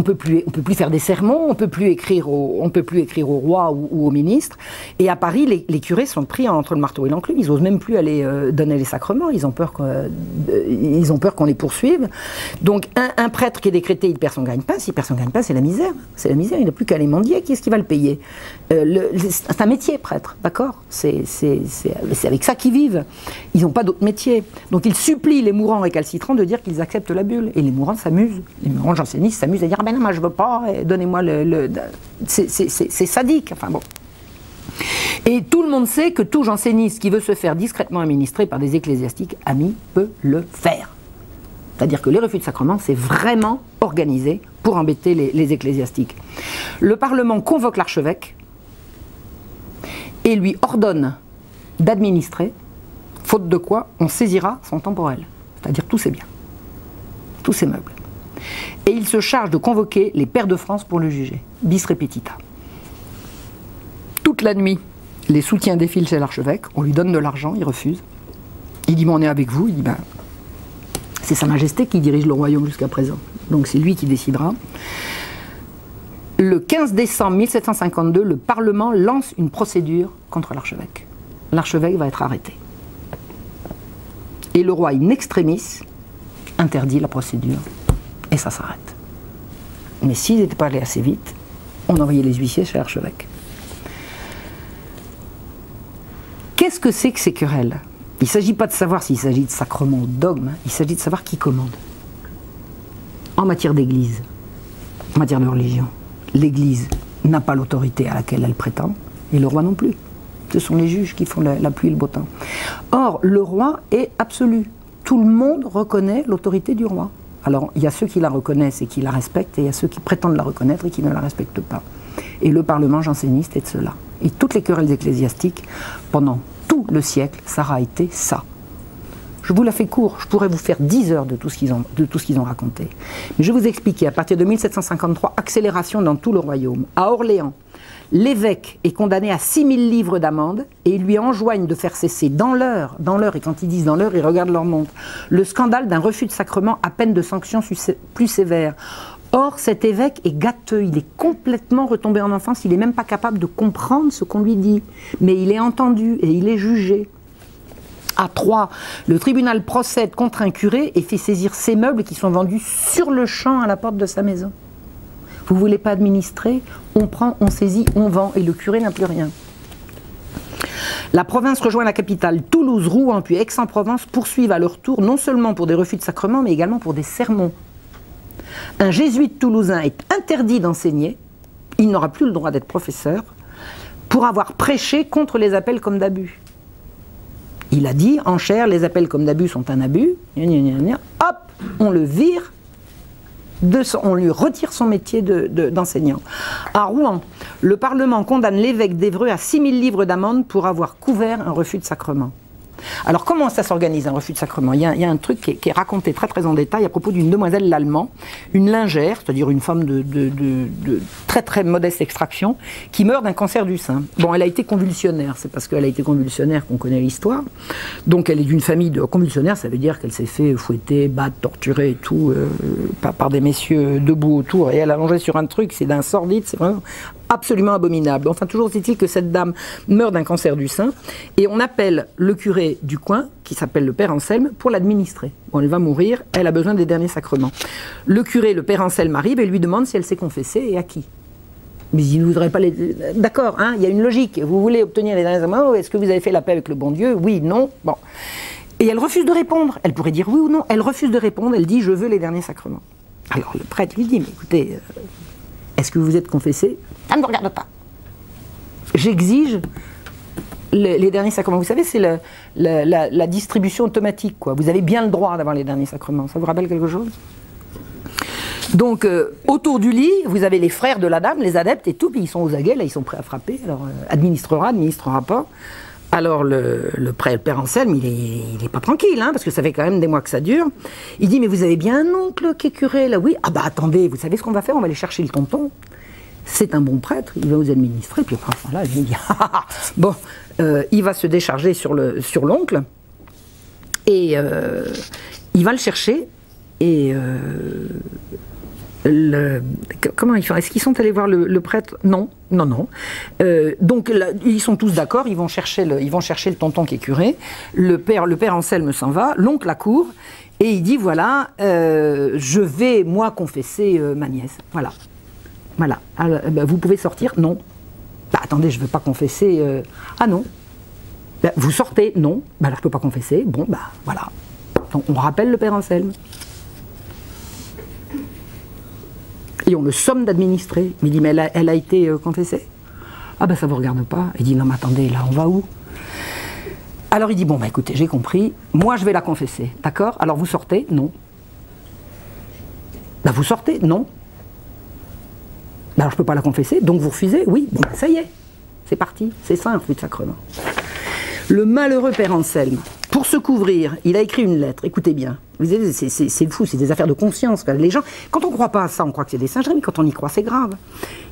faire des sermons, on peut plus écrire au roi ou au ministre. Et à Paris, les curés sont pris entre le marteau et l'enclume. Ils n'osent même plus aller donner les sacrements. Ils ont peur qu'on les poursuive. Donc un prêtre qui est décrété, il perd son gagne-pain. S'il perd son gagne-pain, c'est la misère. C'est la misère. Il n'a plus qu'à aller mendier. Qui est-ce qui va le payer? C'est un métier, prêtre, d'accord? C'est avec ça qu'ils vivent. Ils n'ont pas d'autre métier. Donc ils supplient les mourants récalcitrants de dire qu'ils acceptent la bulle. Et les mourants s'amusent. Les mourants jansénistes s'amusent à dire « Ah ben non, moi je veux pas, donnez-moi c'est sadique, enfin bon. Et tout le monde sait que tout janséniste qui veut se faire discrètement administrer par des ecclésiastiques amis peut le faire. C'est-à-dire que les refus de sacrement, c'est vraiment organisé pour embêter les ecclésiastiques. Le Parlement convoque l'archevêque et lui ordonne d'administrer, faute de quoi on saisira son temporel, c'est-à-dire tous ses biens, tous ses meubles. Et il se charge de convoquer les pairs de France pour le juger, bis repetita. Toute la nuit, les soutiens défilent chez l'archevêque, on lui donne de l'argent, il refuse. Il dit, mais on est avec vous, il dit, ben, c'est Sa Majesté qui dirige le royaume jusqu'à présent, donc c'est lui qui décidera. Le 15 décembre 1752, le Parlement lance une procédure contre l'archevêque. L'archevêque va être arrêté. Et le roi, in extremis, interdit la procédure. Et ça s'arrête. Mais s'ils n'étaient pas allés assez vite, on envoyait les huissiers chez l'archevêque. Qu'est-ce que c'est que ces querelles? Il ne s'agit pas de savoir s'il s'agit de sacrement ou de dogme, il s'agit de savoir qui commande. En matière d'église. en matière de religion. L'Église n'a pas l'autorité à laquelle elle prétend, et le roi non plus. Ce sont les juges qui font la pluie et le beau temps. Or, le roi est absolu. Tout le monde reconnaît l'autorité du roi. Alors, il y a ceux qui la reconnaissent et qui la respectent, et il y a ceux qui prétendent la reconnaître et qui ne la respectent pas. Et le Parlement janséniste est de cela. Et toutes les querelles ecclésiastiques, pendant tout le siècle, ça a été ça. Je vous la fais court, je pourrais vous faire 10 heures de tout ce qu'ils ont raconté. Mais je vais vous expliquer, à partir de 1753, accélération dans tout le royaume. À Orléans, l'évêque est condamné à 6000 livres d'amende et ils lui enjoignent de faire cesser dans l'heure, et quand ils disent dans l'heure, ils regardent leur montre, le scandale d'un refus de sacrement à peine de sanctions plus sévères. Or, cet évêque est gâteux, il est complètement retombé en enfance, il n'est même pas capable de comprendre ce qu'on lui dit. Mais il est entendu et il est jugé. À Troyes, le tribunal procède contre un curé et fait saisir ses meubles qui sont vendus sur le champ à la porte de sa maison. Vous ne voulez pas administrer? On prend, on saisit, on vend et le curé n'a plus rien. La province rejoint la capitale. Toulouse, Rouen puis Aix-en-Provence poursuivent à leur tour non seulement pour des refus de sacrement mais également pour des sermons. Un jésuite toulousain est interdit d'enseigner, il n'aura plus le droit d'être professeur, pour avoir prêché contre les appels comme d'abus. Il a dit, en chair, les appels comme d'abus sont un abus, hop, on le vire, on lui retire son métier d'enseignant. À Rouen, le Parlement condamne l'évêque d'Évreux à 6000 livres d'amende pour avoir couvert un refus de sacrement. Alors comment ça s'organise un refus de sacrement? Il y a un truc qui est raconté très très en détail à propos d'une demoiselle Lallemand, une lingère, c'est-à-dire une femme de très très modeste extraction, qui meurt d'un cancer du sein. Bon, elle a été convulsionnaire, c'est parce qu'elle a été convulsionnaire qu'on connaît l'histoire. Donc elle est d'une famille de convulsionnaires, ça veut dire qu'elle s'est fait fouetter, battre, torturer et tout, par des messieurs debout autour, et elle allongée sur un truc, c'est d'un sordide, c'est vraiment absolument abominable. Enfin, toujours est-il que cette dame meurt d'un cancer du sein, et on appelle le curé du coin, qui s'appelle le père Anselme, pour l'administrer. Bon, elle va mourir, elle a besoin des derniers sacrements. Le curé, le père Anselme, arrive et lui demande si elle s'est confessée et à qui. Mais il ne voudrait pas les... D'accord, hein, il y a une logique. Vous voulez obtenir les derniers sacrements, est-ce que vous avez fait la paix avec le bon Dieu? Oui, non, bon. Et elle refuse de répondre. Elle pourrait dire oui ou non. Elle refuse de répondre, elle dit « je veux les derniers sacrements ». Alors le prêtre lui dit « mais écoutez, est-ce que vous vous êtes confessé? Ça ne me regarde pas. J'exige les derniers sacrements. Vous savez, c'est la distribution automatique, quoi. Vous avez bien le droit d'avoir les derniers sacrements. Ça vous rappelle quelque chose? Donc, autour du lit, vous avez les frères de la dame, les adeptes et tout, puis ils sont aux aguets, là, ils sont prêts à frapper. Alors, administrera pas. Alors, le père Anselme, il est pas tranquille, hein, parce que ça fait quand même des mois que ça dure. Il dit, mais vous avez bien un oncle qui est curé, là? Oui. Ah bah attendez, vous savez ce qu'on va faire? On va aller chercher le tonton. C'est un bon prêtre, il va vous administrer, puis après, là, il dit, bon, il va se décharger sur l'oncle, et il va le chercher, et comment ils font? Est-ce qu'ils sont allés voir le prêtre? Non. Donc là, ils sont tous d'accord, ils vont chercher le tonton qui est curé, le père Anselme s'en va, l'oncle accourt, et il dit, voilà, je vais, moi, confesser ma nièce, voilà. Voilà. Alors, ben, vous pouvez sortir? Non. Bah, attendez, je ne veux pas confesser. Ah non. Ben, vous sortez? Non. Ben, alors je ne peux pas confesser. Bon, bah voilà. Donc, on rappelle le père Anselme. Et on le somme d'administrer. Mais il dit, mais elle a été confessée? Ah ben ça ne vous regarde pas. Il dit, non mais attendez, là on va où? Alors il dit, bon bah écoutez, j'ai compris. Moi je vais la confesser. D'accord? Alors vous sortez? Non. Ben, vous sortez? Non. Alors je ne peux pas la confesser, donc vous refusez? Oui, bon, ça y est, c'est parti, c'est ça un refus de sacrement. Le malheureux père Anselme, pour se couvrir, il a écrit une lettre, écoutez bien, c'est fou, c'est des affaires de conscience. Les gens, quand on ne croit pas à ça, on croit que c'est des singeries, mais quand on y croit, c'est grave.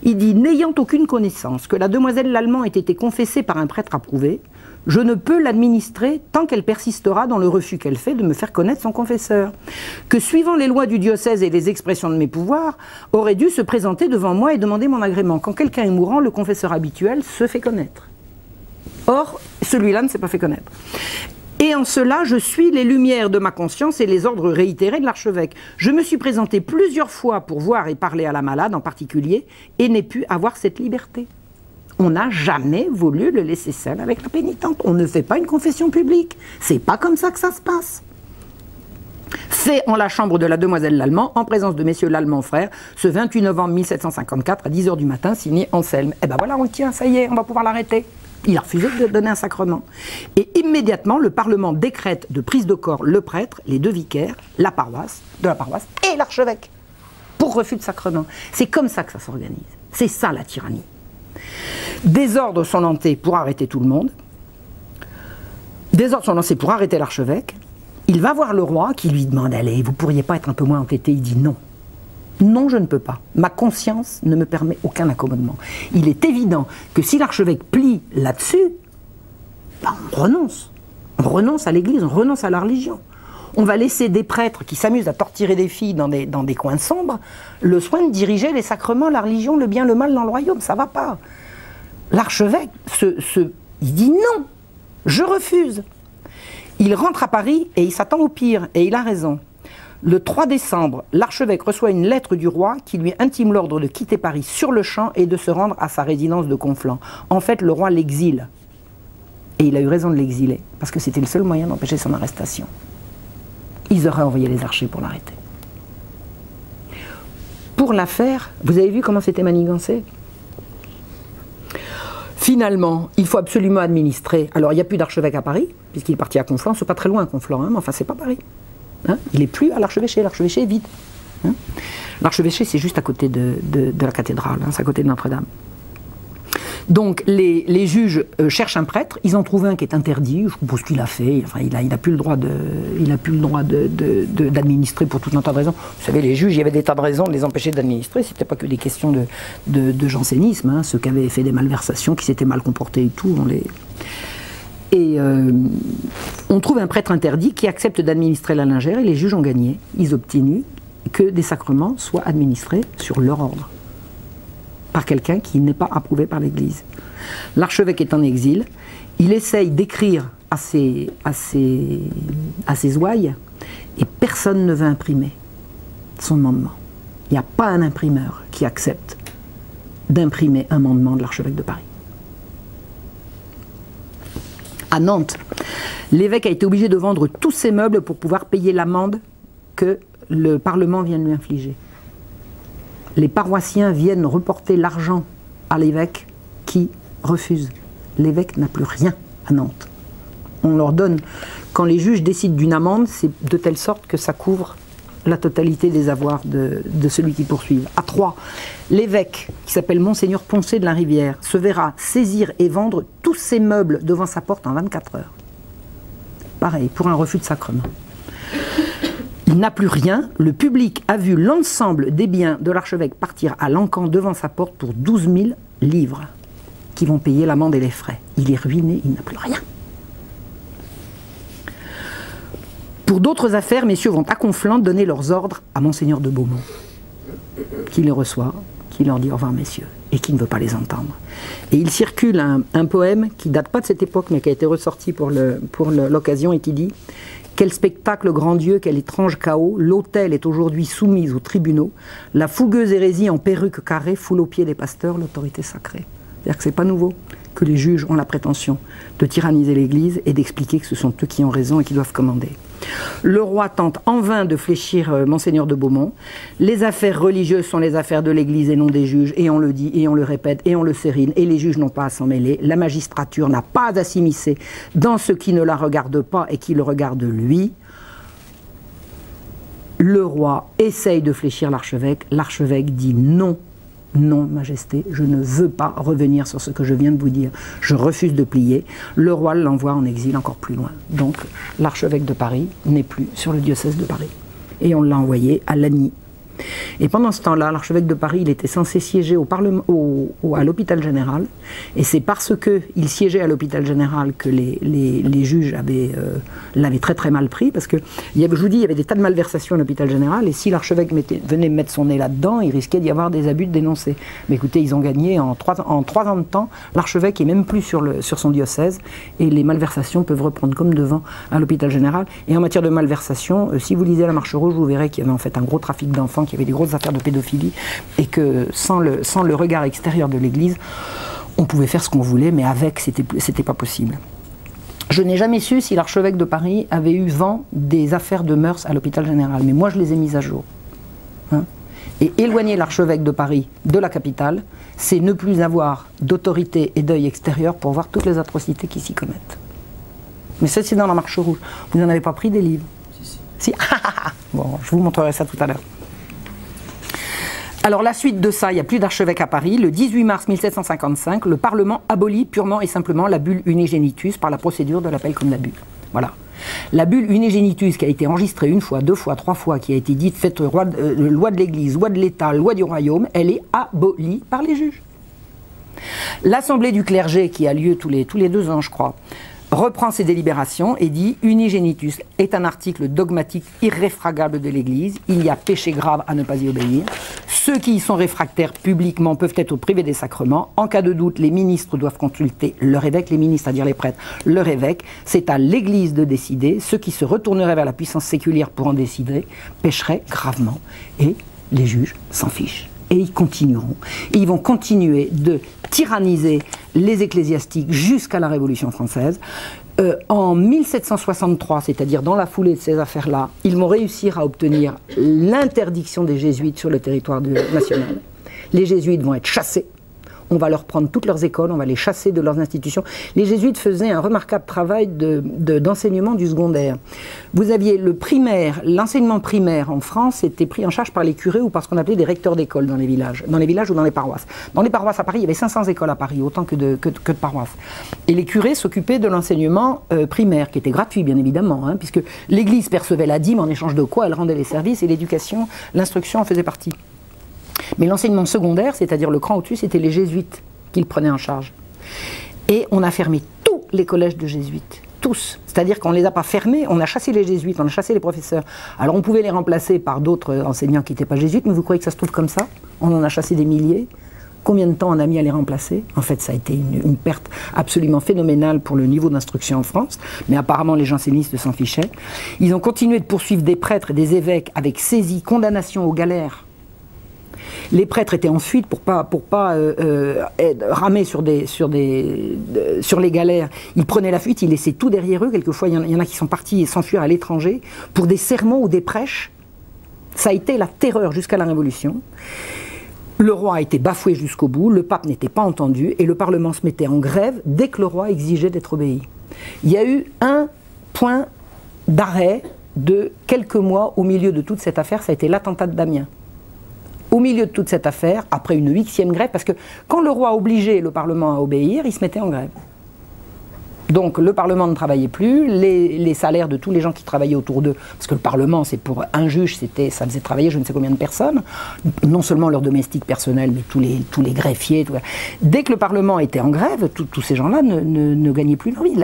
Il dit, n'ayant aucune connaissance que la demoiselle Lallemand ait été confessée par un prêtre approuvé, je ne peux l'administrer tant qu'elle persistera dans le refus qu'elle fait de me faire connaître son confesseur, que suivant les lois du diocèse et les expressions de mes pouvoirs, aurait dû se présenter devant moi et demander mon agrément. Quand quelqu'un est mourant, le confesseur habituel se fait connaître. Or, celui-là ne s'est pas fait connaître. Et en cela, je suis les lumières de ma conscience et les ordres réitérés de l'archevêque. Je me suis présenté plusieurs fois pour voir et parler à la malade en particulier, et n'ai pu avoir cette liberté. On n'a jamais voulu le laisser seul avec la pénitente. On ne fait pas une confession publique. C'est pas comme ça que ça se passe. C'est en la chambre de la demoiselle Lallemand, en présence de messieurs Lallemand frères, ce 28 novembre 1754, à 10 h du matin, signé Anselme. Et ben voilà, on le tient, ça y est, on va pouvoir l'arrêter. Il a refusé de donner un sacrement. Et immédiatement, le Parlement décrète de prise de corps le prêtre, les 2 vicaires, la paroisse et l'archevêque, pour refus de sacrement. C'est comme ça que ça s'organise. C'est ça la tyrannie. Des ordres sont lancés pour arrêter tout le monde. Des ordres sont lancés pour arrêter l'archevêque. Il va voir le roi qui lui demande « Allez, vous pourriez pas être un peu moins entêté ?» Il dit « Non. Non, je ne peux pas. Ma conscience ne me permet aucun accommodement. » Il est évident que si l'archevêque plie là-dessus, ben on renonce. On renonce à l'Église, on renonce à la religion. On va laisser des prêtres qui s'amusent à torturer des filles dans des coins sombres le soin de diriger les sacrements, la religion, le bien, le mal dans le royaume. Ça va pas. L'archevêque, il dit « Non, je refuse. » Il rentre à Paris et il s'attend au pire, et il a raison. Le 3 décembre, l'archevêque reçoit une lettre du roi qui lui intime l'ordre de quitter Paris sur le champ et de se rendre à sa résidence de Conflans. En fait, le roi l'exile. Et il a eu raison de l'exiler, parce que c'était le seul moyen d'empêcher son arrestation. Ils auraient envoyé les archers pour l'arrêter. Pour l'affaire, vous avez vu comment c'était manigancé ? Finalement, il faut absolument administrer. Alors, il n'y a plus d'archevêque à Paris, puisqu'il est parti à Conflans. C'est pas très loin, Conflans, hein, mais enfin, c'est pas Paris. Hein, il n'est plus à l'archevêché. L'archevêché est vide. Hein. L'archevêché, c'est juste à côté de la cathédrale. Hein, c'est à côté de Notre-Dame. Donc, les juges cherchent un prêtre. Ils en trouvent un qui est interdit. Je suppose qu'il a fait. Enfin, il n'a plus le droit d'administrer pour tout un tas de raisons. Vous savez, les juges, il y avait des tas de raisons de les empêcher d'administrer. C'était pas que des questions de jansénisme. Hein, ceux qui avaient fait des malversations, qui s'étaient mal comportés et tout. On trouve un prêtre interdit qui accepte d'administrer la lingère et les juges ont gagné. Ils obtiennent que des sacrements soient administrés sur leur ordre, par quelqu'un qui n'est pas approuvé par l'Église. L'archevêque est en exil, il essaye d'écrire à ses ouailles et personne ne veut imprimer son mandement. Il n'y a pas un imprimeur qui accepte d'imprimer un mandement de l'archevêque de Paris. À Nantes, l'évêque a été obligé de vendre tous ses meubles pour pouvoir payer l'amende que le Parlement vient de lui infliger. Les paroissiens viennent reporter l'argent à l'évêque qui refuse. L'évêque n'a plus rien à Nantes. On leur donne, quand les juges décident d'une amende, c'est de telle sorte que ça couvre la totalité des avoirs de celui qui poursuit. À Troyes, l'évêque, qui s'appelle Monseigneur Poncet de la Rivière, se verra saisir et vendre tous ses meubles devant sa porte en 24 heures. Pareil, pour un refus de sacrement. Il n'a plus rien. Le public a vu l'ensemble des biens de l'archevêque partir à l'encan devant sa porte pour 12 000 livres qui vont payer l'amende et les frais. Il est ruiné, il n'a plus rien. Pour d'autres affaires, messieurs vont à Conflans donner leurs ordres à Monseigneur de Beaumont, qui les reçoit, qui leur dit au revoir messieurs, et qui ne veut pas les entendre. Et il circule un poème qui date pas de cette époque, mais qui a été ressorti pour l'occasion, et qui dit « Quel spectacle, grand Dieu, quel étrange chaos, l'autel est aujourd'hui soumise aux tribunaux, la fougueuse hérésie en perruque carrée foule aux pieds des pasteurs l'autorité sacrée. » C'est-à-dire que c'est pas nouveau que les juges ont la prétention de tyranniser l'Église et d'expliquer que ce sont eux qui ont raison et qui doivent commander. Le roi tente en vain de fléchir Monseigneur de Beaumont. Les affaires religieuses sont les affaires de l'Église et non des juges, et on le dit, et on le répète, et on le sérine, et les juges n'ont pas à s'en mêler. La magistrature n'a pas à s'immiscer dans ce qui ne la regarde pas et qui le regarde lui. Le roi essaye de fléchir l'archevêque dit non. Non, Majesté, je ne veux pas revenir sur ce que je viens de vous dire. Je refuse de plier. Le roi l'envoie en exil encore plus loin. Donc, l'archevêque de Paris n'est plus sur le diocèse de Paris. Et on l'a envoyé à Lagny. Et pendant ce temps-là, l'archevêque de Paris, il était censé siéger à l'hôpital général. Et c'est parce qu'il siégeait à l'hôpital général que les juges l'avaient très très mal pris. Parce que, je vous dis, il y avait des tas de malversations à l'hôpital général. Et si l'archevêque venait mettre son nez là-dedans, il risquait d'y avoir des abus de dénoncer. Mais écoutez, ils ont gagné en 3 ans de temps. L'archevêque est même plus sur son diocèse. Et les malversations peuvent reprendre comme devant à l'hôpital général. Et en matière de malversation, si vous lisez La Marche Rouge, vous verrez qu'il y avait en fait un gros trafic d'enfants, qu'il y avait des grosses affaires de pédophilie, et que sans le regard extérieur de l'Église, on pouvait faire ce qu'on voulait, mais avec, c'était pas possible. Je n'ai jamais su si l'archevêque de Paris avait eu vent des affaires de mœurs à l'hôpital général, mais moi je les ai mises à jour. Hein. Et éloigner l'archevêque de Paris de la capitale, c'est ne plus avoir d'autorité et d'œil extérieur pour voir toutes les atrocités qui s'y commettent. Mais ça, c'est dans la marche rouge. Vous n'en avez pas pris des livres? Si. Bon, je vous montrerai ça tout à l'heure. Alors la suite de ça, il n'y a plus d'archevêque à Paris. Le 18 mars 1755, le Parlement abolit purement et simplement la bulle Unigenitus par la procédure de l'appel comme la bulle. Voilà. La bulle Unigenitus qui a été enregistrée une fois, deux fois, trois fois, qui a été dite faite loi de l'Église, loi de l'État, loi du royaume, elle est abolie par les juges. L'Assemblée du clergé, qui a lieu tous les 2 ans, je crois, reprend ses délibérations et dit « Unigenitus est un article dogmatique irréfragable de l'Église. Il y a péché grave à ne pas y obéir. Ceux qui y sont réfractaires publiquement peuvent être privés des sacrements. En cas de doute, les ministres doivent consulter leur évêque. » Les ministres, c'est-à-dire les prêtres, leur évêque. C'est à l'Église de décider. Ceux qui se retourneraient vers la puissance séculière pour en décider pécheraient gravement. Et les juges s'en fichent. Et ils continueront. Et ils vont continuer de tyranniser les ecclésiastiques jusqu'à la Révolution française. En 1763, c'est-à-dire dans la foulée de ces affaires-là, ils vont réussir à obtenir l'interdiction des jésuites sur le territoire national. Les jésuites vont être chassés. On va leur prendre toutes leurs écoles, on va les chasser de leurs institutions. Les jésuites faisaient un remarquable travail d'enseignement du secondaire. Vous aviez le primaire, l'enseignement primaire en France était pris en charge par les curés ou par ce qu'on appelait des recteurs d'école dans les villages ou dans les paroisses. Dans les paroisses à Paris, il y avait 500 écoles à Paris, autant que de paroisses. Et les curés s'occupaient de l'enseignement primaire, qui était gratuit bien évidemment, hein, puisque l'Église percevait la dîme en échange de quoi elle rendait les services et l'éducation, l'instruction en faisait partie. Mais l'enseignement secondaire, c'est-à-dire le cran au-dessus, c'était les jésuites qui le prenaient en charge. Et on a fermé tous les collèges de jésuites, tous. C'est-à-dire qu'on ne les a pas fermés, on a chassé les jésuites, on a chassé les professeurs. Alors on pouvait les remplacer par d'autres enseignants qui n'étaient pas jésuites, mais vous croyez que ça se trouve comme ça? On en a chassé des milliers. Combien de temps on a mis à les remplacer? En fait, ça a été une perte absolument phénoménale pour le niveau d'instruction en France, mais apparemment les jansénistes s'en fichaient. Ils ont continué de poursuivre des prêtres et des évêques avec saisie, condamnation aux galères. Les prêtres étaient en fuite pour pas ramer sur les galères. Ils prenaient la fuite, ils laissaient tout derrière eux. Quelquefois, il y en a qui sont partis s'enfuir à l'étranger pour des sermons ou des prêches. Ça a été la terreur jusqu'à la Révolution. Le roi a été bafoué jusqu'au bout, le pape n'était pas entendu et le Parlement se mettait en grève dès que le roi exigeait d'être obéi. Il y a eu un point d'arrêt de quelques mois au milieu de toute cette affaire, ça a été l'attentat d'Amiens. Au milieu de toute cette affaire, après une 8e grève, parce que quand le roi obligeait le Parlement à obéir, il se mettait en grève. Donc le Parlement ne travaillait plus, les salaires de tous les gens qui travaillaient autour d'eux, parce que le Parlement, c'est pour un juge, ça faisait travailler je ne sais combien de personnes, non seulement leurs domestiques personnels, mais tous les greffiers. Dès que le Parlement était en grève, tous ces gens-là ne gagnaient plus leur vie.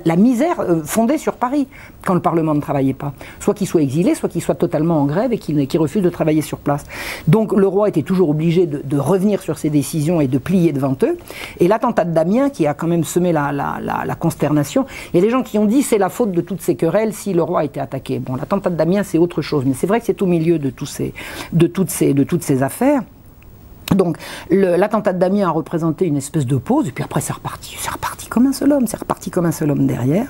La misère fondait sur Paris quand le Parlement ne travaillait pas. Soit qu'ils soient exilés, soit qu'ils soient totalement en grève et qu'ils refusent de travailler sur place. Donc le roi était toujours obligé de revenir sur ses décisions et de plier devant eux. Et l'attentat d'Amiens, qui a quand même semé la consternation. Il y a des gens qui ont dit c'est la faute de toutes ces querelles si le roi était attaqué. Bon, l'attentat d'Amiens c'est autre chose, mais c'est vrai que c'est au milieu de toutes ces affaires. Donc l'attentat d'Amiens a représenté une espèce de pause, et puis après c'est reparti comme un seul homme, derrière.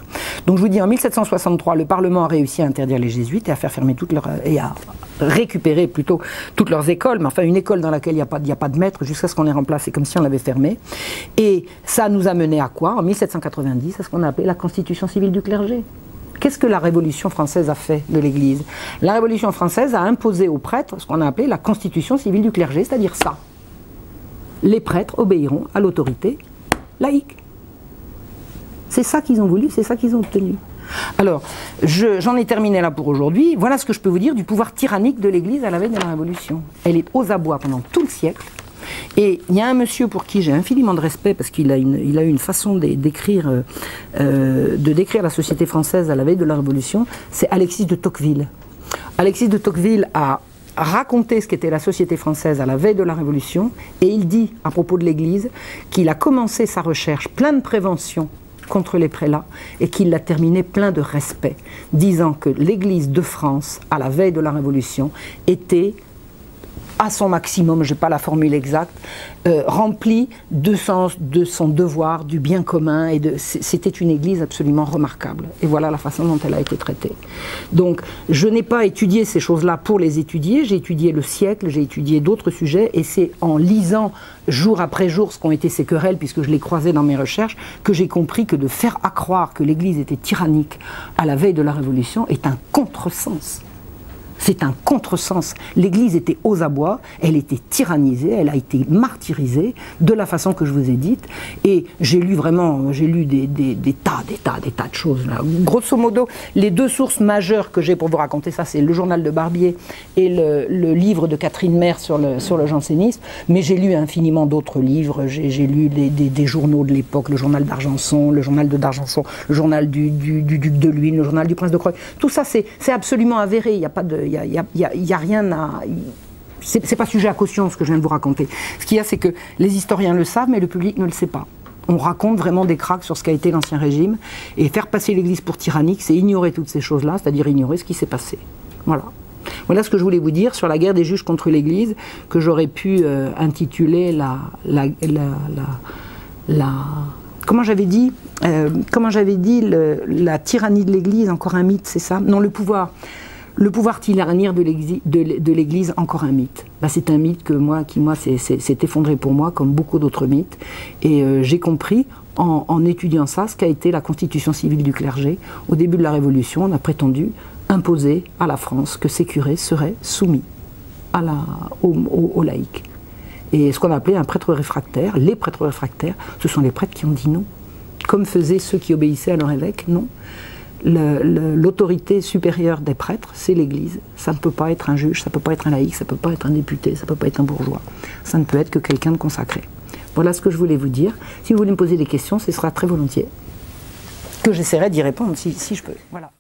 Donc je vous dis, en 1763, le Parlement a réussi à interdire les jésuites et à faire fermer et à récupérer plutôt toutes leurs écoles, mais enfin une école dans laquelle il n'y a pas de maître jusqu'à ce qu'on les remplace, c'est comme si on l'avait fermé. Et ça nous a mené à quoi? En 1790, à ce qu'on a appelé la Constitution civile du clergé. Qu'est-ce que la Révolution française a fait de l'Église? La Révolution française a imposé aux prêtres ce qu'on a appelé la Constitution civile du clergé, c'est-à-dire ça. Les prêtres obéiront à l'autorité laïque. C'est ça qu'ils ont voulu, c'est ça qu'ils ont obtenu. Alors, j'en ai terminé là pour aujourd'hui. Voilà ce que je peux vous dire du pouvoir tyrannique de l'Église à la veille de la Révolution. Elle est aux abois pendant tout le siècle. Et il y a un monsieur pour qui j'ai infiniment de respect, parce qu'il a eu une façon de décrire la société française à la veille de la Révolution, c'est Alexis de Tocqueville. Alexis de Tocqueville a raconté ce qu'était la société française à la veille de la Révolution, et il dit, à propos de l'Église, qu'il a commencé sa recherche plein de prévention contre les prélats, et qu'il l'a terminé plein de respect, disant que l'Église de France, à la veille de la Révolution, était à son maximum, je n'ai pas la formule exacte, remplie de son devoir, du bien commun, c'était une église absolument remarquable. Et voilà la façon dont elle a été traitée. Donc, je n'ai pas étudié ces choses-là pour les étudier, j'ai étudié le siècle, j'ai étudié d'autres sujets, et c'est en lisant jour après jour ce qu'ont été ces querelles, puisque je les croisais dans mes recherches, que j'ai compris que de faire accroire que l'Église était tyrannique à la veille de la Révolution est un contresens. C'est un contresens. L'Église était aux abois, elle était tyrannisée, elle a été martyrisée de la façon que je vous ai dite. Et j'ai lu vraiment, j'ai lu des tas de choses. Là. Grosso modo, les deux sources majeures que j'ai pour vous raconter ça, c'est le journal de Barbier et le livre de Catherine Maire sur le jansénisme. Mais j'ai lu infiniment d'autres livres. J'ai lu des journaux de l'époque, le journal d'Argenson, le journal de d'Argenson, le journal du duc de Luynes, le journal du prince de Croy. Tout ça, c'est absolument avéré. Il n'y a pas de... Il y a rien à... C'est pas sujet à caution ce que je viens de vous raconter. Ce qu'il y a, c'est que les historiens le savent, mais le public ne le sait pas. On raconte vraiment des cracks sur ce qu'a été l'Ancien Régime, et faire passer l'Église pour tyrannique, c'est ignorer toutes ces choses-là, c'est-à-dire ignorer ce qui s'est passé. Voilà. Voilà ce que je voulais vous dire sur la guerre des juges contre l'Église, que j'aurais pu intituler comment j'avais dit la tyrannie de l'Église, encore un mythe, c'est ça? Non, le pouvoir tyrannique de l'Église, encore un mythe. Là, c'est un mythe qui s'est effondré pour moi, comme beaucoup d'autres mythes. Et j'ai compris, en étudiant ça, ce qu'a été la constitution civile du clergé. Au début de la Révolution, on a prétendu imposer à la France que ces curés seraient soumis aux laïcs. Et ce qu'on appelait un prêtre réfractaire, les prêtres réfractaires, ce sont les prêtres qui ont dit non. Comme faisaient ceux qui obéissaient à leur évêque, non. L'autorité supérieure des prêtres, c'est l'Église. Ça ne peut pas être un juge, ça ne peut pas être un laïc, ça ne peut pas être un député, ça ne peut pas être un bourgeois. Ça ne peut être que quelqu'un de consacré. Voilà ce que je voulais vous dire. Si vous voulez me poser des questions, ce sera très volontiers que j'essaierai d'y répondre si je peux. Voilà.